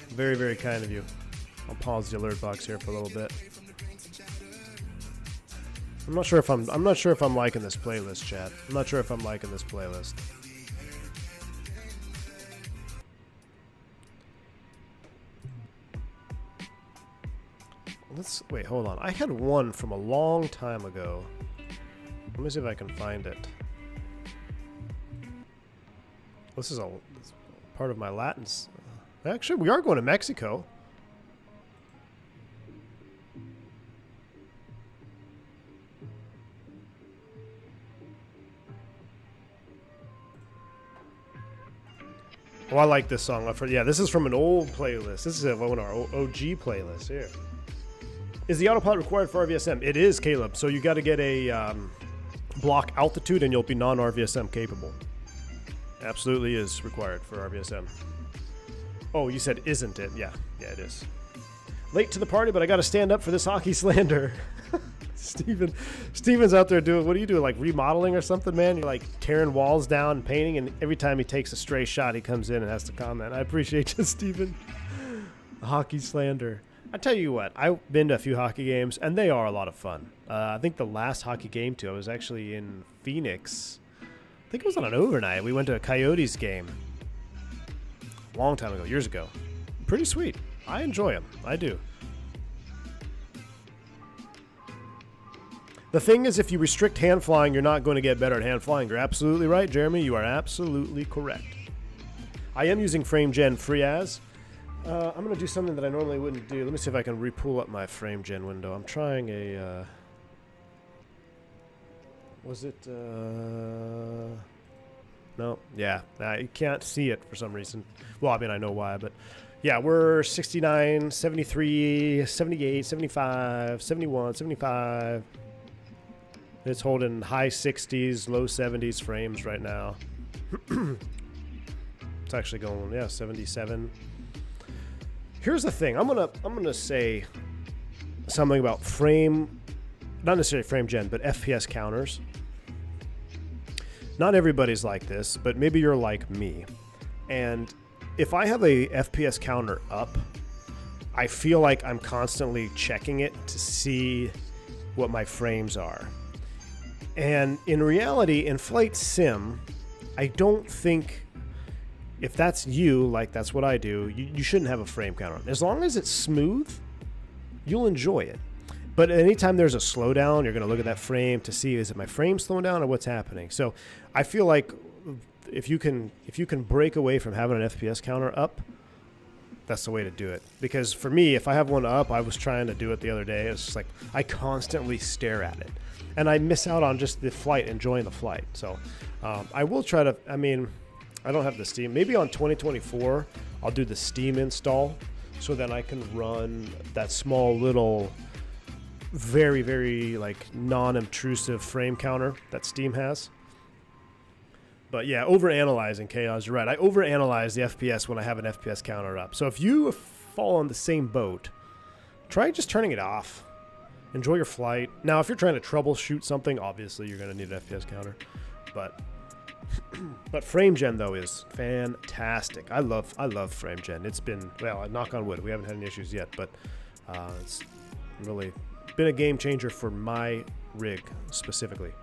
Very, very kind of you. I'll pause the alert box here for a little bit. I'm not sure if I'm liking this playlist, chat. I'm not sure if I'm liking this playlist. Wait, hold on. I had one from a long time ago. Let me see if I can find it. This is part of my Latins. Actually, we are going to Mexico. Oh, I like this song. Yeah, this is from an old playlist. This is one of our OG playlists here. Is the autopilot required for RVSM? It is, Caleb. So you got to get a block altitude and you'll be non-RVSM capable. Absolutely is required for RVSM. Oh, you said isn't it? Yeah, it is. Late to the party, but I got to stand up for this hockey slander. Steven's out there doing, what do you do, like remodeling or something, man? You're like tearing walls down and painting, and every time he takes a stray shot, he comes in and has to comment. I appreciate you, Steven. Hockey slander. I tell you what, I've been to a few hockey games, and they are a lot of fun. I think the last hockey game, too, I was actually in Phoenix. I think it was on an overnight. We went to a Coyotes game a long time ago, years ago. Pretty sweet. I enjoy them. I do. The thing is, if you restrict hand flying, you're not going to get better at hand flying. You're absolutely right, Jeremy. You are absolutely correct. I am using FrameGen FreeAs. I'm going to do something that I normally wouldn't do. Let me see if I can re-pull up my FrameGen window. I'm trying a... was it... No. Yeah. You can't see it for some reason. Well, I mean, I know why, but... Yeah, we're 69, 73, 78, 75, 71, 75... It's holding high 60s, low 70s frames right now. It's actually going, yeah, 77. Here's the thing. I'm gonna say something about not necessarily frame gen, but FPS counters. Not everybody's like this, but maybe you're like me. And if I have a FPS counter up, I feel like I'm constantly checking it to see what my frames are. And in reality, in flight sim, I don't think, if that's you, like that's what I do, you shouldn't have a frame counter. As long as it's smooth, you'll enjoy it. But anytime there's a slowdown, you're going to look at that frame to see, is it my frame slowing down or what's happening? So I feel like if you can break away from having an FPS counter up, that's the way to do it. Because for me, if I have one up, I was trying to do it the other day. It's just like I constantly stare at it. And I miss out on just the flight, enjoying the flight. So I will try to, I mean, I don't have the Steam. Maybe on 2024, I'll do the Steam install so that I can run that small little, very, very like non-obtrusive frame counter that Steam has. But yeah, overanalyzing, Chaos, you're right. I overanalyze the FPS when I have an FPS counter up. So if you fall on the same boat, try just turning it off. Enjoy your flight. Now, if you're trying to troubleshoot something, obviously you're going to need an FPS counter. But FrameGen, though, is fantastic. I love FrameGen. It's been, well, knock on wood, we haven't had any issues yet, but it's really been a game changer for my rig specifically.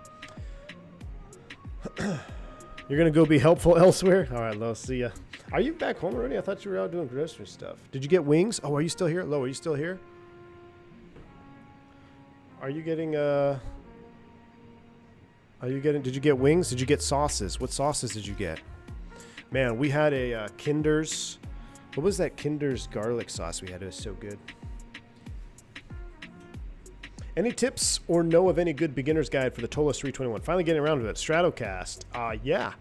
You're going to go be helpful elsewhere? All right, Lo, see ya. Are you back home already? I thought you were out doing grocery stuff. Did you get wings? Oh, are you still here? Lo, are you still here? Are you getting, did you get wings? Did you get sauces? What sauces did you get? Man, we had a Kinder's, what was that Kinder's garlic sauce we had? It was so good. Any tips or know of any good beginner's guide for the TOLUS 321? Finally getting around to it. Stratocast. Yeah.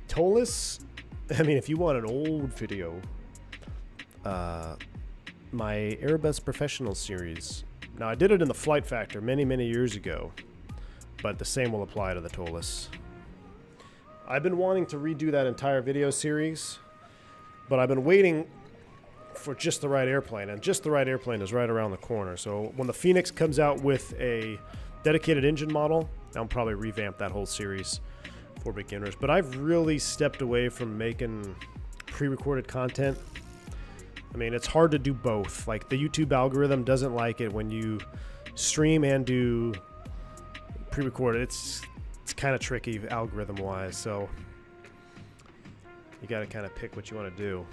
TOLUS, I mean, if you want an old video, my Airbus Professional series. Now, I did it in the Flight Factor many, many years ago, but the same will apply to the TOLUS. I've been wanting to redo that entire video series, but I've been waiting for just the right airplane, and just the right airplane is right around the corner. So when the Phoenix comes out with a dedicated engine model, I'll probably revamp that whole series for beginners. But I've really stepped away from making pre-recorded content. I mean, it's hard to do both. Like, the YouTube algorithm doesn't like it when you stream and do pre-recorded. It's kind of tricky algorithm-wise, so you got to kind of pick what you want to do.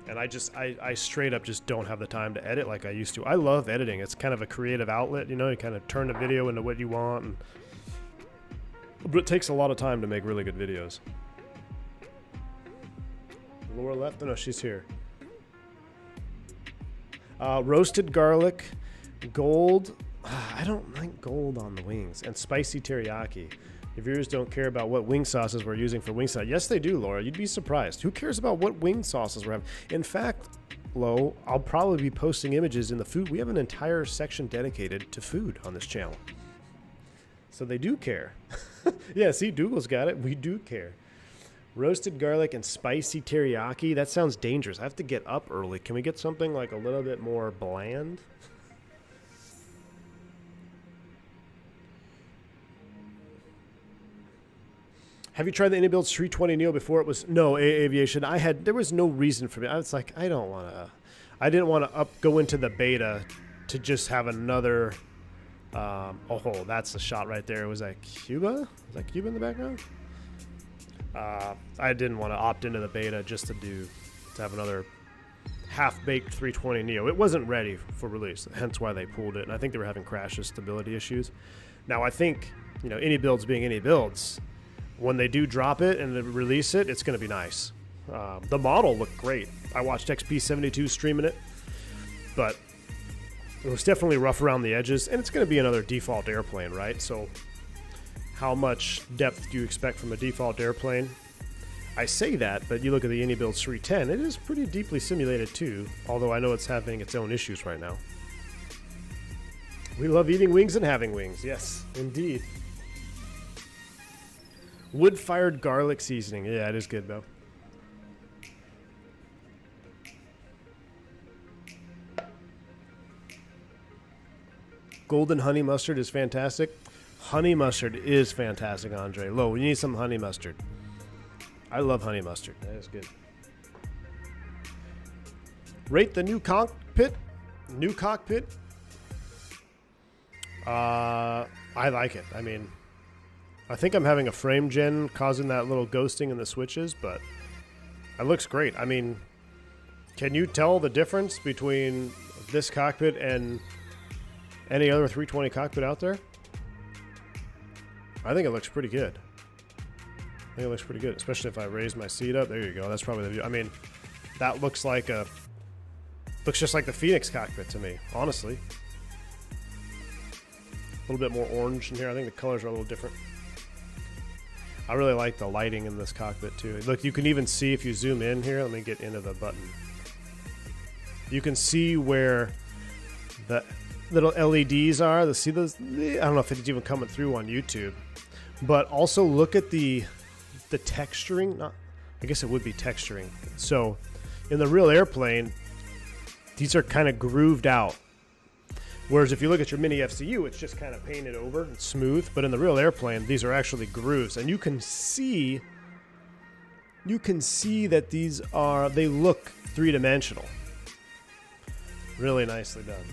And I straight up just don't have the time to edit like I used to. I love editing. It's kind of a creative outlet, you know. You kind of turn the video into what you want, but it takes a lot of time to make really good videos. Lower left? Oh, no, she's here. Roasted garlic, gold. I don't like gold on the wings. And spicy teriyaki. Your viewers don't care about what wing sauces we're using for wing sauce. Yes, they do, Laura. You'd be surprised. Who cares about what wing sauces we're having? In fact, Lo, I'll probably be posting images in the food. We have an entire section dedicated to food on this channel. So they do care. Yeah, see, Dougal's got it. We do care. Roasted garlic and spicy teriyaki. That sounds dangerous. I have to get up early. Can we get something like a little bit more bland? Have you tried the inibuilds 320 Neo before? It was no aviation. There was no reason for me. I was like, I didn't want to go into the beta to just have another. Oh, that's the shot right there. Was that Cuba? Was that Cuba in the background? I didn't want to opt into the beta just to have another half-baked 320 Neo. It wasn't ready for release, hence why they pulled it. And I think they were having crashes, stability issues. Now I think, inibuilds being inibuilds, when they do drop it and they release it, it's going to be nice. The model looked great. I watched XP72 streaming it, but it was definitely rough around the edges, and it's going to be another default airplane, right? So how much depth do you expect from a default airplane? I say that, but you look at the inibuilds 310, it is pretty deeply simulated too, although I know it's having its own issues right now. We love eating wings and having wings. Yes, indeed. Wood-fired garlic seasoning. Yeah, it is good, though. Golden honey mustard is fantastic. Honey mustard is fantastic, Andre. Lo, we need some honey mustard. I love honey mustard. That is good. Rate the new cockpit. New cockpit. I like it. I mean, I think I'm having a frame gen causing that little ghosting in the switches, but it looks great. I mean, can you tell the difference between this cockpit and any other 320 cockpit out there? I think it looks pretty good. I think it looks pretty good, especially if I raise my seat up. There you go. That's probably the view. I mean, that looks just like the Phoenix cockpit to me, honestly. A little bit more orange in here. I think the colors are a little different. I really like the lighting in this cockpit too. Look, you can even see if you zoom in here. Let me get into the button. You can see where the little LEDs are. See those? I don't know if it's even coming through on YouTube. But also look at the texturing. I guess it would be texturing. So in the real airplane, these are kind of grooved out. Whereas if you look at your mini FCU, it's just kind of painted over and smooth. But in the real airplane, these are actually grooves. And you can see that they look three-dimensional. Really nicely done.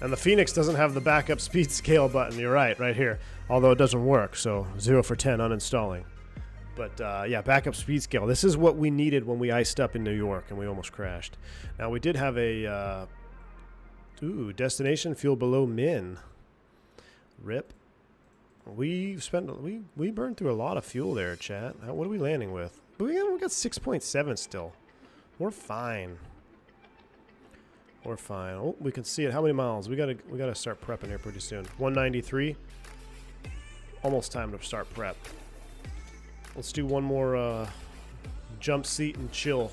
And the Phoenix doesn't have the backup speed scale button. You're right here. Although it doesn't work, so 0 for 10 uninstalling. But yeah, backup speed scale. This is what we needed when we iced up in New York and we almost crashed. Now we did have a destination fuel below min. Rip. We burned through a lot of fuel there, chat. What are we landing with? We got 6.7 still. We're fine. We're fine. Oh, we can see it. How many miles? We gotta start prepping here pretty soon. 193. Almost time to start prep. Let's do one more jump seat and chill.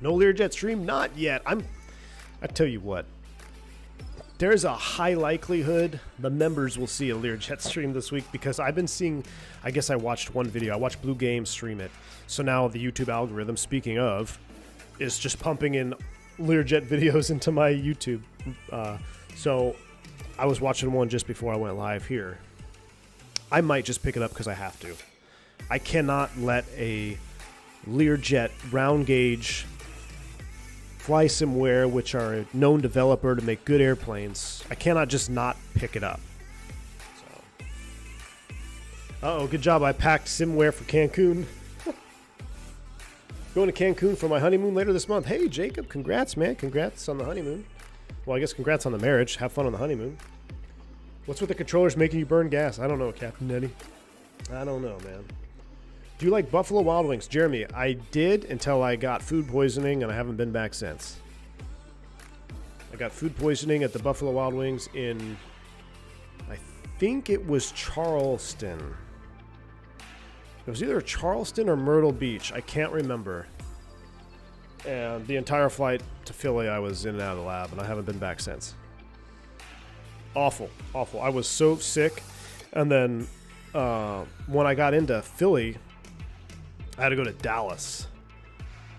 No Learjet stream? Not yet. I tell you what. There's a high likelihood the members will see a Learjet stream this week because I've been seeing, I guess I watched one video. I watched Blue Games stream it. So now the YouTube algorithm, speaking of, is just pumping in Learjet videos into my YouTube. So I was watching one just before I went live here. I might just pick it up because I have to. I cannot let a Learjet round gauge FlySimware, which are a known developer to make good airplanes, I cannot just not pick it up. So. Uh-oh, good job. I packed Simware for Cancun. Going to Cancun for my honeymoon later this month. Hey, Jacob, congrats, man. Congrats on the honeymoon. Well, I guess congrats on the marriage. Have fun on the honeymoon. What's with the controllers making you burn gas? I don't know, Captain Denny. I don't know, man. Do you like Buffalo Wild Wings? Jeremy, I did until I got food poisoning, and I haven't been back since. I got food poisoning at the Buffalo Wild Wings in, I think it was Charleston. It was either Charleston or Myrtle Beach. I can't remember. And the entire flight to Philly, I was in and out of the lab, and I haven't been back since. Awful, awful. I was so sick. And then when I got into Philly, I had to go to Dallas.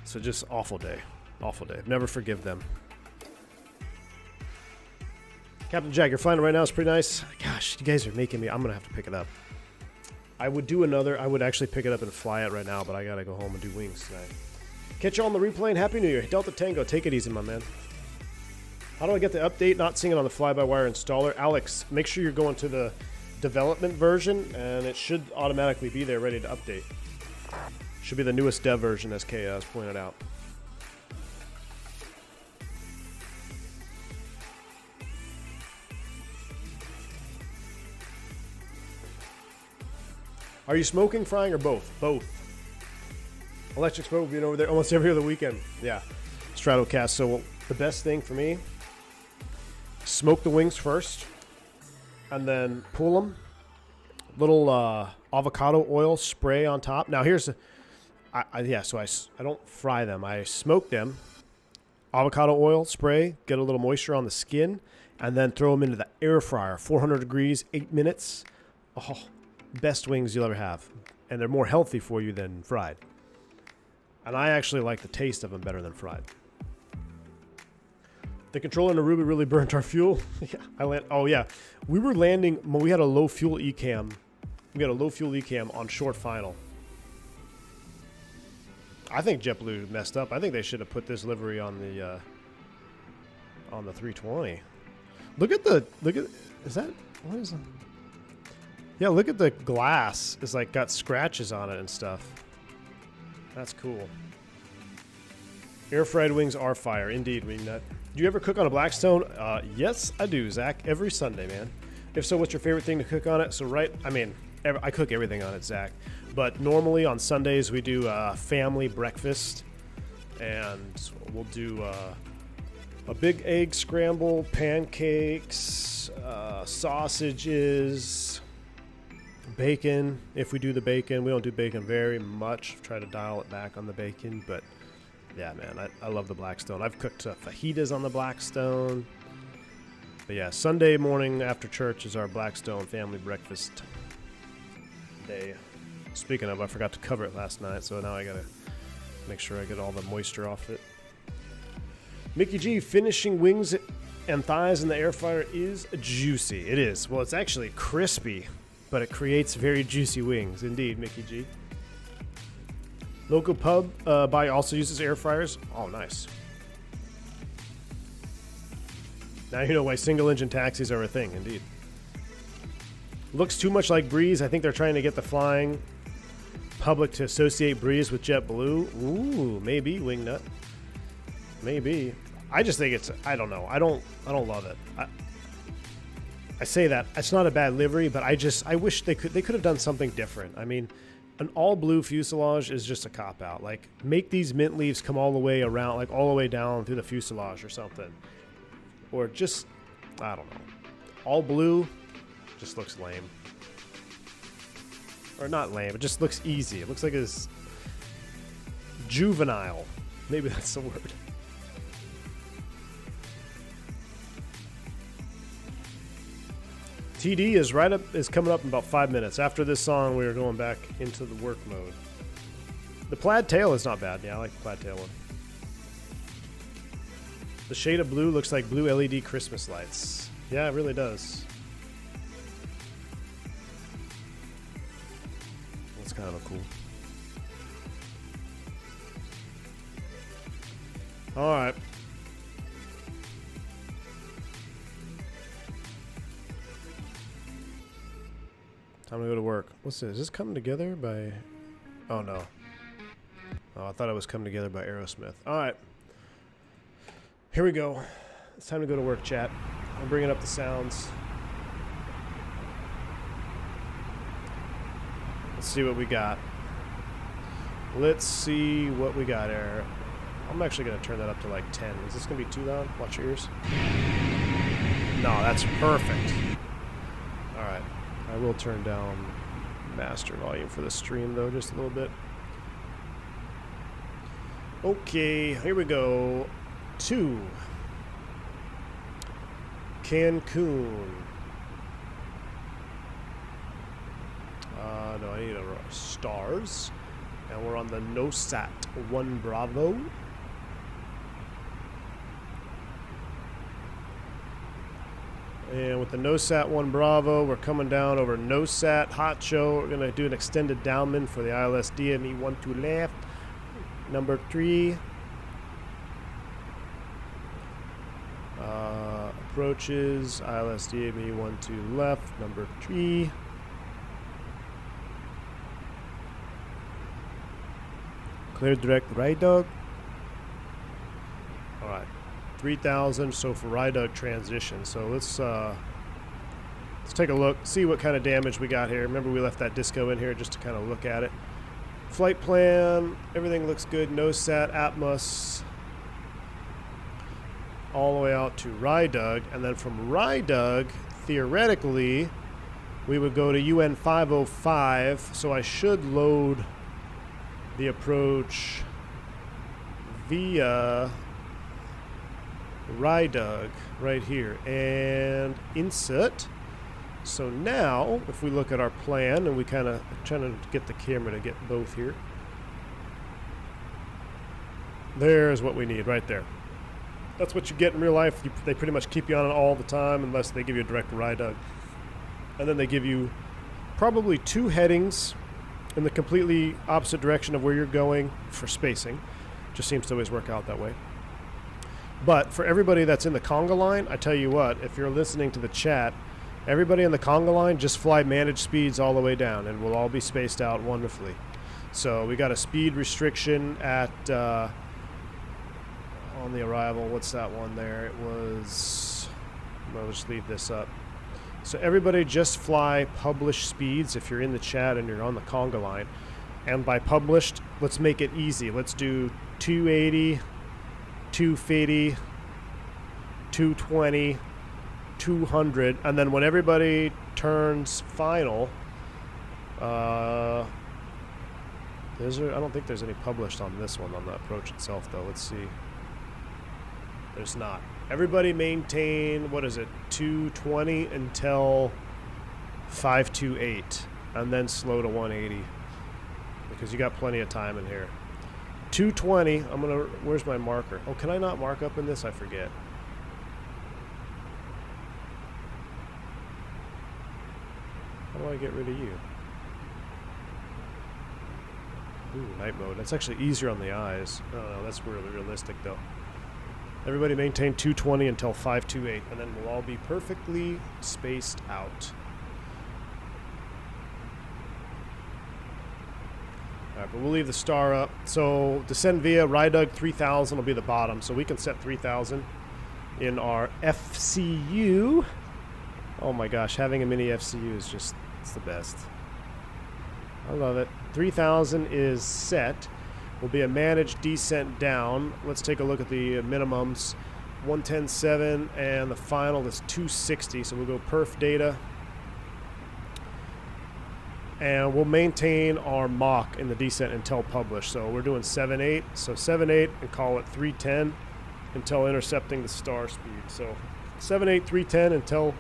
So just awful day. Awful day. Never forgive them. Captain Jack, you're flying it right now. It's pretty nice. Gosh, you guys are making me. I'm going to have to pick it up. I would do another. I would actually pick it up and fly it right now, but I got to go home and do wings tonight. Catch you on the replay and Happy New Year. Delta Tango, take it easy, my man. How do I get the update? Not seeing it on the fly-by-wire installer. Alex, make sure you're going to the development version, and it should automatically be there ready to update. Should be the newest dev version, as Kay has pointed out. Are you smoking, frying, or both? Both. Electric smoke being over there almost every other weekend. Yeah. Stratocast. So the best thing for me, smoke the wings first, and then pull them. Little avocado oil spray on top. Now here's the, so I don't fry them. I smoke them. Avocado oil spray, get a little moisture on the skin, and then throw them into the air fryer. 400 degrees, 8 minutes. Oh, best wings you'll ever have. And they're more healthy for you than fried. And I actually like the taste of them better than fried. The controller in Aruba really burnt our fuel. Yeah, we were landing. We had a low fuel ECAM. We got a low fuel ECAM on short final. I think JetBlue messed up. I think they should have put this livery on the 320. Look at is that, what is that? Yeah, look at the glass. It's like got scratches on it and stuff. That's cool. Air fried wings are fire. Indeed, Wingnut. Do you ever cook on a Blackstone? Yes, I do, Zach. Every Sunday, man. If so, what's your favorite thing to cook on it? So, I cook everything on it, Zach. But normally on Sundays, we do family breakfast. And we'll do a big egg scramble, pancakes, sausages, bacon. If we do the bacon, we don't do bacon very much. Try to dial it back on the bacon, but yeah, man, I love the Blackstone. I've cooked fajitas on the Blackstone. But yeah, Sunday morning after church is our Blackstone family breakfast day. Speaking of, I forgot to cover it last night, so now I gotta make sure I get all the moisture off it. Mickey G, finishing wings and thighs in the air fryer is juicy. It is. Well, it's actually crispy, but it creates very juicy wings. Indeed, Mickey G. Local pub buy also uses air fryers. Oh, nice. Now you know why single engine taxis are a thing. Indeed. Looks too much like Breeze. I think they're trying to get the flying public to associate Breeze with JetBlue. Ooh, maybe, Wingnut. Maybe. I just think it's, I don't know. I don't love it. I say that it's not a bad livery, but I wish they could have done something different. I mean, an all blue fuselage is just a cop out. Like, make these mint leaves come all the way around, like all the way down through the fuselage or something. Or just, I don't know. All blue just looks lame. Or not lame, it just looks easy. It looks like it's juvenile. Maybe that's the word. TD is coming up in about 5 minutes. After this song, we are going back into the work mode. The plaid tail is not bad. Yeah, I like the plaid tail one. The shade of blue looks like blue LED Christmas lights. Yeah, it really does. That's kind of cool. All right. Time to go to work. What's this? Is this coming together by... Oh, no. Oh, I thought it was coming together by Aerosmith. All right. Here we go. It's time to go to work, chat. I'm bringing up the sounds. Let's see what we got. Let's see what we got here. I'm actually going to turn that up to like 10. Is this going to be too loud? Watch your ears. No, that's perfect. All right. I will turn down master volume for the stream, though, just a little bit. Okay, here we go. To Cancun. No, I need stars. And we're on the NOSAT 1 Bravo. And with the NOSAT 1 Bravo, we're coming down over NOSAT Hot Show. We're going to do an extended downman for the ILS DME 12 left. Number 3. Approaches, ILS DME 12 left, number 3. Clear direct right dog. Alright. 3,000, so for right dog transition. So let's take a look, see what kind of damage we got here. Remember we left that disco in here just to kind of look at it. Flight plan, everything looks good. NOSAT, Atmos, all the way out to Rydug, and then from Rydug, theoretically, we would go to UN 505, so I should load the approach via Rydug right here, and insert. So now, if we look at our plan, and we kind of trying to get the camera to get both here, there's what we need right there. That's what you get in real life. They pretty much keep you on it all the time unless they give you a direct Rydug. And then they give you probably 2 headings in the completely opposite direction of where you're going for spacing. Just seems to always work out that way. But for everybody that's in the conga line, I tell you what, if you're listening to the chat, everybody in the conga line, just fly managed speeds all the way down and we'll all be spaced out wonderfully. So we got a speed restriction at... on the arrival, what's that one there? It was, I'll just leave this up. So everybody just fly published speeds if you're in the chat and you're on the conga line. And by published, let's make it easy. Let's do 280, 250, 220, 200, and then when everybody turns final, I don't think there's any published on this one, on the approach itself though. Let's see. There's not. Everybody maintain, what is it, 220 until 528, and then slow to 180, because you got plenty of time in here. 220, I'm gonna, where's my marker? Oh, can I not mark up in this? I forget. How do I get rid of you? Ooh, night mode. That's actually easier on the eyes. Oh, no, that's really realistic though. Everybody maintain 220 until 528, and then we'll all be perfectly spaced out. Alright, but we'll leave the star up. So descend via Rydug 3000 will be the bottom, so we can set 3000 in our FCU. Oh my gosh, having a mini FCU is just, it's the best. I love it. 3000 is set. Will be a managed descent down. Let's take a look at the minimums. 110.7 and the final is 260. So we'll go perf data. And we'll maintain our Mach in the descent until published. So we're doing 7.8. So 7.8 and call it 310 until intercepting the star speed. So 7.8, 310 until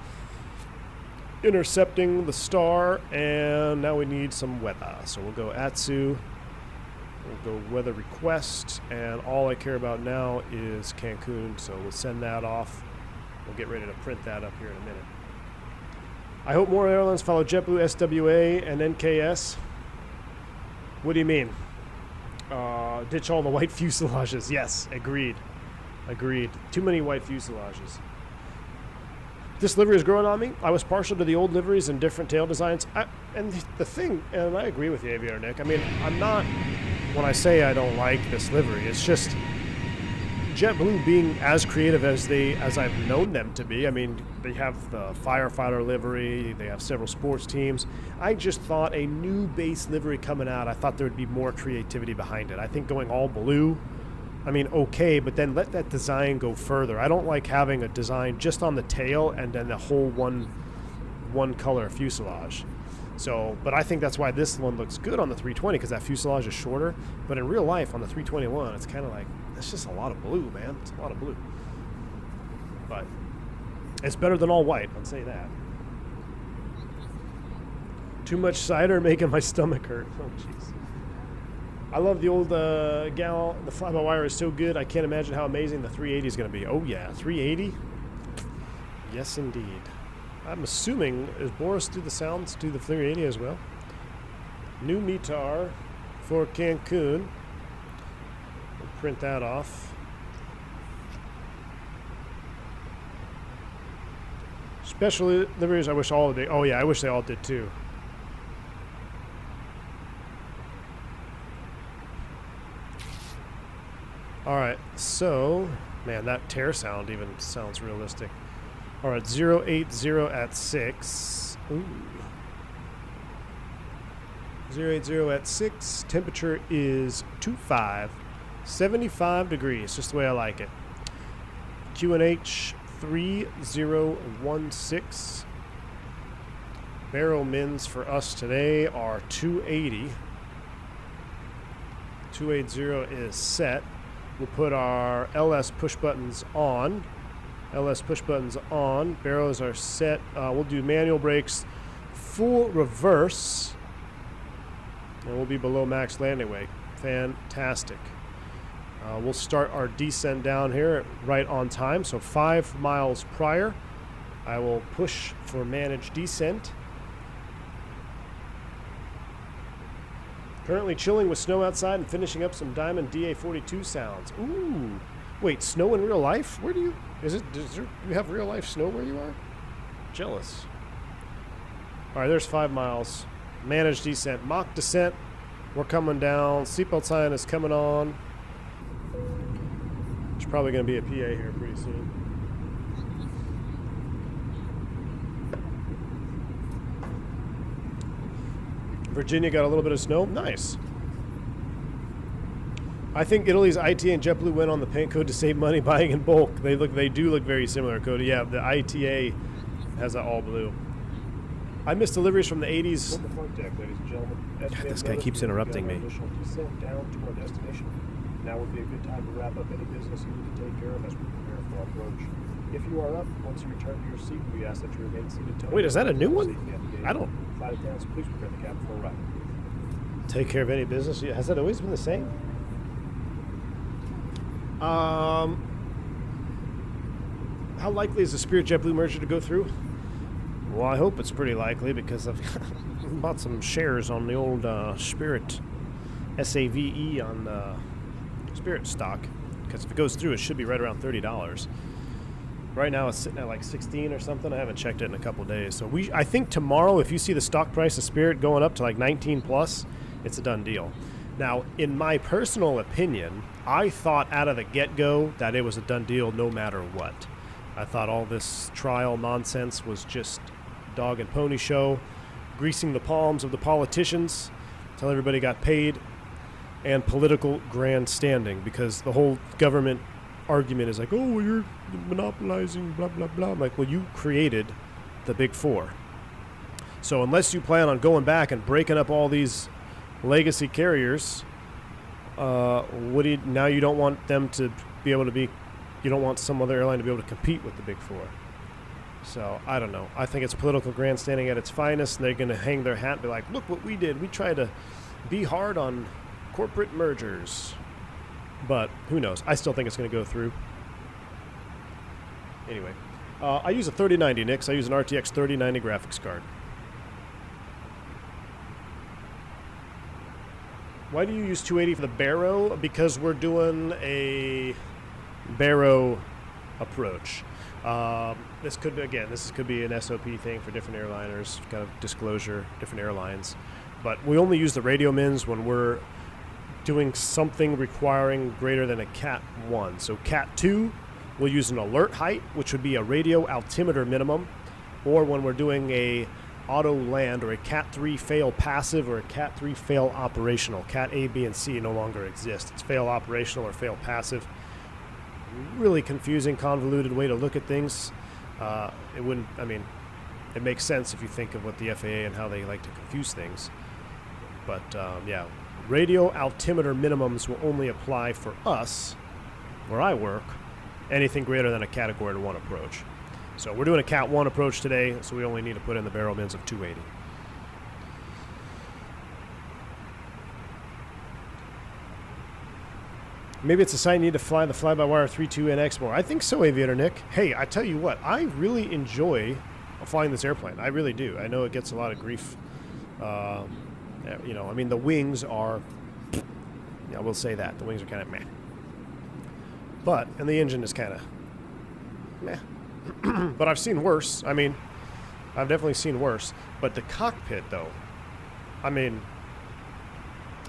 intercepting the star. And now we need some weather. So we'll go Atsu. We'll go weather request, and all I care about now is Cancun, so we'll send that off. We'll get ready to print that up here in a minute. I hope more airlines follow JetBlue, SWA, and NKS. What do you mean? Ditch all the white fuselages. Yes, agreed. Agreed. Too many white fuselages. This livery is growing on me. I was partial to the old liveries and different tail designs. And the thing, and I agree with you, Aviator Nick, I mean, I'm not... When I say I don't like this livery, it's just JetBlue being as creative as I've known them to be. I mean, they have the firefighter livery, they have several sports teams. I just thought a new base livery coming out, I thought there would be more creativity behind it. I think going all blue, I mean, okay, but then let that design go further. I don't like having a design just on the tail and then the whole one color fuselage. So, but I think that's why this one looks good on the 320, because that fuselage is shorter. But in real life, on the 321, it's kind of like, it's just a lot of blue, man. It's a lot of blue. But it's better than all white, I'll say that. Too much cider making my stomach hurt. Oh, jeez. I love the old gal. The fly-by-wire is so good. I can't imagine how amazing the 380 is going to be. Oh, yeah, 380? Yes, indeed. I'm assuming, is Boris do the sounds to the 380 as well? New METAR for Cancun. We'll print that off. Special liveries, I wish all of they. Oh yeah, I wish they all did too. All right, so man, that tear sound even sounds realistic. All right, 080 at 6. Ooh. 080 at 6. Temperature is 25, 75 degrees, just the way I like it. QNH 3016. Barrel mins for us today are 280. 280 is set. We'll put our LS push buttons on. LS push buttons on. Barrels are set. We'll do manual brakes, full reverse, and we'll be below max landing weight. Fantastic. We'll start our descent down here right on time, so 5 miles prior. I will push for managed descent. Currently chilling with snow outside and finishing up some Diamond DA42 sounds. Ooh. Wait, snow in real life? Where do you... do you have real life snow where you are? Jealous. Alright, there's 5 miles. Managed descent. Mock descent. We're coming down. Seatbelt sign is coming on. There's probably going to be a PA here pretty soon. Virginia got a little bit of snow. Nice. I think Italy's ITA and JetBlue went on the paint code to save money buying in bulk. They do look very similar, Cody. Yeah, the ITA has that all blue. I missed deliveries from the 80s. God, this guy keeps interrupting me. Descent down to our destination. Now would be a good time to wrap up any business you need to take care of as we prepare for our approach. If you are up, once you return to your seat, we ask that you remain seated. Wait, is that a new one? I don't. Flight attendants, please prepare the cabin for a ride. Take care of any business. Has that always been the same? How likely is the Spirit JetBlue merger to go through? Well, I hope it's pretty likely because I've bought some shares on the old Spirit SAVE on Spirit stock. Because if it goes through, it should be right around $30. Right now, it's sitting at like 16 or something. I haven't checked it in a couple days. So I think tomorrow, if you see the stock price of Spirit going up to like 19 plus, it's a done deal. Now, in my personal opinion, I thought out of the get-go that it was a done deal no matter what. I thought all this trial nonsense was just dog and pony show, greasing the palms of the politicians until everybody got paid, and political grandstanding, because the whole government argument is like, oh, well, you're monopolizing, blah, blah, blah. I'm like, well, you created the Big Four. So unless you plan on going back and breaking up all these legacy carriers, now you don't want them to be able to be, you don't want some other airline to be able to compete with the Big Four. So I don't know. I think it's political grandstanding at its finest, and they're going to hang their hat and be like, look what we did. We tried to be hard on corporate mergers. But who knows? I still think it's going to go through. Anyway, I use a 3090 Nix. I use an RTX 3090 graphics card. Why do you use 280 for the Barrow? Because we're doing a Barrow approach. This could be an SOP thing for different airliners, kind of disclosure, different airlines. But we only use the radio mins when we're doing something requiring greater than a Cat 1. So Cat 2, we'll use an alert height, which would be a radio altimeter minimum, or when we're doing a auto land or a Cat 3 fail passive or a Cat 3 fail operational. Cat A, B, and C no longer exist. It's fail operational or fail passive. Really confusing, convoluted way to look at things. It makes sense if you think of what the FAA and how they like to confuse things. But yeah, radio altimeter minimums will only apply for us, where I work, anything greater than a Category 1 approach. So we're doing a Cat 1 approach today, so we only need to put in the barrel mins of 280. Maybe it's a sign you need to fly the fly-by-wire 3.2NX more. I think so, Aviator Nick. Hey, I tell you what, I really enjoy flying this airplane. I really do. I know it gets a lot of grief. You know, I mean, the wings are, I will say that. The wings are kind of meh. But, and the engine is kind of meh. But I've seen worse. I mean, I've definitely seen worse. But the cockpit, though, I mean,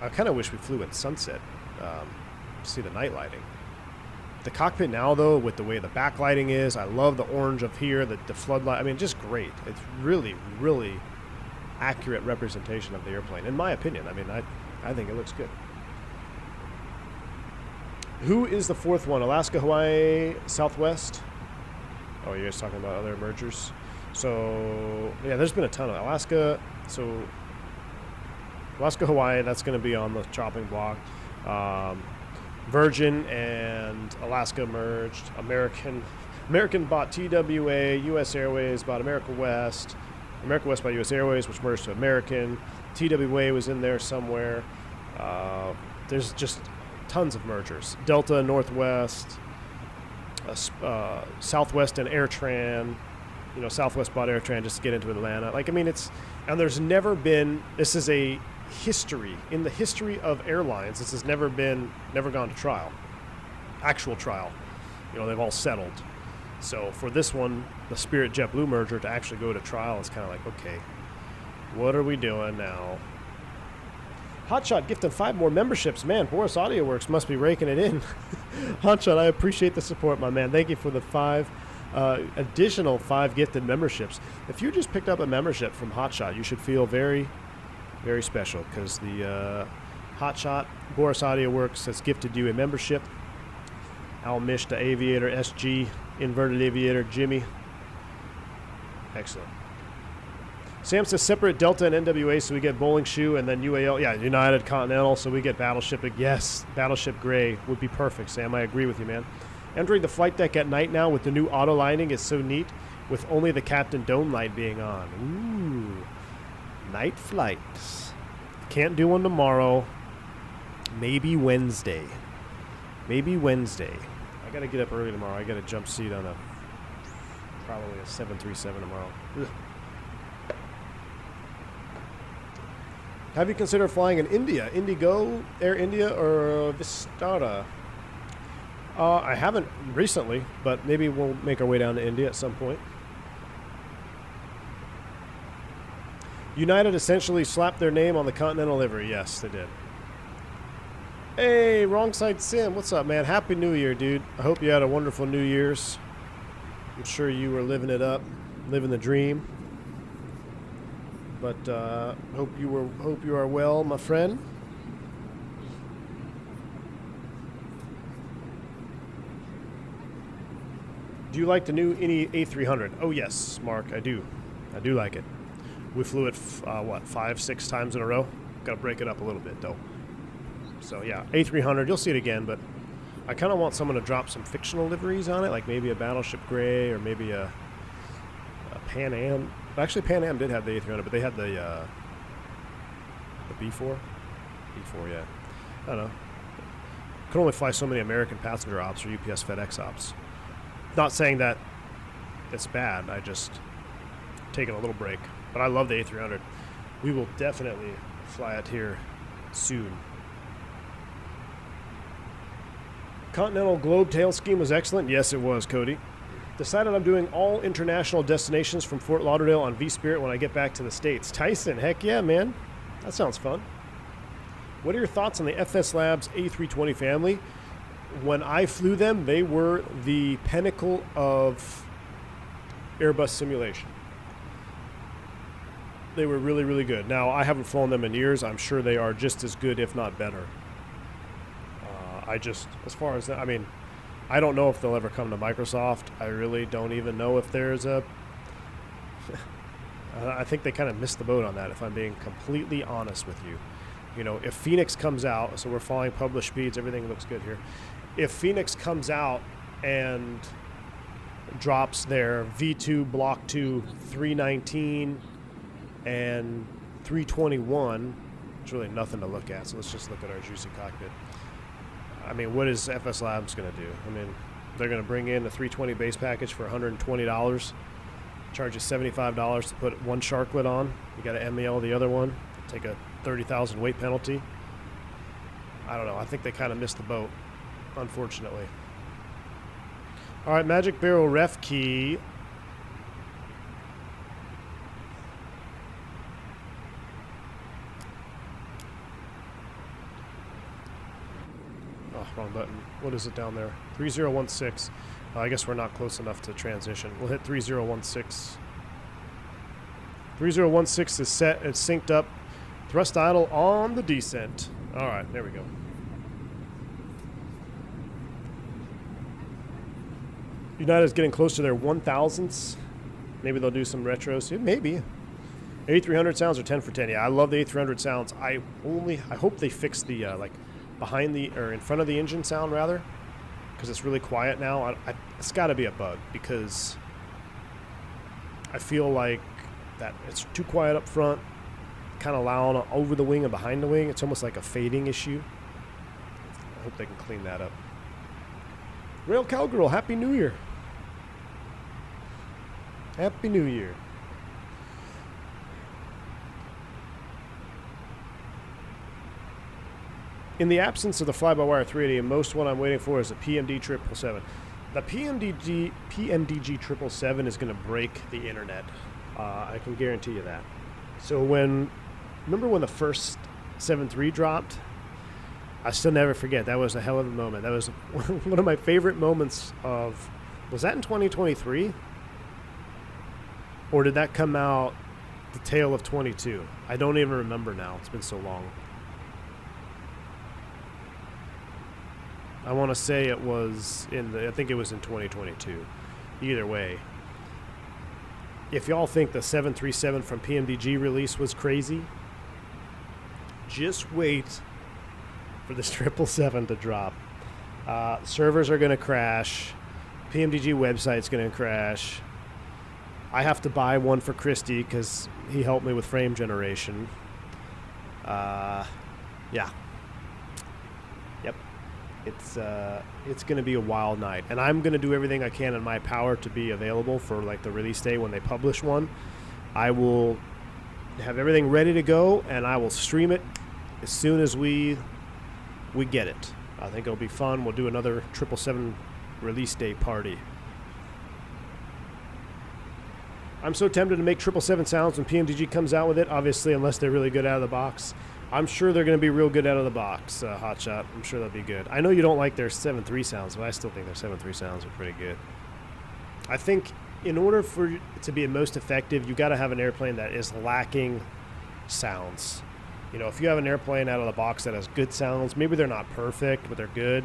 I kind of wish we flew at sunset. See the night lighting. The cockpit now, though, with the way the backlighting is, I love the orange of here, the floodlight. I mean, just great. It's really, really accurate representation of the airplane, in my opinion. I mean, I think it looks good. Who is the fourth one? Alaska, Hawaii, Southwest? Oh, you guys talking about other mergers? So, yeah, there's been a ton of Alaska. So, Alaska, Hawaii, that's going to be on the chopping block. Virgin and Alaska merged. American bought TWA. U.S. Airways bought America West. America West bought U.S. Airways, which merged to American. TWA was in there somewhere. There's just tons of mergers. Delta, Northwest, Southwest and AirTran. You know, Southwest bought AirTran just to get into Atlanta. Like, I mean, and there's never been, this is a history, in the history of airlines, this has never gone to trial, actual trial. You know, they've all settled. So for this one, the Spirit JetBlue merger to actually go to trial is kind of like, okay, what are we doing now? Hotshot gifted 5 more memberships. Man, Boris Audio Works must be raking it in. Hotshot, I appreciate the support, my man. Thank you for the additional 5 gifted memberships. If you just picked up a membership from Hotshot, you should feel very, very special, because the Hotshot, Boris Audio Works, has gifted you a membership. Al Mish, the Aviator, SG, Inverted Aviator, Jimmy. Excellent. Sam says separate Delta and NWA, so we get Bowling Shoe, and then UAL. Yeah, United, Continental, so we get Battleship. Yes, Battleship Gray would be perfect, Sam. I agree with you, man. Entering the flight deck at night now with the new auto lighting is so neat, with only the Captain dome light being on. Ooh. Night flights. Can't do one tomorrow. Maybe Wednesday. Maybe Wednesday. I gotta get up early tomorrow. I got a jump seat on probably a 737 tomorrow. Ugh. Have you considered flying in India? Indigo, Air India, or Vistara? I haven't recently, but maybe we'll make our way down to India at some point. United essentially slapped their name on the Continental livery. Yes, they did. Hey, Wrong Side Sim. What's up, man? Happy New Year, dude. I hope you had a wonderful New Year's. I'm sure you were living it up, living the dream. But hope you are well, my friend. Do you like the new Ini A300? Oh yes, Mark, I do. I do like it. We flew it, 5-6 times in a row? Got to break it up a little bit, though. So, yeah, A300, you'll see it again, but I kind of want someone to drop some fictional liveries on it, like maybe a Battleship Gray or maybe a Pan Am. Actually, Pan Am did have the A300, but they had the B4? B4, yeah. I don't know. Could only fly so many American passenger ops or UPS FedEx ops. Not saying that it's bad, I just taking a little break. But I love the A300. We will definitely fly it here soon. Continental Globe tail scheme was excellent. Yes, it was, Cody. Decided I'm doing all international destinations from Fort Lauderdale on V-Spirit when I get back to the States. Tyson, heck yeah, man. That sounds fun. What are your thoughts on the FS Labs A320 family? When I flew them, they were the pinnacle of Airbus simulation. They were really, really good. Now, I haven't flown them in years. I'm sure they are just as good, if not better. As far as that, I mean, I don't know if they'll ever come to Microsoft. I really don't even know if there's a... I think they kind of missed the boat on that, if I'm being completely honest with you. You know, if Phoenix comes out, so we're following published speeds, everything looks good here. If Phoenix comes out and drops their V2 Block 2 319 and 321, it's really nothing to look at, so let's just look at our juicy cockpit. I mean, what is FS Labs going to do? I mean, they're going to bring in a 320 base package for $120, charge you $75 to put one sharklet on. You got to MEL the other one, take a 30,000 weight penalty. I don't know. I think they kind of missed the boat, unfortunately. All right, Magic Barrel ref key. Oh, wrong button. What is it down there? 3016. I guess we're not close enough to transition. We'll hit 3016. 3016 is set. It's synced up. Thrust idle on the descent. All right, there we go. United's getting close to their 1,000ths. Maybe they'll do some retros. Maybe. A300 sounds are 10 for 10. Yeah, I love the A300 sounds. I hope they fix the like behind the or in front of the engine sound rather, because it's really quiet now. It's got to be a bug because I feel like that it's too quiet up front, kind of loud over the wing and behind the wing. It's almost like a fading issue. I hope they can clean that up. Rail Cowgirl, Happy New Year. Happy New Year. In the absence of the fly-by-wire 380, most what I'm waiting for is a PMD 777. The PMDG 777 is going to break the internet. I can guarantee you that. So remember when the first 7.3 dropped? I still never forget. That was a hell of a moment. That was one of my favorite moments of... Was that in 2023? Or did that come out the tail of 22? I don't even remember now. It's been so long. I want to say it was I think it was in 2022. Either way. If y'all think the 737 from PMDG release was crazy, just wait for this 777 to drop. Servers are going to crash. PMDG website's going to crash. I have to buy one for Christy because he helped me with frame generation. Yeah. Yep. It's going to be a wild night, and I'm going to do everything I can in my power to be available for like the release day when they publish one. I will have everything ready to go, and I will stream it as soon as we get it. I think it'll be fun. We'll do another 777 release day party. I'm so tempted to make 777 sounds when PMDG comes out with it, obviously, unless they're really good out of the box. I'm sure they're going to be real good out of the box, Hotshot. I'm sure they'll be good. I know you don't like their 7.3 sounds, but I still think their 7.3 sounds are pretty good. I think in order for it to be most effective, you got to have an airplane that is lacking sounds. You know, if you have an airplane out of the box that has good sounds, maybe they're not perfect, but they're good.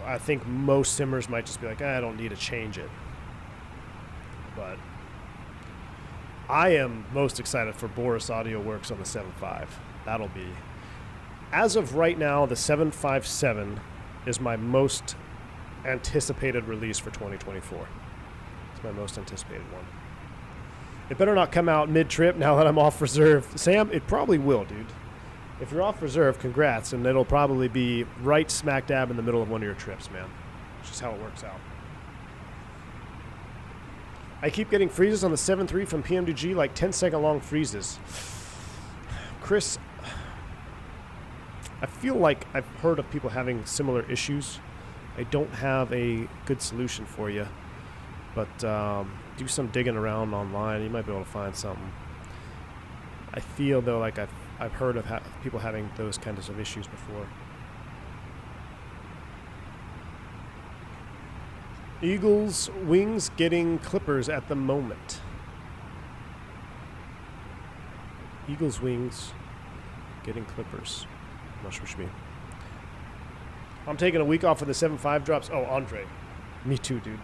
I think most simmers might just be like, I don't need to change it. But I am most excited for Boris Audio Works on the 7.5. That'll be, as of right now, the 757 is my most anticipated release for 2024. It's my most anticipated one. It better not come out mid-trip now that I'm off reserve. Sam, it probably will, dude. If you're off reserve, congrats, and it'll probably be right smack dab in the middle of one of your trips, man. It's just how it works out. I keep getting freezes on the 7.3 from PMDG, like 10-second long freezes. Chris, I feel like I've heard of people having similar issues. I don't have a good solution for you, but do some digging around online. You might be able to find something. I feel, though, like I've heard of people having those kinds of issues before. Eagles wings getting clippers at the moment. Eagles wings getting clippers. I'm not sure what you mean. I'm taking a week off for the 7.5 drops. Oh, Andre. Me too, dude.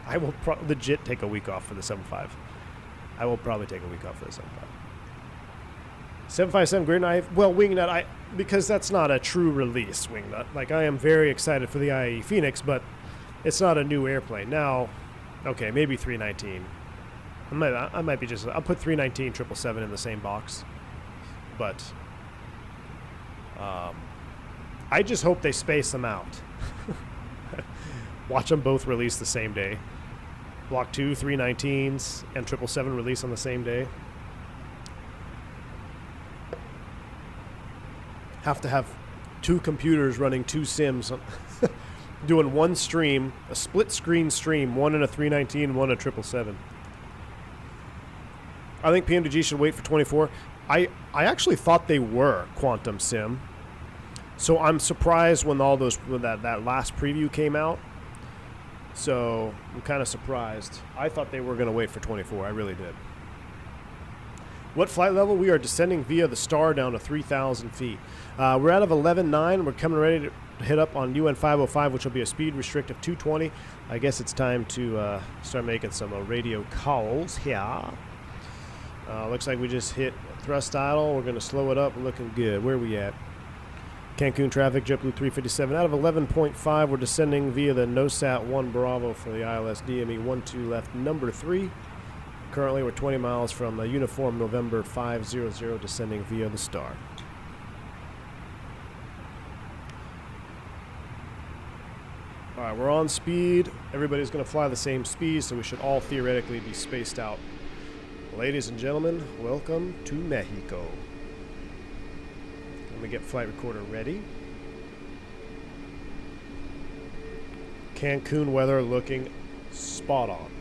I will legit take a week off for the 7.5. I will probably take a week off for the 7.5. 757 Great Knife. Well, Wingnut, because that's not a true release, Wingnut. Like, I am very excited for the IAE Phoenix, but it's not a new airplane. Now, okay, maybe 319. I might be just... I'll put 319 777 in the same box. But I just hope they space them out. Watch them both release the same day. Block 2, 319s, and 777 release on the same day. Have to have 2 computers running 2 sims, doing one stream, a split screen stream, one in a 319, one in a 777. I think PMDG should wait for 24. I actually thought they were Quantum Sim, so I'm surprised when all those that last preview came out. So I'm kind of surprised. I thought they were going to wait for 24. I really did. What flight level? We are descending via the star down to 3,000 feet. We're out of 11.9. We're coming ready to hit up on UN 505, which will be a speed restrict of 220. I guess it's time to start making some radio calls here. Looks like we just hit thrust idle. We're going to slow it up. Looking good. Where are we at? Cancun traffic, JetBlue 357. Out of 11.5, we're descending via the NOSAT 1 Bravo for the ILS DME 12 left, number 3. Currently, we're 20 miles from the Uniform November 500, descending via the star. All right, we're on speed. Everybody's going to fly the same speed, so we should all theoretically be spaced out. Ladies and gentlemen, welcome to Mexico. Let me get flight recorder ready. Cancun weather looking spot on.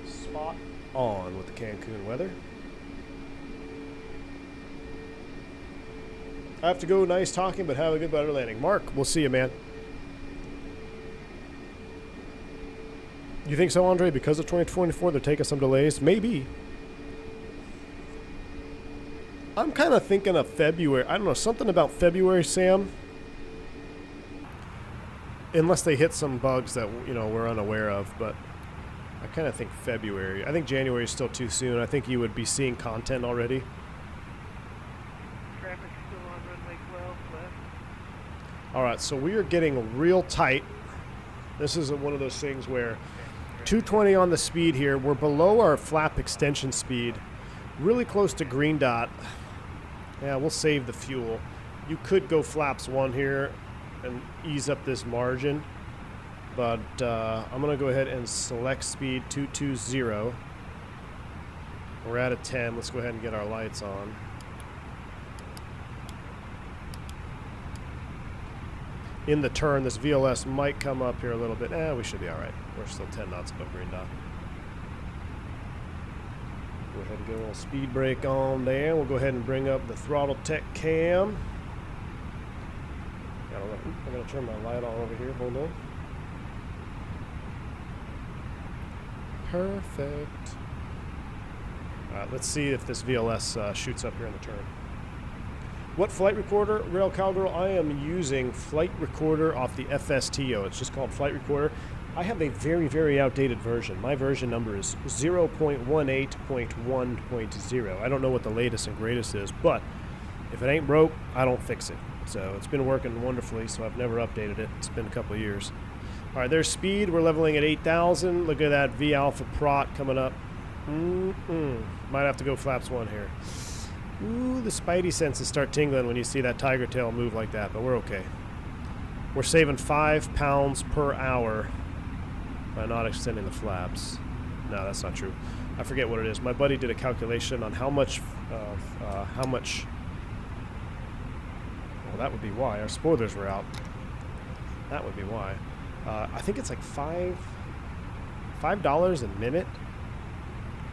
Spot on with the Cancun weather. I have to go. Nice talking, but have a good butter landing. Mark, we'll see you, man. You think so, Andre? Because of 2024, they're taking some delays? Maybe. I'm kind of thinking of February. I don't know, something about February, Sam. Unless they hit some bugs that, you know, we're unaware of, but I kind of think February. I think January is still too soon. I think you would be seeing content already. Traffic still on runway 12 left. All right, so we are getting real tight. This is one of those things where 220 on the speed here. We're below our flap extension speed. Really close to green dot. Yeah, we'll save the fuel. You could go flaps 1 here and ease up this margin, but I'm going to go ahead and select speed 220. We're at a 10. Let's go ahead and get our lights on. In the turn, this VLS might come up here a little bit. We should be all right. We're still 10 knots above green dot. Go ahead and get a little speed brake on there. We'll go ahead and bring up the Throttletek cam. I'm going to turn my light on over here. Hold on. Perfect. All right, let's see if this VLS shoots up here in the turn. What flight recorder? Rail Cowgirl, I am using flight recorder off the FSTO. It's just called flight recorder. I have a very, very outdated version. My version number is 0.18.1.0. I don't know what the latest and greatest is, but if it ain't broke, I don't fix it. So it's been working wonderfully, so I've never updated it. It's been a couple of years. All right, there's speed. We're leveling at 8,000. Look at that V Alpha Prot coming up. Might have to go flaps 1 here. Ooh, the spidey senses start tingling when you see that tiger tail move like that, but we're okay. We're saving 5 pounds per hour by not extending the flaps. No, that's not true. I forget what it is. My buddy did a calculation on how much. Well, that would be why our spoilers were out. That would be why. I think it's like $5 a minute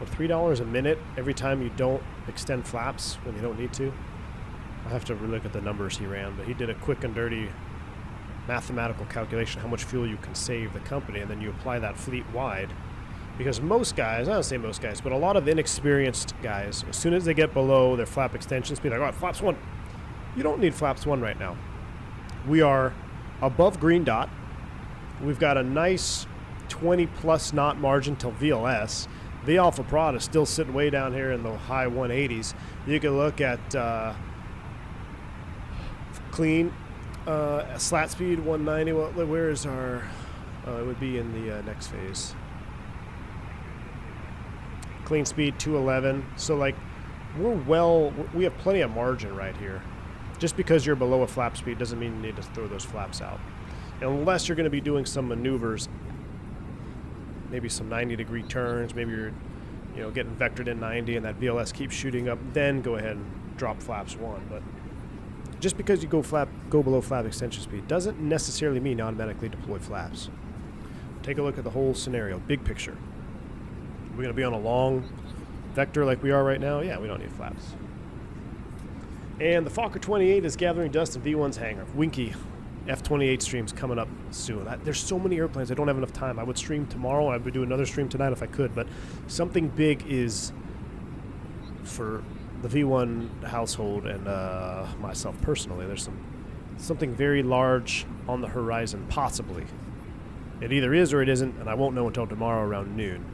or $3 a minute every time you don't extend flaps when you don't need to. I have to relook at the numbers he ran, but he did a quick and dirty mathematical calculation how much fuel you can save the company, and then you apply that fleet wide. Because most guys, I don't say most guys, but a lot of inexperienced guys, as soon as they get below their flap extension speed, like, all right, flaps 1. You don't need flaps 1 right now. We are above green dot. We've got a nice 20 plus knot margin till VLS. V Alpha Prod is still sitting way down here in the high 180s. You can look at clean slat speed 190. Well, where is our? It would be in the next phase. Clean speed 211. So like we have plenty of margin right here. Just because you're below a flap speed doesn't mean you need to throw those flaps out. Unless you're going to be doing some maneuvers, maybe some 90-degree turns, maybe you're, you know, getting vectored in 90 and that VLS keeps shooting up, then go ahead and drop flaps 1. But just because you go below flap extension speed doesn't necessarily mean automatically deploy flaps. Take a look at the whole scenario, big picture. We're going to be on a long vector like we are right now. Yeah, we don't need flaps. And the Fokker 28 is gathering dust in V1's hangar. Winky F-28 streams coming up soon. There's so many airplanes, I don't have enough time. I would stream tomorrow, I would do another stream tonight if I could, but something big is for the V1 household and myself personally. There's something very large on the horizon, possibly. It either is or it isn't, and I won't know until tomorrow around noon.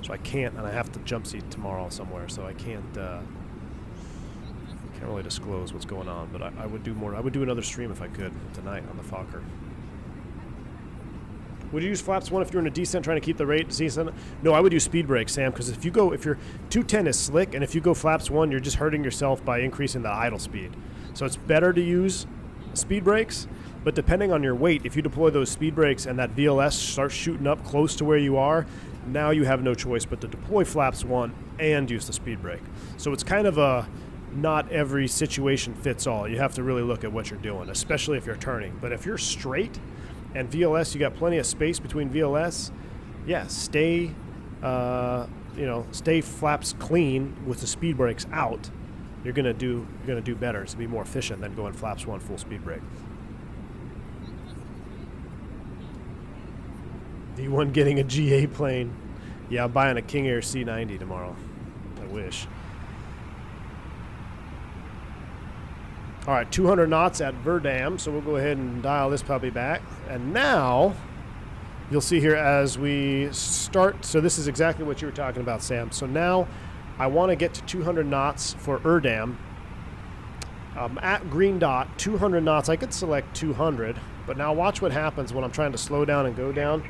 So I can't, and I have to jump seat tomorrow somewhere, so I can't really disclose what's going on, but I would do more. I would do another stream if I could tonight on the Fokker. Would you use flaps 1 if you're in a descent trying to keep the rate descent? No, I would use speed brakes, Sam, because if your 210 is slick, and if you go flaps 1, you're just hurting yourself by increasing the idle speed. So it's better to use speed brakes, but depending on your weight, if you deploy those speed brakes and that VLS starts shooting up close to where you are, now you have no choice but to deploy flaps 1 and use the speed brake. So it's kind of a not every situation fits all. You have to really look at what you're doing, especially if you're turning. But if you're straight and VLS, you got plenty of space between VLS, yeah, stay flaps clean with the speed brakes out. You're gonna do better. It's gonna be more efficient than going flaps 1 full speed brake. V1 getting a GA plane. Yeah, I'm buying a King Air C90 tomorrow. I wish. All right, 200 knots at Verdam, so we'll go ahead and dial this puppy back. And now, you'll see here as we start, so this is exactly what you were talking about, Sam. So now, I want to get to 200 knots for Erdam. At green dot, 200 knots, I could select 200, but now watch what happens when I'm trying to slow down and go down.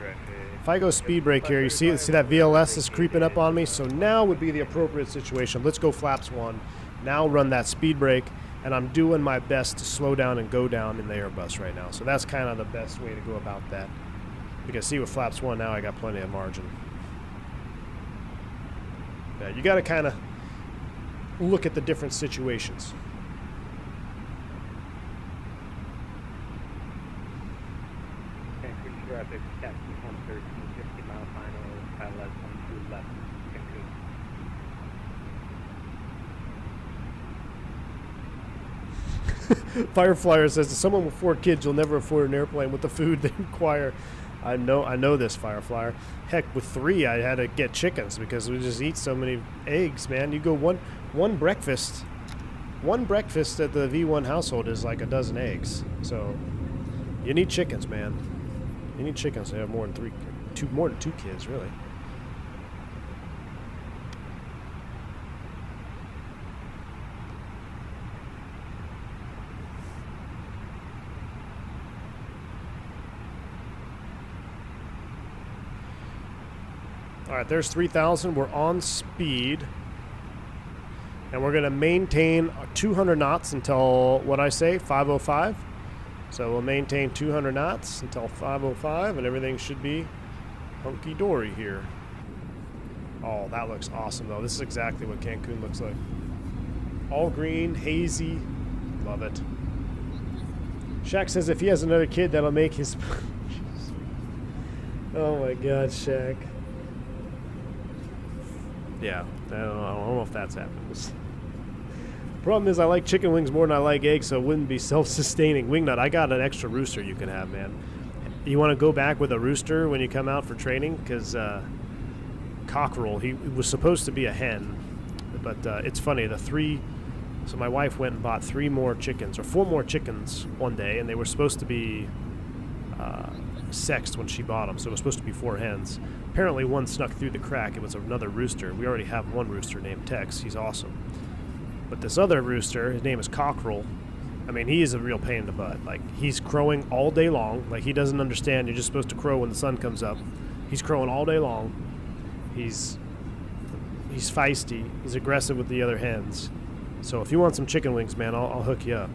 If I go speed brake here, you see that VLS is creeping up on me, so now would be the appropriate situation. Let's go flaps 1, now run that speed brake, and I'm doing my best to slow down and go down in the Airbus right now. So that's kind of the best way to go about that. You can see with flaps 1 now I got plenty of margin. Yeah, you got to kind of look at the different situations. Vancouver traffic, taxi 113, 50 mile final, pilot 12 left, Fireflyer says, to someone with 4 kids, you'll never afford an airplane with the food they require. I know this, Fireflyer. Heck, with 3, I had to get chickens because we just eat so many eggs, man. You go one breakfast at the V1 household is like a dozen eggs. So you need chickens, man. You need chickens to have more than 2 kids, really. All right, there's 3,000. We're on speed. And we're going to maintain 200 knots until, what I say, 5:05. So we'll maintain 200 knots until 5:05, and everything should be hunky-dory here. Oh, that looks awesome, though. This is exactly what Cancun looks like. All green, hazy. Love it. Shaq says if he has another kid, that'll make his... Oh, my God, Shaq. Yeah, I don't know if that's happened. Problem is I like chicken wings more than I like eggs, so it wouldn't be self-sustaining. Wingnut, I got an extra rooster you can have, man. You want to go back with a rooster when you come out for training? Because Cockerel, he was supposed to be a hen, but it's funny, so my wife went and bought 4 more chickens one day, and they were supposed to be sexed when she bought them, so it was supposed to be 4 hens. Apparently one snuck through the crack. It was another rooster. We already have one rooster named Tex. He's awesome. But this other rooster, his name is Cockerel. I mean, he is a real pain in the butt. Like, he's crowing all day long. Like, he doesn't understand you're just supposed to crow when the sun comes up. He's crowing all day long. He's feisty. He's aggressive with the other hens. So if you want some chicken wings, man, I'll hook you up.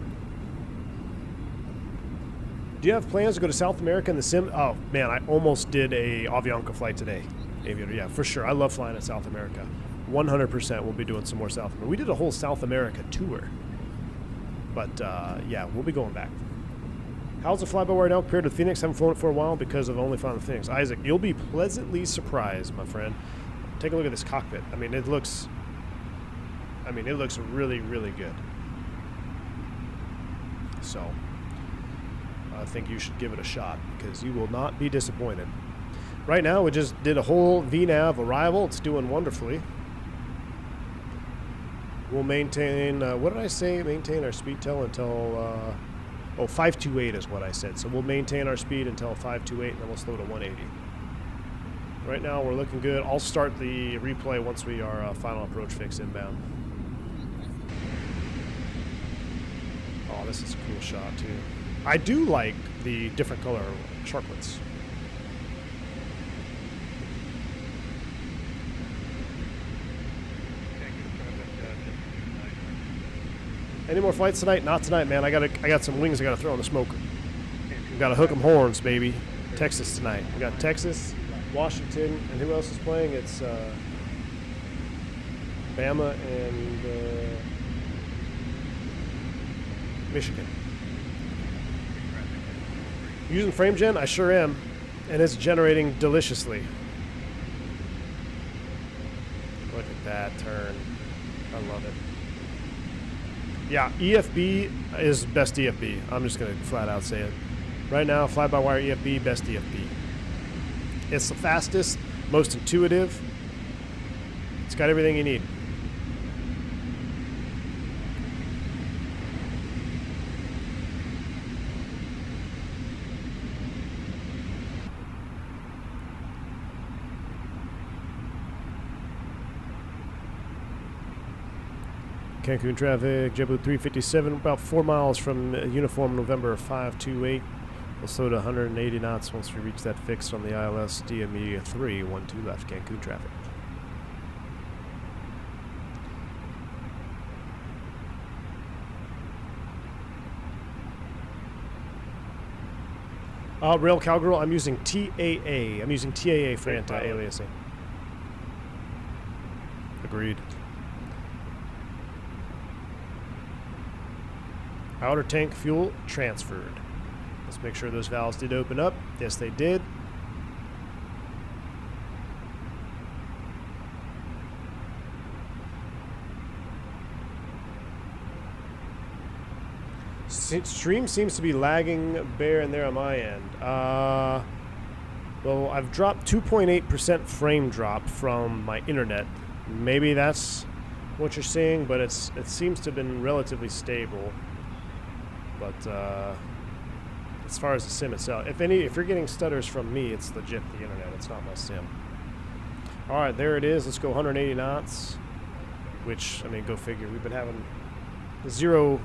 Do you have plans to go to South America in the sim? Oh, man, I almost did a Avianca flight today. Aviator, yeah, for sure. I love flying in South America. 100% we'll be doing some more South America. We did a whole South America tour. But, yeah, we'll be going back. How's the fly-by-wire now compared to Phoenix? Haven't flown it for a while because of only flying the Phoenix. Isaac, you'll be pleasantly surprised, my friend. Take a look at this cockpit. I mean, it looks really, really good. So, I think you should give it a shot because you will not be disappointed. Right now, we just did a whole VNAV arrival. It's doing wonderfully. We'll maintain, what did I say? Maintain our speed till until, 528 is what I said. So we'll maintain our speed until 528 and then we'll slow to 180. Right now, we're looking good. I'll start the replay once we are final approach fix inbound. Oh, this is a cool shot, too. I do like the different color sharklets. Any more flights tonight? Not tonight, man. I got some wings I gotta throw in the smoker. Gotta hook 'em horns, baby. Texas tonight. We got Texas, Washington, and who else is playing? It's Bama and Michigan. Using frame gen? I sure am. And it's generating deliciously. Look at that turn. I love it. Yeah, EFB is best EFB. I'm just going to flat out say it. Right now, fly-by-wire EFB, best EFB. It's the fastest, most intuitive. It's got everything you need. Cancun traffic, JetBlue 357, about 4 miles from uniform November 528. We'll slow to 180 knots once we reach that fix on the ILS DME 312 left, Cancun traffic. Rail Cowgirl, I'm using TAA. I'm using TAA for anti-aliasing. Agreed. Outer tank fuel transferred. Let's make sure those valves did open up. Yes, they did. Stream seems to be lagging bare and there on my end. Well, I've dropped 2.8% frame drop from my internet. Maybe that's what you're seeing, but it seems to have been relatively stable. But as far as the sim itself, if you're getting stutters from me, it's legit the internet. It's not my sim. All right, there it is. Let's go 180 knots. Which, I mean, go figure. We've been having 0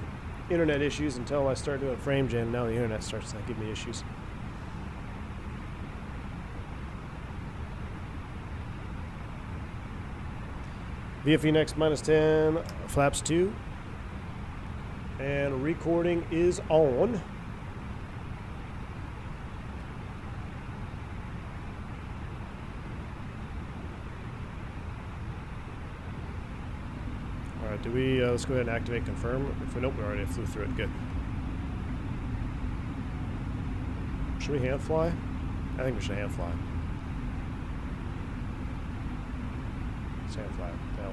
internet issues until I started doing frame gen. Now the internet starts to give me issues. VFE next -10, flaps 2. And recording is on. All right, do we, let's go ahead and activate confirm. If we nope, we already flew through it. Good. Should we hand fly? I think we should hand fly. Let's hand fly. No.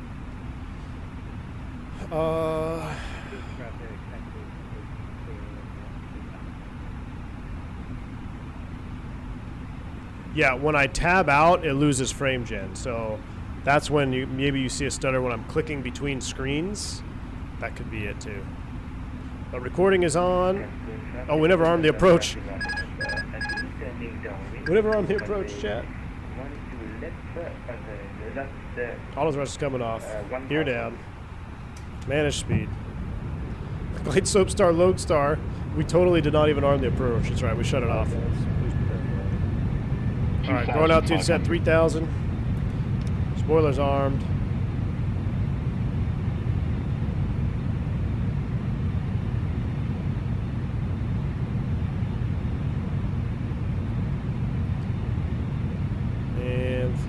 Yeah, when I tab out, it loses frame gen. So that's when maybe you see a stutter when I'm clicking between screens. That could be it too. But recording is on. Oh, we never armed the approach. We never armed the approach, chat. Auto thrust is coming off. Gear down. Manage speed. Glide Soapstar, Lodestar. We totally did not even arm the approach. That's right, we shut it off. Alright, going out to set 3000. Spoilers armed.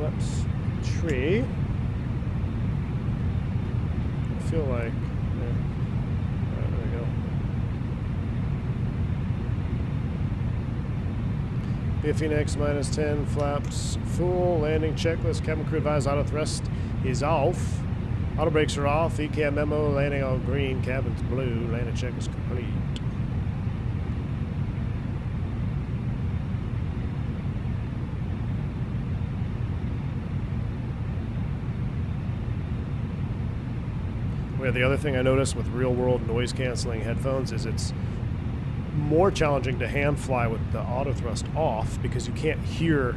flaps tree. I feel like, yeah. Alright, there we go. BF Phoenix minus 10, flaps full, landing checklist, cabin crew advised auto thrust is off. Auto brakes are off, ECAM memo, landing all green, cabin's blue, landing check is complete. Well, the other thing I noticed with real-world noise-canceling headphones is it's more challenging to hand fly with the auto thrust off because you can't hear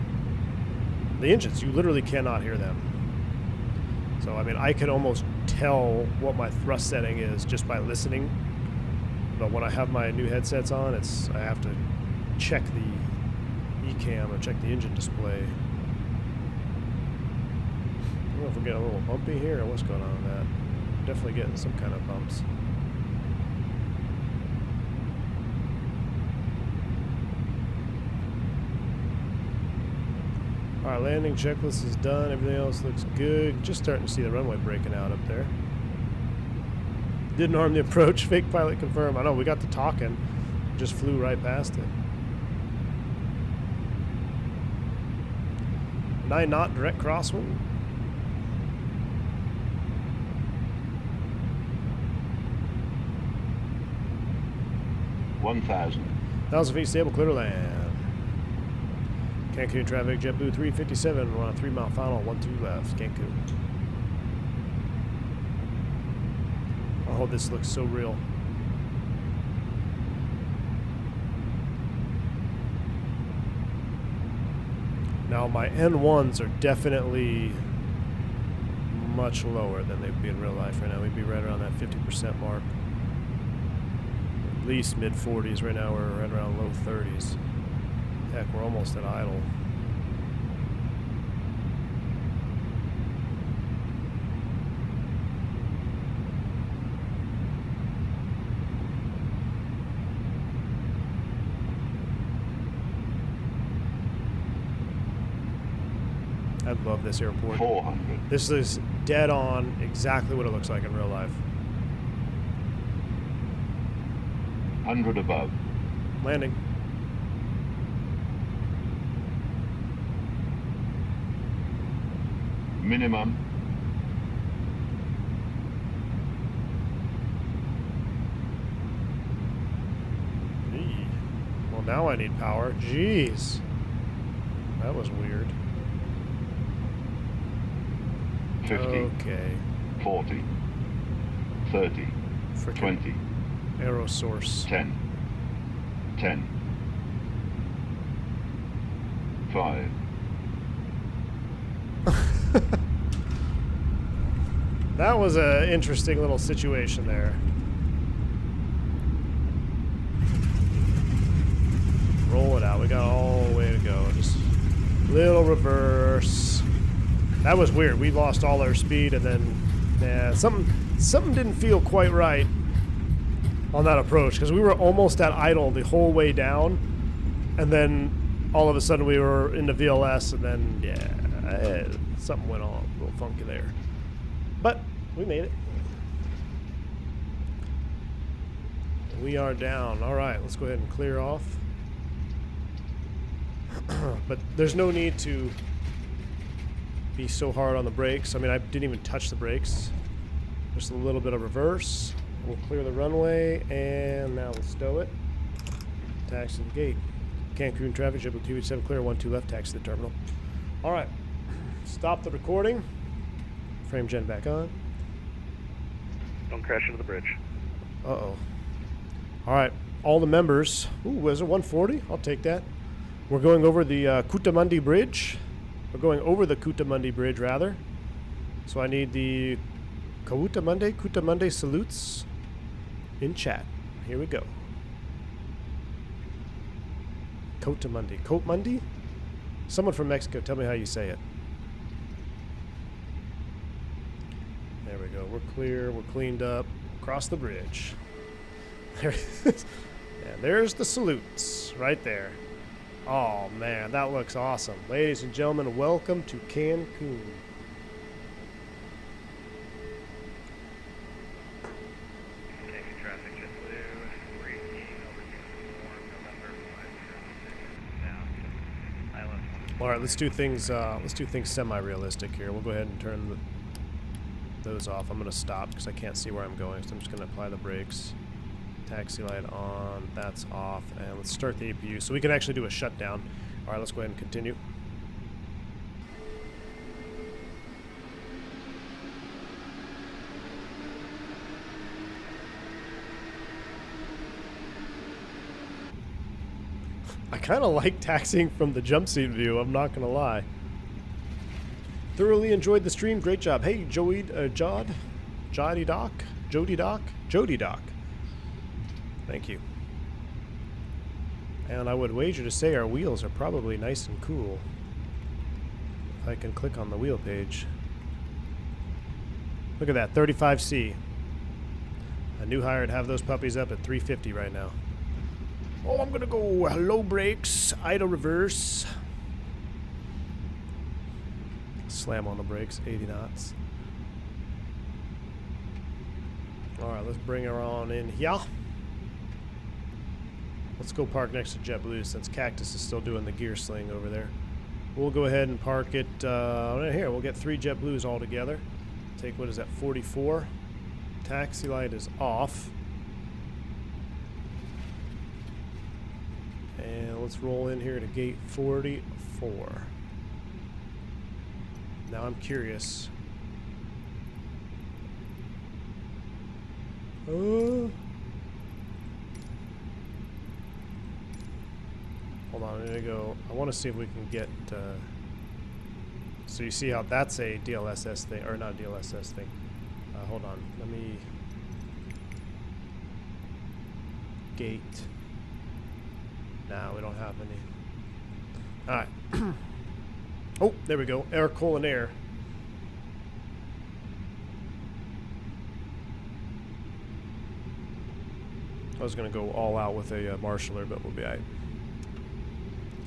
the engines. You literally cannot hear them. So, I mean, I can almost tell what my thrust setting is just by listening. But when I have my new headsets on, I have to check the ECAM or check the engine display. I don't know if we're getting a little bumpy here or what's going on with that. Definitely getting some kind of bumps. Alright, landing checklist is done. Everything else looks good. Just starting to see the runway breaking out up there. Didn't harm the approach. Fake pilot confirmed. I know, we got to talking. Just flew right past it. 9 knot direct crosswind. $1,000 feet stable, clear to land. Cancun traffic, JetBlue 357. We're on a 3-mile final, 12 left. Cancun. Oh, this looks so real. Now my N1s are definitely much lower than they'd be in real life right now. We'd be right around that 50% mark. At least mid 40s. Right now we're right around low 30s. Heck, we're almost at idle. I love this airport. 400. This is dead on exactly what it looks like in real life. 100 above. Landing. Minimum. Eee. Well, now I need power. Jeez. That was weird. 50. Okay. 40. 30. 20. Aero source. 10. 10. 5. That was an interesting little situation there. Roll it out. We got all the way to go. Just little reverse. That was weird. We lost all our speed, and then something didn't feel quite right on that approach because we were almost at idle the whole way down, and then all of a sudden we were into VLS, and then something went on a little funky there. But we made it. We are down. All right, let's go ahead and clear off. But there's no need to be so hard on the brakes. I mean, I didn't even touch the brakes. Just a little bit of reverse. We'll clear the runway, and now we'll stow it. Taxi to the gate. Cancun traffic, JetBlue 287 clear, 12 left, taxi to the terminal. All right, stop the recording. Frame gen back on. Don't crash into the bridge. Uh-oh. All right, all the members. Ooh, was it 140? I'll take that. We're going over the Kutamundi Bridge. We're going over the Kutamundi Bridge, rather. So I need the Kutamundi salutes in chat. Here we go. Kutamundi. Someone from Mexico, tell me how you say it. There we go. We're clear. We're cleaned up. Across the bridge. There it is. Yeah, there's the salutes right there. Oh man, that looks awesome. Ladies and gentlemen, welcome to Cancun. Taking traffic JetBlue, reheating over uniform, November 506, down. ILS 1. All right, let's do things semi-realistic here. We'll go ahead and turn those off. I'm going to stop because I can't see where I'm going, so I'm just going to apply the brakes. Taxi light on, that's off, and let's start the APU so we can actually do a shutdown. All right, let's go ahead and continue. I kind of like taxiing from the jump seat view, I'm not going to lie. Thoroughly enjoyed the stream, great job. Hey, Jody Doc? Thank you. And I would wager to say our wheels are probably nice and cool. If I can click on the wheel page. Look at that, 35C. A new hire would have those puppies up at 350 right now. Oh, I'm gonna go low brakes, idle reverse. Slam on the brakes, 80 knots. Alright, let's bring her on in here. Let's go park next to JetBlue since Cactus is still doing the gear sling over there. We'll go ahead and park it right here. We'll get 3 JetBlues all together. Take, what is that, 44. Taxi light is off. And let's roll in here to gate 44. Now I'm curious. Hold on, I'm gonna go. I want to see if we can get. So you see how that's a DLSS thing, or not DLSS thing. Hold on, let me. Gate. Nah, we don't have any. All right. Oh, there we go. Air, colon, air. I was gonna go all out with a marshaller, but we'll be alright.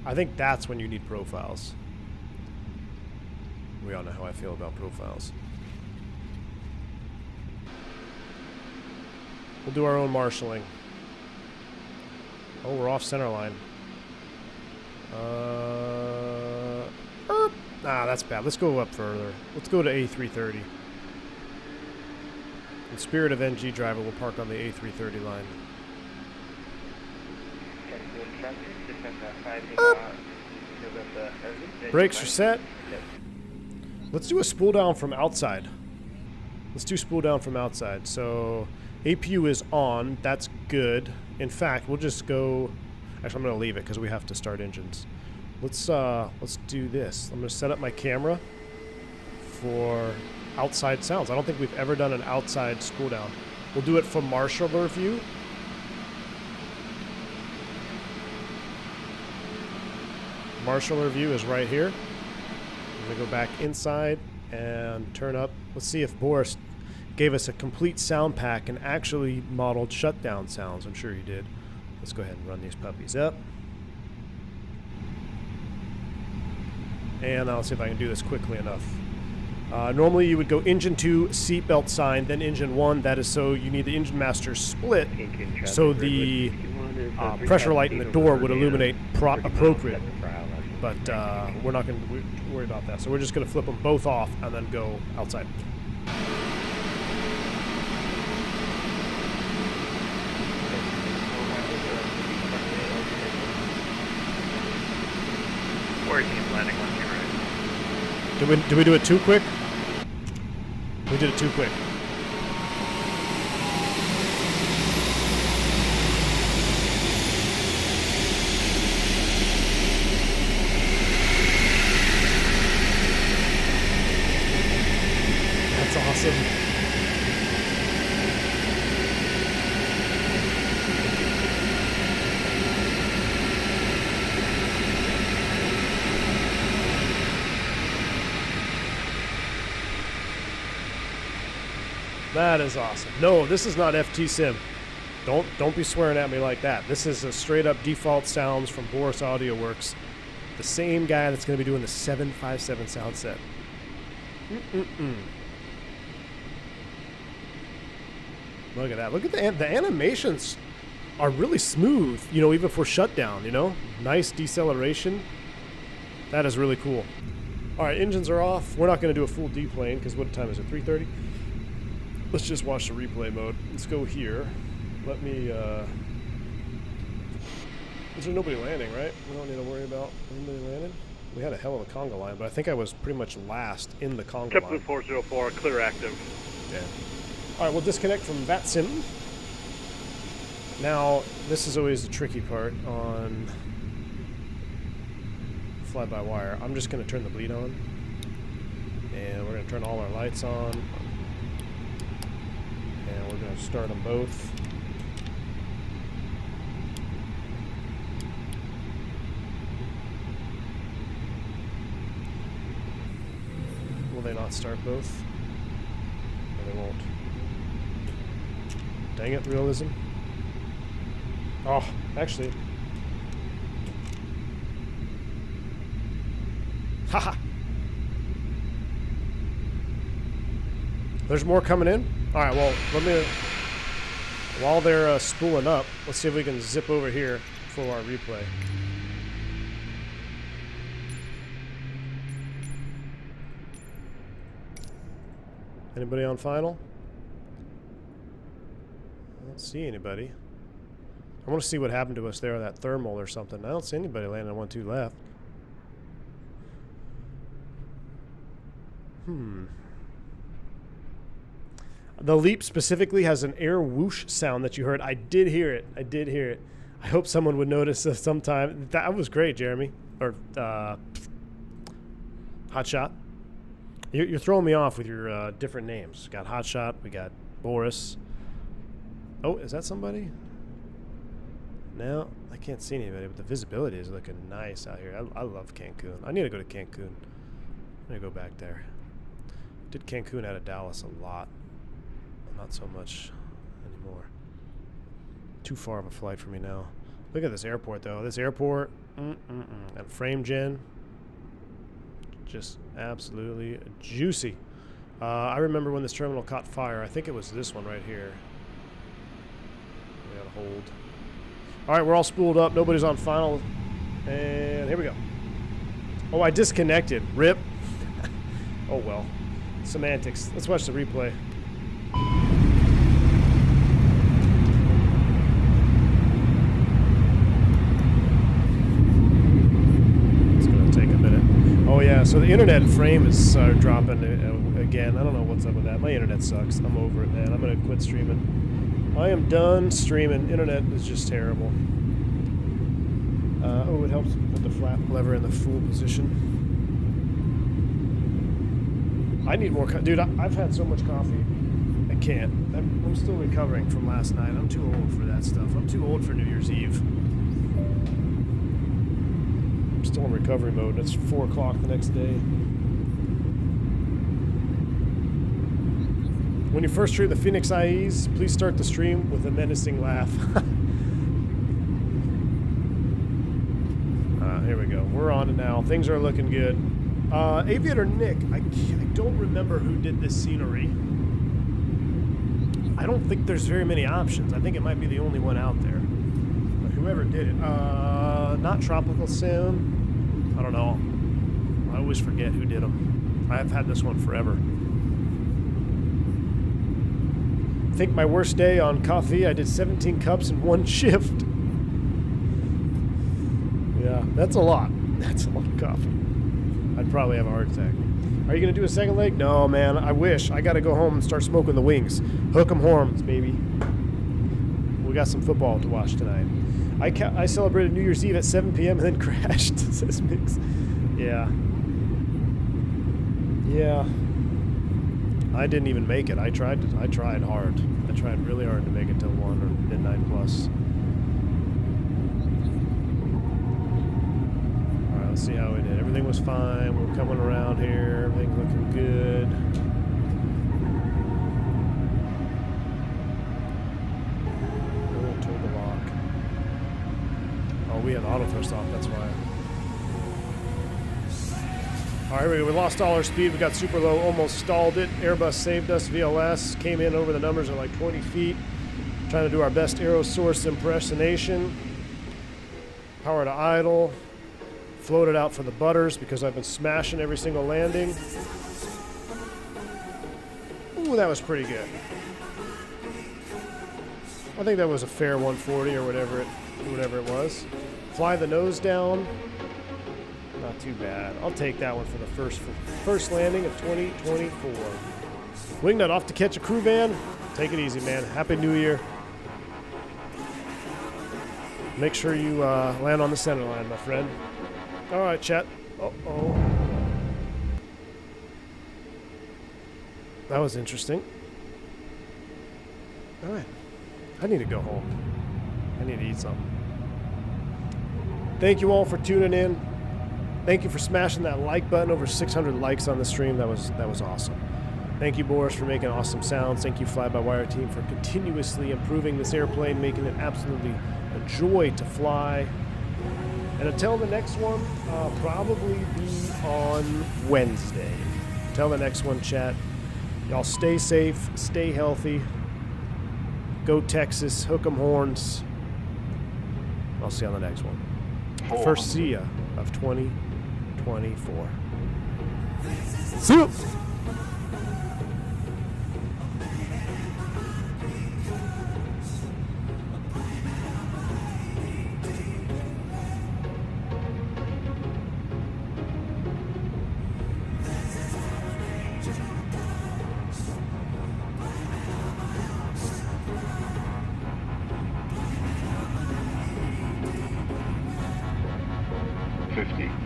I think that's when you need profiles. We all know how I feel about profiles. We'll do our own marshalling. Oh, we're off center line. That's bad. Let's go up further. Let's go to A330. In spirit of NG driver, we'll park on the A330 line. Brakes are set. Let's do a spool down from outside. Let's do spool down from outside. So APU is on. That's good. In fact, we'll just go. Actually, I'm going to leave it because we have to start engines. Let's do this. I'm going to set up my camera for outside sounds. I don't think we've ever done an outside spool down. We'll do it from marshaller view. Marshaller view is right here. I'm going to go back inside and turn up. Let's see if Boris gave us a complete sound pack and actually modeled shutdown sounds. I'm sure he did. Let's go ahead and run these puppies up. And I'll see if I can do this quickly enough. Normally you would go engine 2, seatbelt sign, then engine 1. That is so you need the engine master split so the pressure light in the door would illuminate appropriate. But we're not going to worry about that. So we're just going to flip them both off and then go outside. Landing on you, right? Did we do it too quick? We did it too quick. That's awesome. That is awesome. No, this is not FT Sim. Don't be swearing at me like that. This is a straight up default sounds from Boris Audio Works. The same guy that's going to be doing the 757 sound set. Look at that. Look at the animations are really smooth, you know, even for shutdown, you know? Nice deceleration. That is really cool. All right, engines are off. We're not going to do a full deplane because what time is it, 3:30? Let's just watch the replay mode. Let's go here. Let me, is there nobody landing, right? We don't need to worry about anybody landing. We had a hell of a conga line, but I think I was pretty much last in the conga line. JetBlue 404, clear active. Yeah. All right, we'll disconnect from VATSIM. Now, this is always the tricky part on fly-by-wire. I'm just going to turn the bleed on, and we're going to turn all our lights on, and we're going to start them both. Will they not start both? No, they won't. Dang it, realism. Oh, actually. Haha. There's more coming in? Alright, well, let me... While they're spooling up, let's see if we can zip over here for our replay. Anybody on final? I don't see anybody. I want to see what happened to us there on that thermal or something. I don't see anybody landing on 1-2 left. The Leap specifically has an air whoosh sound that you heard. I did hear it. I did hear it. I hope someone would notice this sometime. That was great, Jeremy. Or, Hotshot. You're throwing me off with your different names. We got Hotshot. We got Boris. Oh, is that somebody? No, I can't see anybody, but the visibility is looking nice out here. I love Cancun. I need to go to Cancun. I need to go back there. Did Cancun out of Dallas a lot. Not so much anymore. Too far of a flight for me now. Look at this airport, though. This airport, and frame gen, just absolutely juicy. I remember when this terminal caught fire. I think it was this one right here. We gotta hold. All right, we're all spooled up. Nobody's on final. And here we go. Oh, I disconnected. Rip. Oh, well. Semantics. Let's watch the replay. It's going to take a minute. Oh, yeah. So the internet frame is dropping again. I don't know what's up with that. My internet sucks. I'm over it, man. I'm going to quit streaming. I am done streaming. Internet is just terrible. Oh, it helps put the flap lever in the full position. I need more dude, I've had so much coffee. I can't. I'm still recovering from last night. I'm too old for that stuff. I'm too old for New Year's Eve. I'm still in recovery mode. It's 4 o'clock the next day. When you first hear the Phoenix IEs, please start the stream with a menacing laugh. Here we go. We're on it now. Things are looking good. Aviator Nick, I don't remember who did this scenery. I don't think there's very many options. I think it might be the only one out there. But whoever did it. Not Tropical Sim. I don't know. I always forget who did them. I've had this one forever. I think my worst day on coffee, I did 17 cups in one shift. Yeah, that's a lot. That's a lot of coffee. I'd probably have a heart attack. Are you going to do a second leg? No, man. I wish. I got to go home and start smoking the wings. Hook 'em horns, baby. We got some football to watch tonight. I celebrated New Year's Eve at 7 p.m. and then crashed, says Mix. Yeah. Yeah. I didn't even make it. I tried hard. I tried really hard to make it till 1 or midnight plus. Let's see how we did. Everything was fine. We're coming around here. Everything's looking good. we had auto thrust off, that's why. All right, here we go. We lost all our speed. We got super low, almost stalled it. Airbus saved us. VLS came in over the numbers at like 20 feet. Trying to do our best aero source impersonation. Power to idle. Floated out for the butters because I've been smashing every single landing. Ooh, that was pretty good. I think that was a fair 140 or whatever it was. Fly the nose down. Not too bad. I'll take that one for the first landing of 2024. Wingnut off to catch a crew van. Take it easy, man. Happy New Year. Make sure you land on the center line, my friend. All right, chat. Uh-oh. That was interesting. All right. I need to go home. I need to eat something. Thank you all for tuning in. Thank you for smashing that like button. Over 600 likes on the stream. That was awesome. Thank you, Boris, for making awesome sounds. Thank you, Fly-by-Wire team, for continuously improving this airplane, making it absolutely a joy to fly. And until the next one, probably be on Wednesday. Until the next one, chat. Y'all stay safe, stay healthy. Go Texas, hook 'em horns. I'll see you on the next one. First see ya of 2024. See ya! $50.